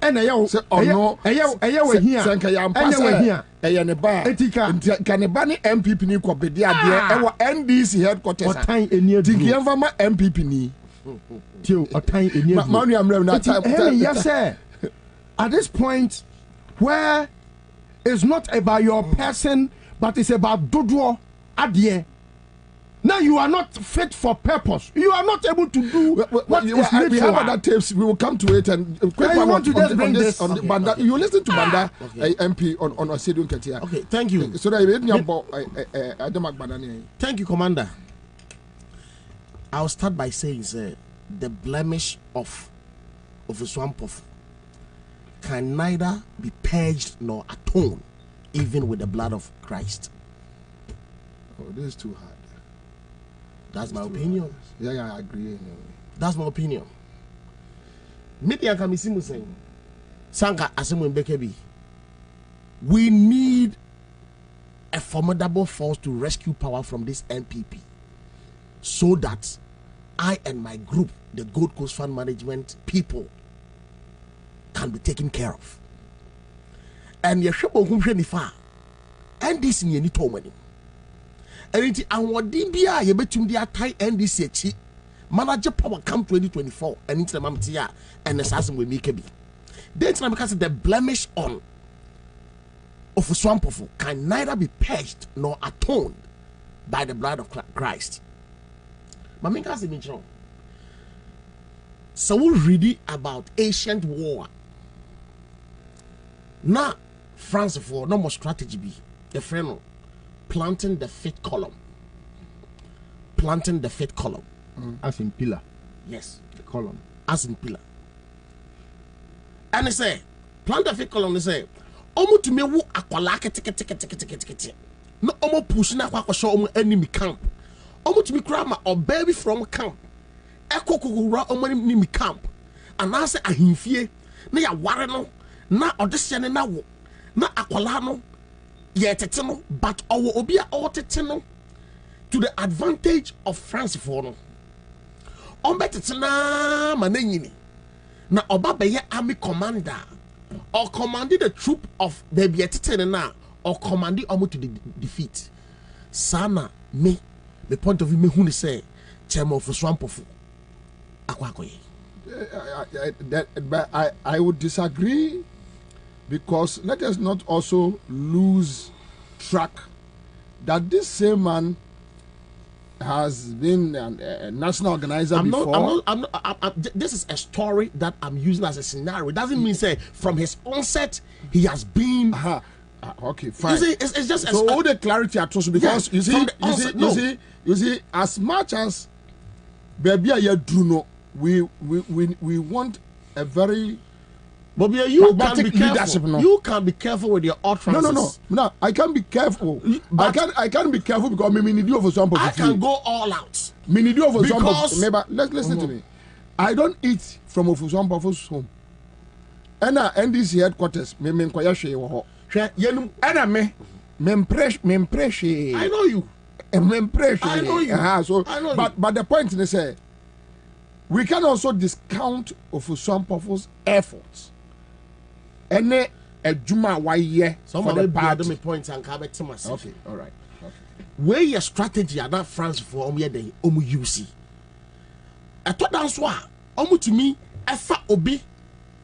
And a yo no here. Etika Kanebani MPP ni Kwabena NDC headquarters. What time a near MPP ni. Till a time a near. Yes, sir. At this point, where it's not about your person, but it's about Dodo Adie. Now you are not fit for purpose. You are not able to do what is needed. We have other tapes. We will come to it and quick you want to just bring this on okay, Banda. okay. You listen to Banda MP on Esiedun Ketia. Okay, thank you. So that thank you, Commander. I'll start by saying, sir, the blemish of a swamp of can neither be purged nor atoned, even with the blood of Christ. Oh, this is too hard. That's my opinion. Yeah, I agree. That's my opinion. Media can be saying Sanka Asimu Bekebi. we need a formidable force to rescue power from this NPP, so that I and my group, the Gold Coast Fund Management people, can be taken care of. And Yeshua Humshenifa, and this in any tomani. And it and what DBA, you betum the tie and this year, manager power come 2024, and it's the Mamtia and the assassin will make a be. Then because the blemish on of a swamp can neither be purged nor atoned by the blood of Christ. Maminka se mention. So we read about ancient war. Now, France for no more strategy be the friend planting the fifth column. Planting the fifth column. As in pillar. Yes. The column. As in pillar. And they say, plant the fifth column, they say, Omo to me wo akwala kete. No omo push na kwa show omo enemy camp. Omo to me krama or baby from camp. Eko kugura omo enemy camp. And I say ahimfie na ya ware no na odese ne na wo na akwala no ye tete no but owo obi a o tete no to the advantage of France for no. Ombe tete na mananyini na oba beye army commander or commanding the troop of the Biatiten now, or commanding almost to the defeat. Sana me, the point of view me who say, Chemo for swamp of Aquacoy. But I would disagree, because let us not also lose track that this same man has been a national organizer before. This is a story that I'm using as a scenario. It doesn't mean say from his onset he has been. Okay, fine. You see, it's just so all the clarity I told you, because yeah, you see, as much as baby Bruno, we want a very Bobie, you can be careful. No? You can be careful with your utterances. No. I can't be careful. I can't be careful because me need you for some. I can go all out. Me need you for some. Listen to me. I don't eat from Ofuswampo's home. And NDC headquarters. Me nkwaya hwe wo ho. Hwe yenum. Ana me pressure. I know you. I know you. So, I know but the point is say we can also discount Ofuswampo's efforts. Any a Juma why some of the part me points and carry to myself. Okay, all right. Okay. Where your strategy are not France for the UC. I thought that's why to me efa obi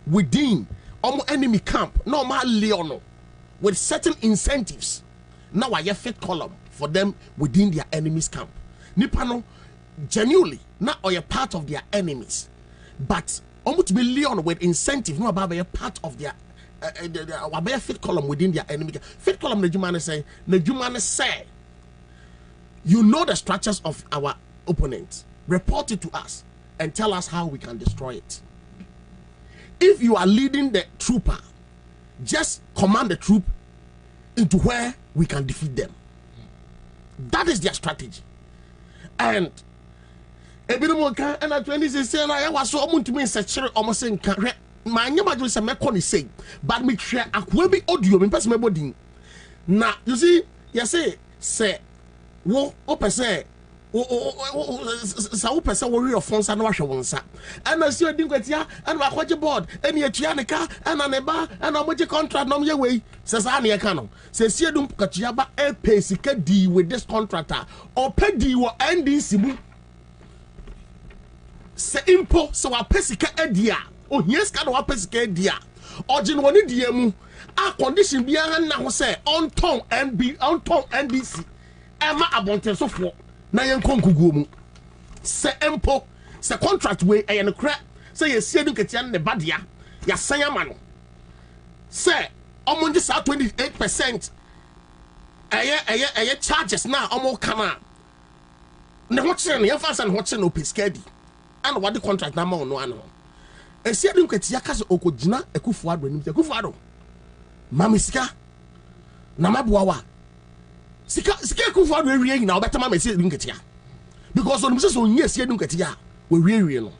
within enemy camp no ma Leono with certain incentives. Now I have fit column for them within their enemies camp. Nipano genuinely not or a part of their enemies, but to me Leon with incentive no about a part of their fit column within their enemy. Fit column Nejumane say, you know the structures of our opponent. Report it to us and tell us how we can destroy it. If you are leading the trooper, just command the troop into where we can defeat them. That is their strategy. And and at 2016 I was so to me such almost saying my name is a meconic say, but me share a quibby audio in person body. Now, you see, say, wo, open say, so person will real phones and wash one sap. And I see a ding here, and I watch your board, and your Chianica, and an eba, and a magic contract no your way, says Ania Cano. Says, you don't cut Yaba a pay D with this contractor, or pay D or NDC. Say impo, so a pesica edia. Oh, yes, can wa pesike dia. Origin woni dia mu. A condition bia na ho say on ton NDC. Emma abonten so fo. Na yen konkuguo mu. Say impo, say contract we e no kra. Say ye sie du ketia ne badia. Ya san ama no. Say omo ndi sa 28%. Eye charges na omo kana. Ne ho kire ne ye fa san ho kire no pesike di. And what the contract na ma no ano. E si adum ketia ka se okogina Ekufuado anim se Ekufuado mami sika na maboa wa sika Ekufuado ewie nyina obetama me si adum ketia because on say so onye si adum ketia we no,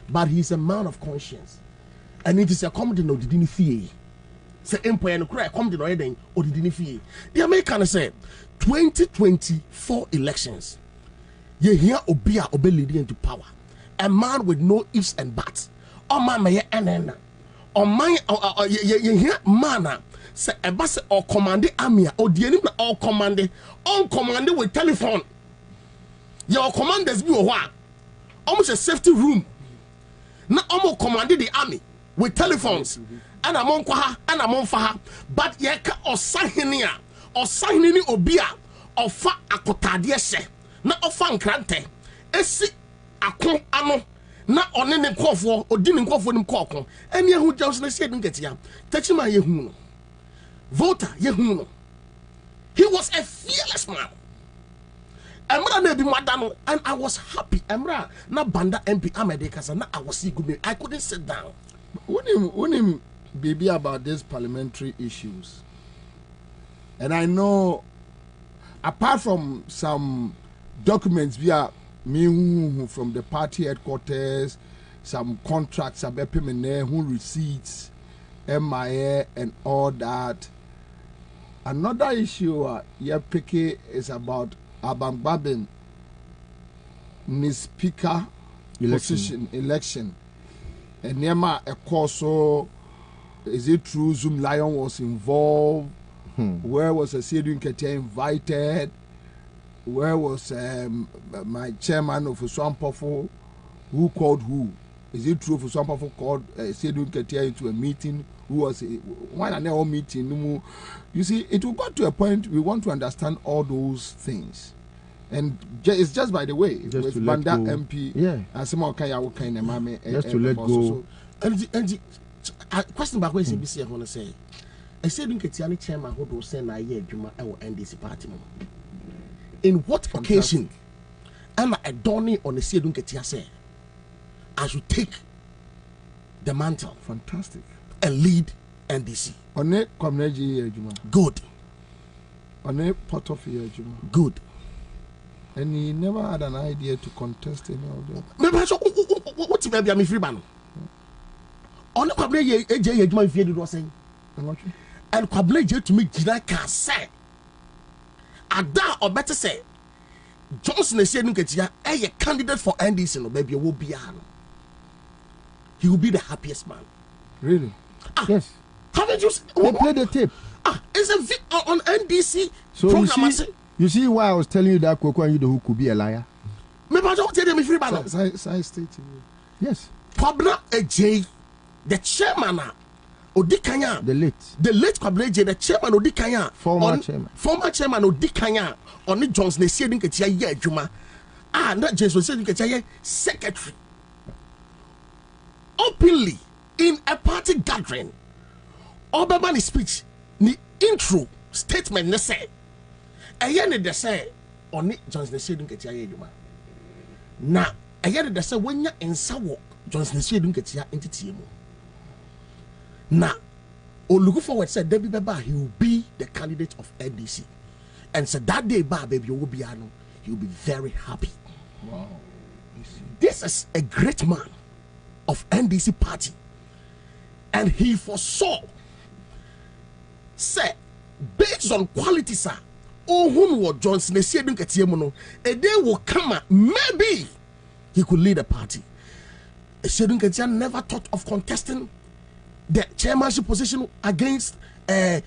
but he is a man of conscience and it is a comedy no didn't fear say empire no cry come the no eden or the fee. The American say 2024 elections. You hear Obia Obe leading into power. A man with no ifs and buts. Oh man may enena. Oh man you hear man say a bus or command army or the enemy or command with telephone. Your commanders be what? Almost a safety room. Not almost commanded the army with telephones. And I'm on Kwaha and I'm on Faha. But yeka or Sahinia or Sahini Obia or Fa Akotadiese. Na ofan krante esi akon ano na one ne nkofo odi ne nkofo nim kokon ene hu jaws na sie dinketia tachima ye hu no voter ye hu no. He was a fearless man. Emra na bi madano, and I was happy. Emra na banda MP Amede kasa na I was good. I couldn't sit down. When him baby about these parliamentary issues, and I know apart from some documents via me from the party headquarters, some contracts about payment, who receipts, MIA and all that. Another issue picky is about Abambabin Miss Speaker position election. And Nema Ekoso, is it true Zoom Lion was involved? Where was Asidun Ketia invited? Where was my chairman of Swampofo? Who called who? Is it true for Swampofo called Asidun Ketia into a meeting? Who was why are they all meeting? You see, it will go to a point we want to understand all those things. And it's just by the way, just with Banda MP, and some more kind of mame, just to let go. And question back where CBC I want to say, I said in Ketiani chairman who do send a year Juma our NDC party. In what occasion am I donning on the Sedun Ketia say I should take the mantle? Fantastic. And lead NDC. On it, Juma. Good. On it, pot of year Juma. Good. And he never had an idea to contest any of them. What's maybe I'm free man? On the Kwabena AJ Juma if you was saying. And Kwabena to me Jina can say. Ada or better say Johnson is saying a candidate for NDC no baby will be he will be the happiest man. Really? Yes. Haven't you they play the tape? It's a on NDC so program. You see why I was telling you that Koko and you who could be a liar? Maybe I don't tell them if free man. Side state. Yes. Kwabena AJ, the chairman Odikanya. The late Kwabena AJ, the chairman Odikanya. Former chairman Odikanya on the Johnson Sedin Ketia ye Juma. Not Jason Sedin Ketia secretary. Openly in a party gathering. Obama speech, the intro statement ne say. Ayane de say on it Johnson Sedin Ketia ye Juma. Na ayane de say when ya Ansah wo Johnson Sedin Ketia entity mo. Now, looking forward said Debbie Beba, he will be the candidate of NDC. And said that day, baby, you will be he will be very happy. Wow. This is a great man of NDC party. And he foresaw, said, based on quality, sir, whom Johnson a day will come, maybe he could lead a party. Shedun never thought of contesting the chairmanship position against the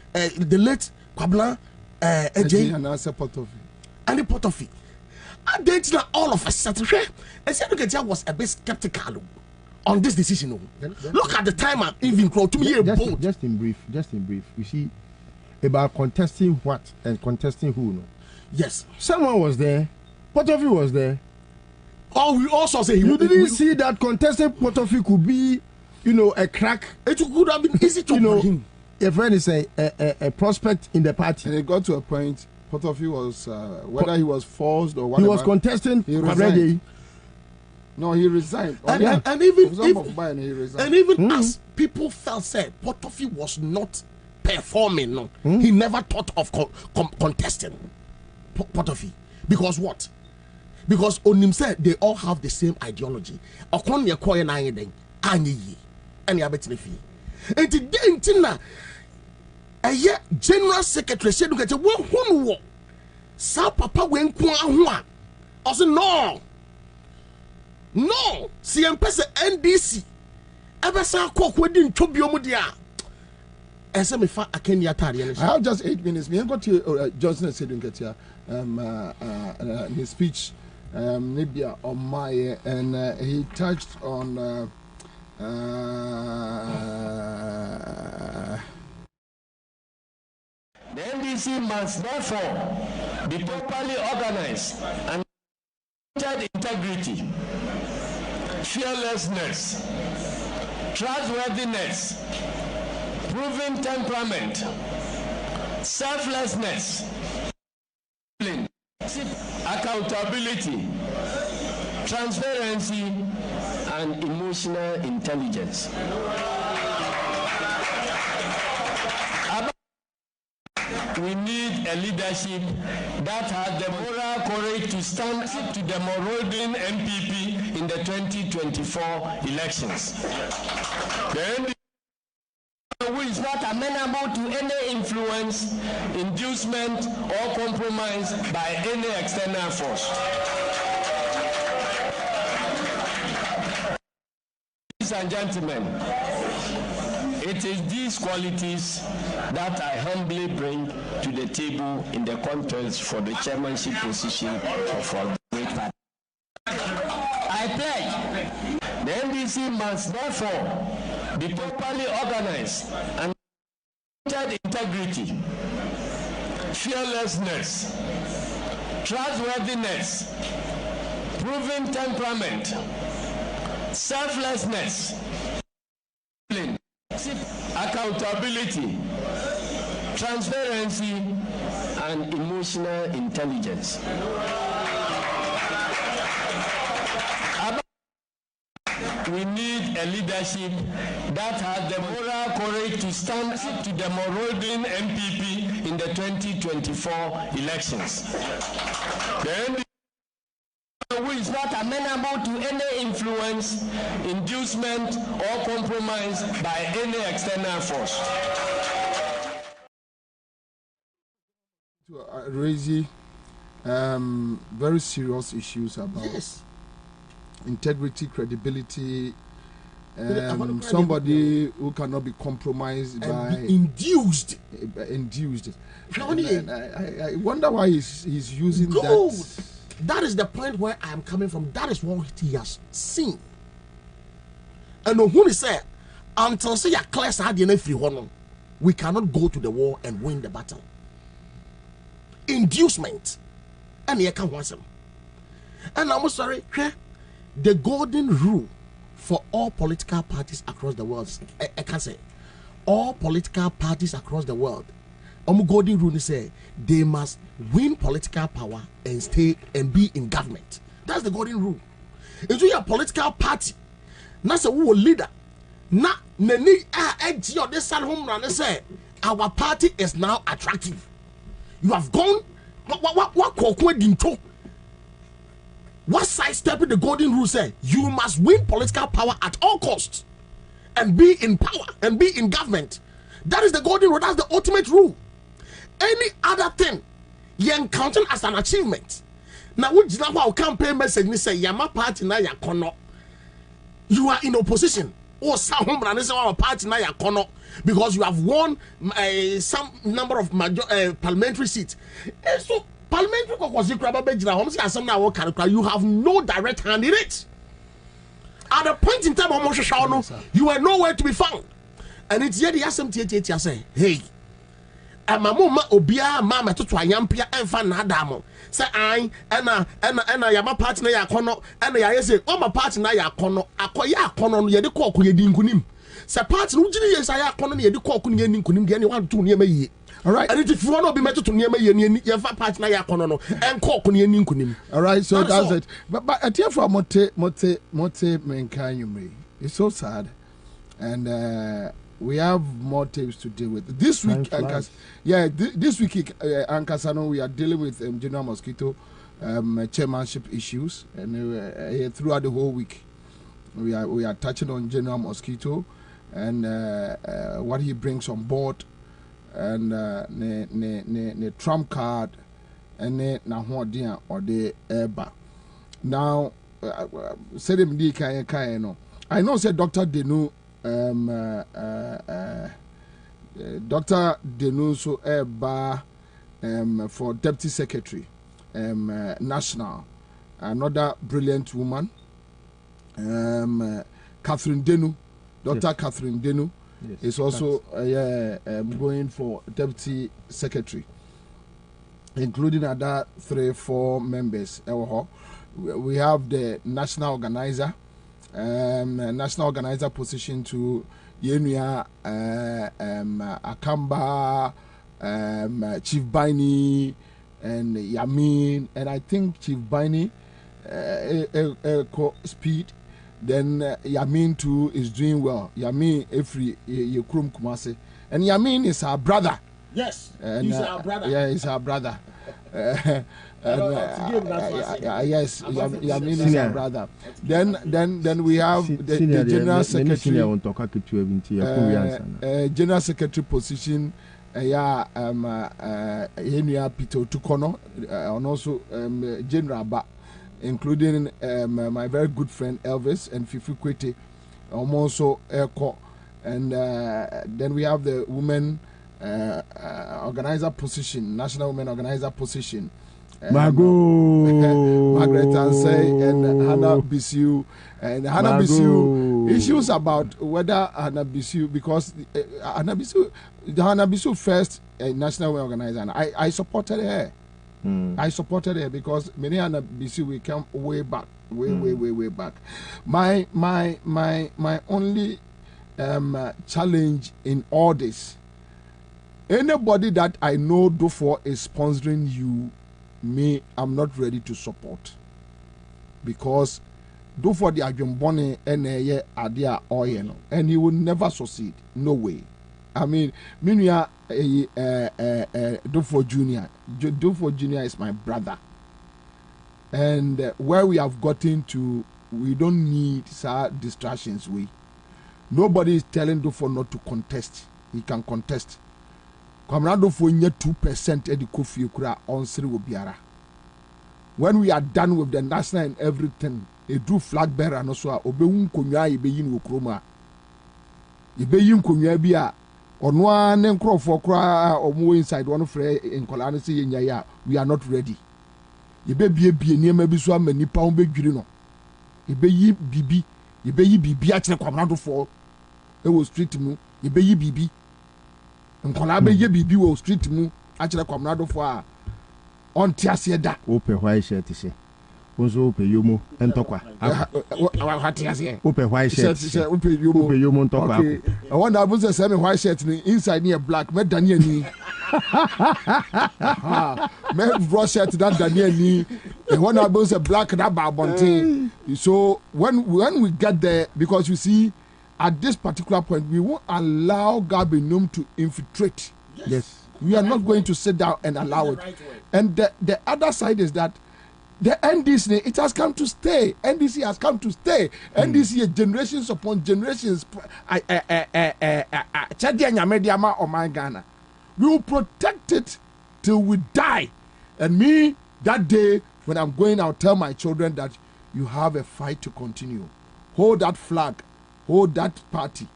late Kwabena AJ and Ansah Potofi. And the Potofi. I didn't know all of a sudden. And Sedun was a bit skeptical on this decision. Look at the time I'm even crowd to me. Just in brief. You see, about contesting what and contesting who? No? Yes. Someone was there. Potofi was there. Oh, we also say you didn't see that contesting Potofi could be, a crack. It could have been easy to him. A friend is a prospect in the party. And it got to a point, Potofi was, whether he was forced or whatever. He was contesting. He resigned. No, he resigned. And even as people felt said, Potofi was not performing. No. He never thought of contesting Potofi. Because what? Because Onim said they all have the same ideology. Okon ye koye na yeden anyi yi. And today, ɛyɛ general secretary said look at one who sa papa when kwa also no see empese NDC ever sa cock wedding tobio dia ese me fa akani atare. I have just 8 minutes. Me got to Johnson said look at his speech maybe on my and he touched on the NDC must therefore be properly organized and integrity, fearlessness, trustworthiness, proven temperament, selflessness, accountability, transparency, and emotional intelligence. We need a leadership that has the moral courage to stand to the marauding MPP in the 2024 elections. The who is not amenable to any influence, inducement, or compromise by any external force. Ladies and gentlemen, it is these qualities that I humbly bring to the table in the contest for the chairmanship position of our great party. I pledge the NDC must therefore be properly organized and integrity, fearlessness, trustworthiness, proven temperament, selflessness, accountability, transparency, and emotional intelligence. We need a leadership that has the moral courage to stand to the marauding MPP in the 2024 elections. The who is not amenable to any influence, inducement, or compromise by any external force. Raising very serious issues about integrity, credibility, somebody who cannot be compromised and by be induced. I wonder why he's using that. That is the point where I am coming from. That is what he has seen. And who is said, until say a class had free honor, we cannot go to the war and win the battle. Inducement. And you can want them. And I'm sorry, the golden rule for all political parties across the world, I can say, all political parties across the world, golden rule say they must win political power and stay and be in government. That's the golden rule. If you are a political party, that's a leader. Na nani edge or this home run say our party is now attractive. You have gone what sidestepping the golden rule say you must win political power at all costs and be in power and be in government. That is the golden rule. That's the ultimate rule. Any other thing you encounter as an achievement. Now, which is our campaign message? We say, Yama party na yakono. You are in opposition. Or some our party na yakono because you have won some number of parliamentary seats. And so, parliamentary you have no direct hand in it. At the point in time, you are nowhere to be found. And it's yet the SMT say, hey. Mama obia mama to yampia enfa na adamo say I ena yama party na yakono ena ya say o ma party na yakono akoya akono no ye de kokko ye di nkunim say party no gini ye say yakono no ye de kokko no ye di nkunim de ne wan to ne ma yi. All right, and if you want to be met to ne ma yi ne ye fa party na yakono no en kokko no ye di nkunim. All right, so that's it. But I tell from mote menkan you me. It's so sad. And we have more tapes to deal with this week. This week, Ankasano, we are dealing with General Mosquito chairmanship issues, and throughout the whole week, we are touching on General Mosquito and what he brings on board and ne trump card and na hoden or the eba. Now said him di kan no. I know said Dr. Denu Dr. Denu so eba for deputy secretary national, another brilliant woman, Catherine Denu, Dr. Yes. Catherine Denu is also going for deputy secretary, including other 3-4 members. We have the national organizer position to Yenuya Akamba, Chief Baini, and Yamin, and I think Chief Baini speed. Then Yamin too is doing well. Yamin every Yekrum Kumase, and Yamin is our brother. Yes, and, he's our brother. Yeah, he's our brother. Yes, Yamin is our brother. Then we have the general secretary. General secretary position. Yenuya Peter Tukono, and also General Ba, including my very good friend Elvis and Fifi Kwete, also Eko, and then we have the women organizer position, national women organizer position. Margaret Ansah and Hannah Bisu, and Hannah Bisu issues about whether Hannah Bisu, because Hannah Bisu first national women organizer, and I supported her. I supported her because many Hannah Bisu we come way back, way back. My only challenge in all this, anybody that I know therefore is sponsoring you, me, I'm not ready to support, because do for the Ajumbone and Adia oil, and he will never succeed. No way. I mean, Minya do for Junior is my brother, and where we have gotten to, we don't need distractions. Nobody is telling Dufo not to contest. He can contest. Comrade for 2% edi kofi kura on Sri Obiara. When we are done with the national and everything, they do flag bearer no so obehun konwa ibeyin wokroma. Ibeyin konwa bia ono an nkrofo kura omo inside one free nkola no say yenya ya, we are not ready. Ibebie niema bi so amanipa on bedwiri no. Ibeyi bibi a kire kwamrado for e wo street mu, ibeyi bibi nkola be ye bibi wo street mu a kire kwamrado for a on tiase da ope white shirt se onzo ope yomo entokwa what tiase ope white shirt ope yomo entokwa okay I want to say same white shirt ni inside near black me Daniel ni me raw shirt that Daniel ni and one I say black that babonte. So when we get there, because you see at this particular point we won't allow Gabinum to infiltrate. Yes. We are not going to sit down and allow it. Right, and the other side is that the NDC, it has come to stay. NDC has come to stay. NDC generations upon generations. We will protect it till we die. And me, that day, when I'm going, I'll tell my children that you have a fight to continue. Hold that flag. Hold that party.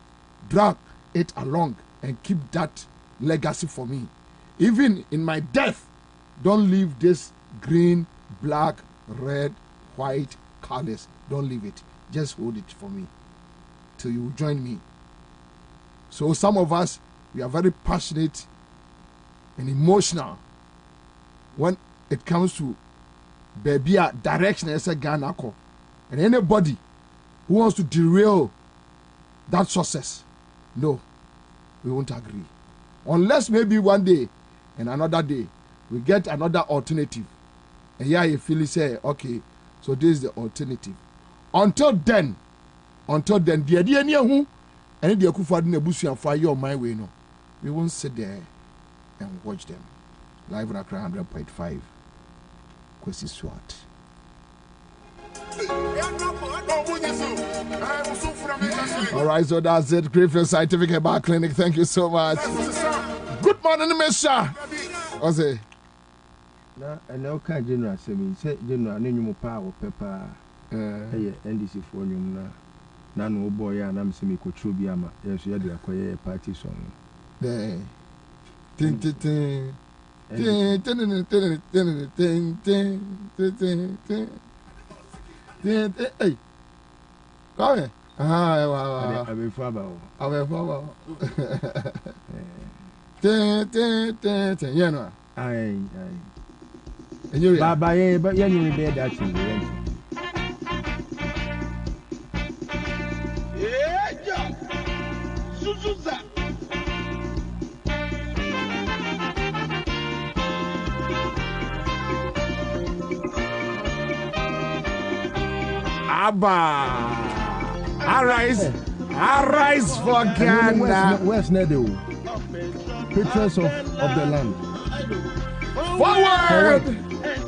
Drag it along and keep that legacy for me. Even in my death, don't leave this green, black, red, white colors. Don't leave it. Just hold it for me till you join me. So some of us, we are very passionate and emotional when it comes to baby direction as a Ghana call. And anybody who wants to derail that success, no, we won't agree. Unless maybe one day and another day we get another alternative. And here you feel say, okay, so this is the alternative. Until then, the idea near who and the Akufo Addo Nebusu and fire on my way, no. We won't sit there and watch them. Live on Accra 100.5. Kwesi Swat. All right, so that's it. Greenfield Scientific Herbal Clinic. Thank you so much. Good morning. morning, Mesha. I say. And now can general say me say general name power pepper. NDC for you now. Nano boy, and I'm semi cotrobiama. Yes, you had to acquire a party song. Hey, hey, come here. I'm a father. You know, aye. And you, Baba, but you need to that you. Yeah, Suzuza. Abba, arise for Ghana. Where's Nedo? Pictures of the land. Forward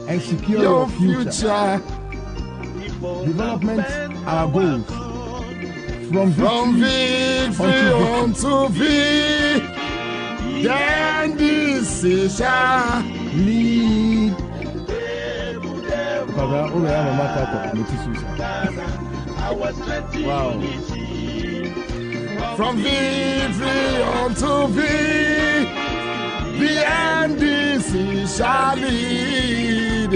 and secure your future. Development, our goals. From victory unto victory. Then this shall lead. Wow. From victory unto victory, the end is shall lead.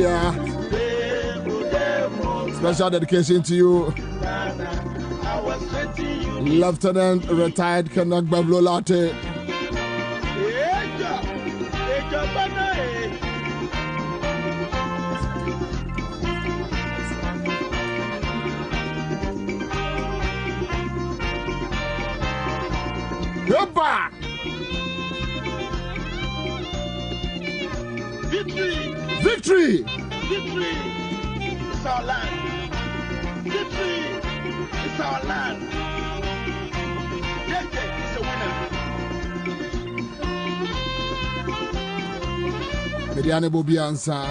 Special dedication to you, Lieutenant Retired Colonel Bablo Latte. Goodbye. Victory! Victory! Victory! It's our land. Victory! It's our land. JJ is a winner. Mediane Bobie Ansah.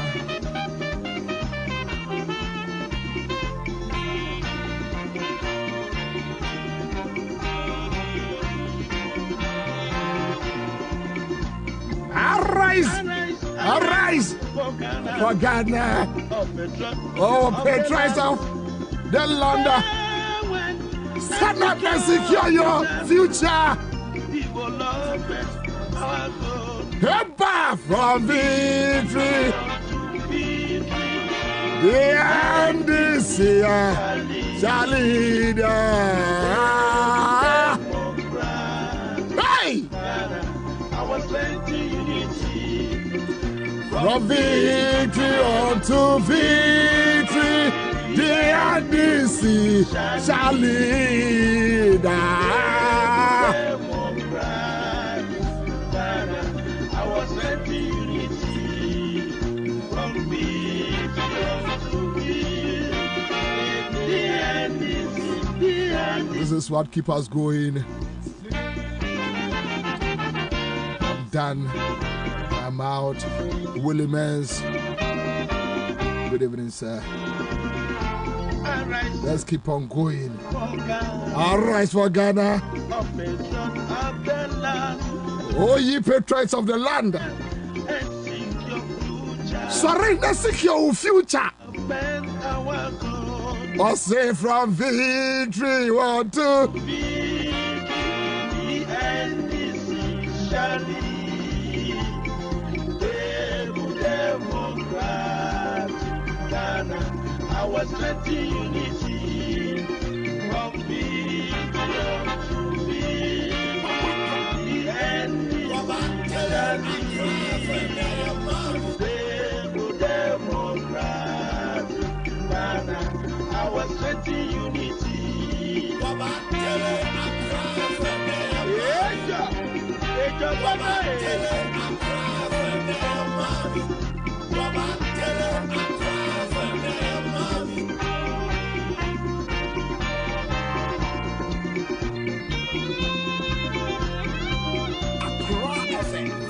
Arise for Ghana. Oh, patriots of the land. Stand up and secure your future. Head back from victory. The end is here. Shall lead. Hey! From victory unto victory, the NDC shall lead. This is what keeps us going. I'm done. I'm out. Willie Mans. Good evening, sir. Let's keep on going. Arise for Ghana. Oh, ye patriots of the land. Surrender, secure future. Or say from victory, 1, 2. Our strength unity from the end our strength unity.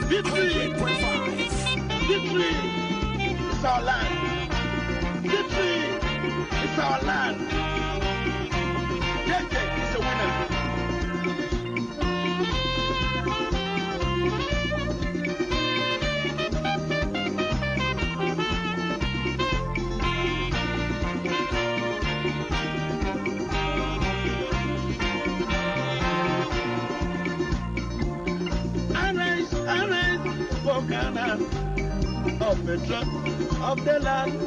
Victory! Victory! It's our land. Victory! It's our land. JJ is a winner. Ghana, of the truck of the land.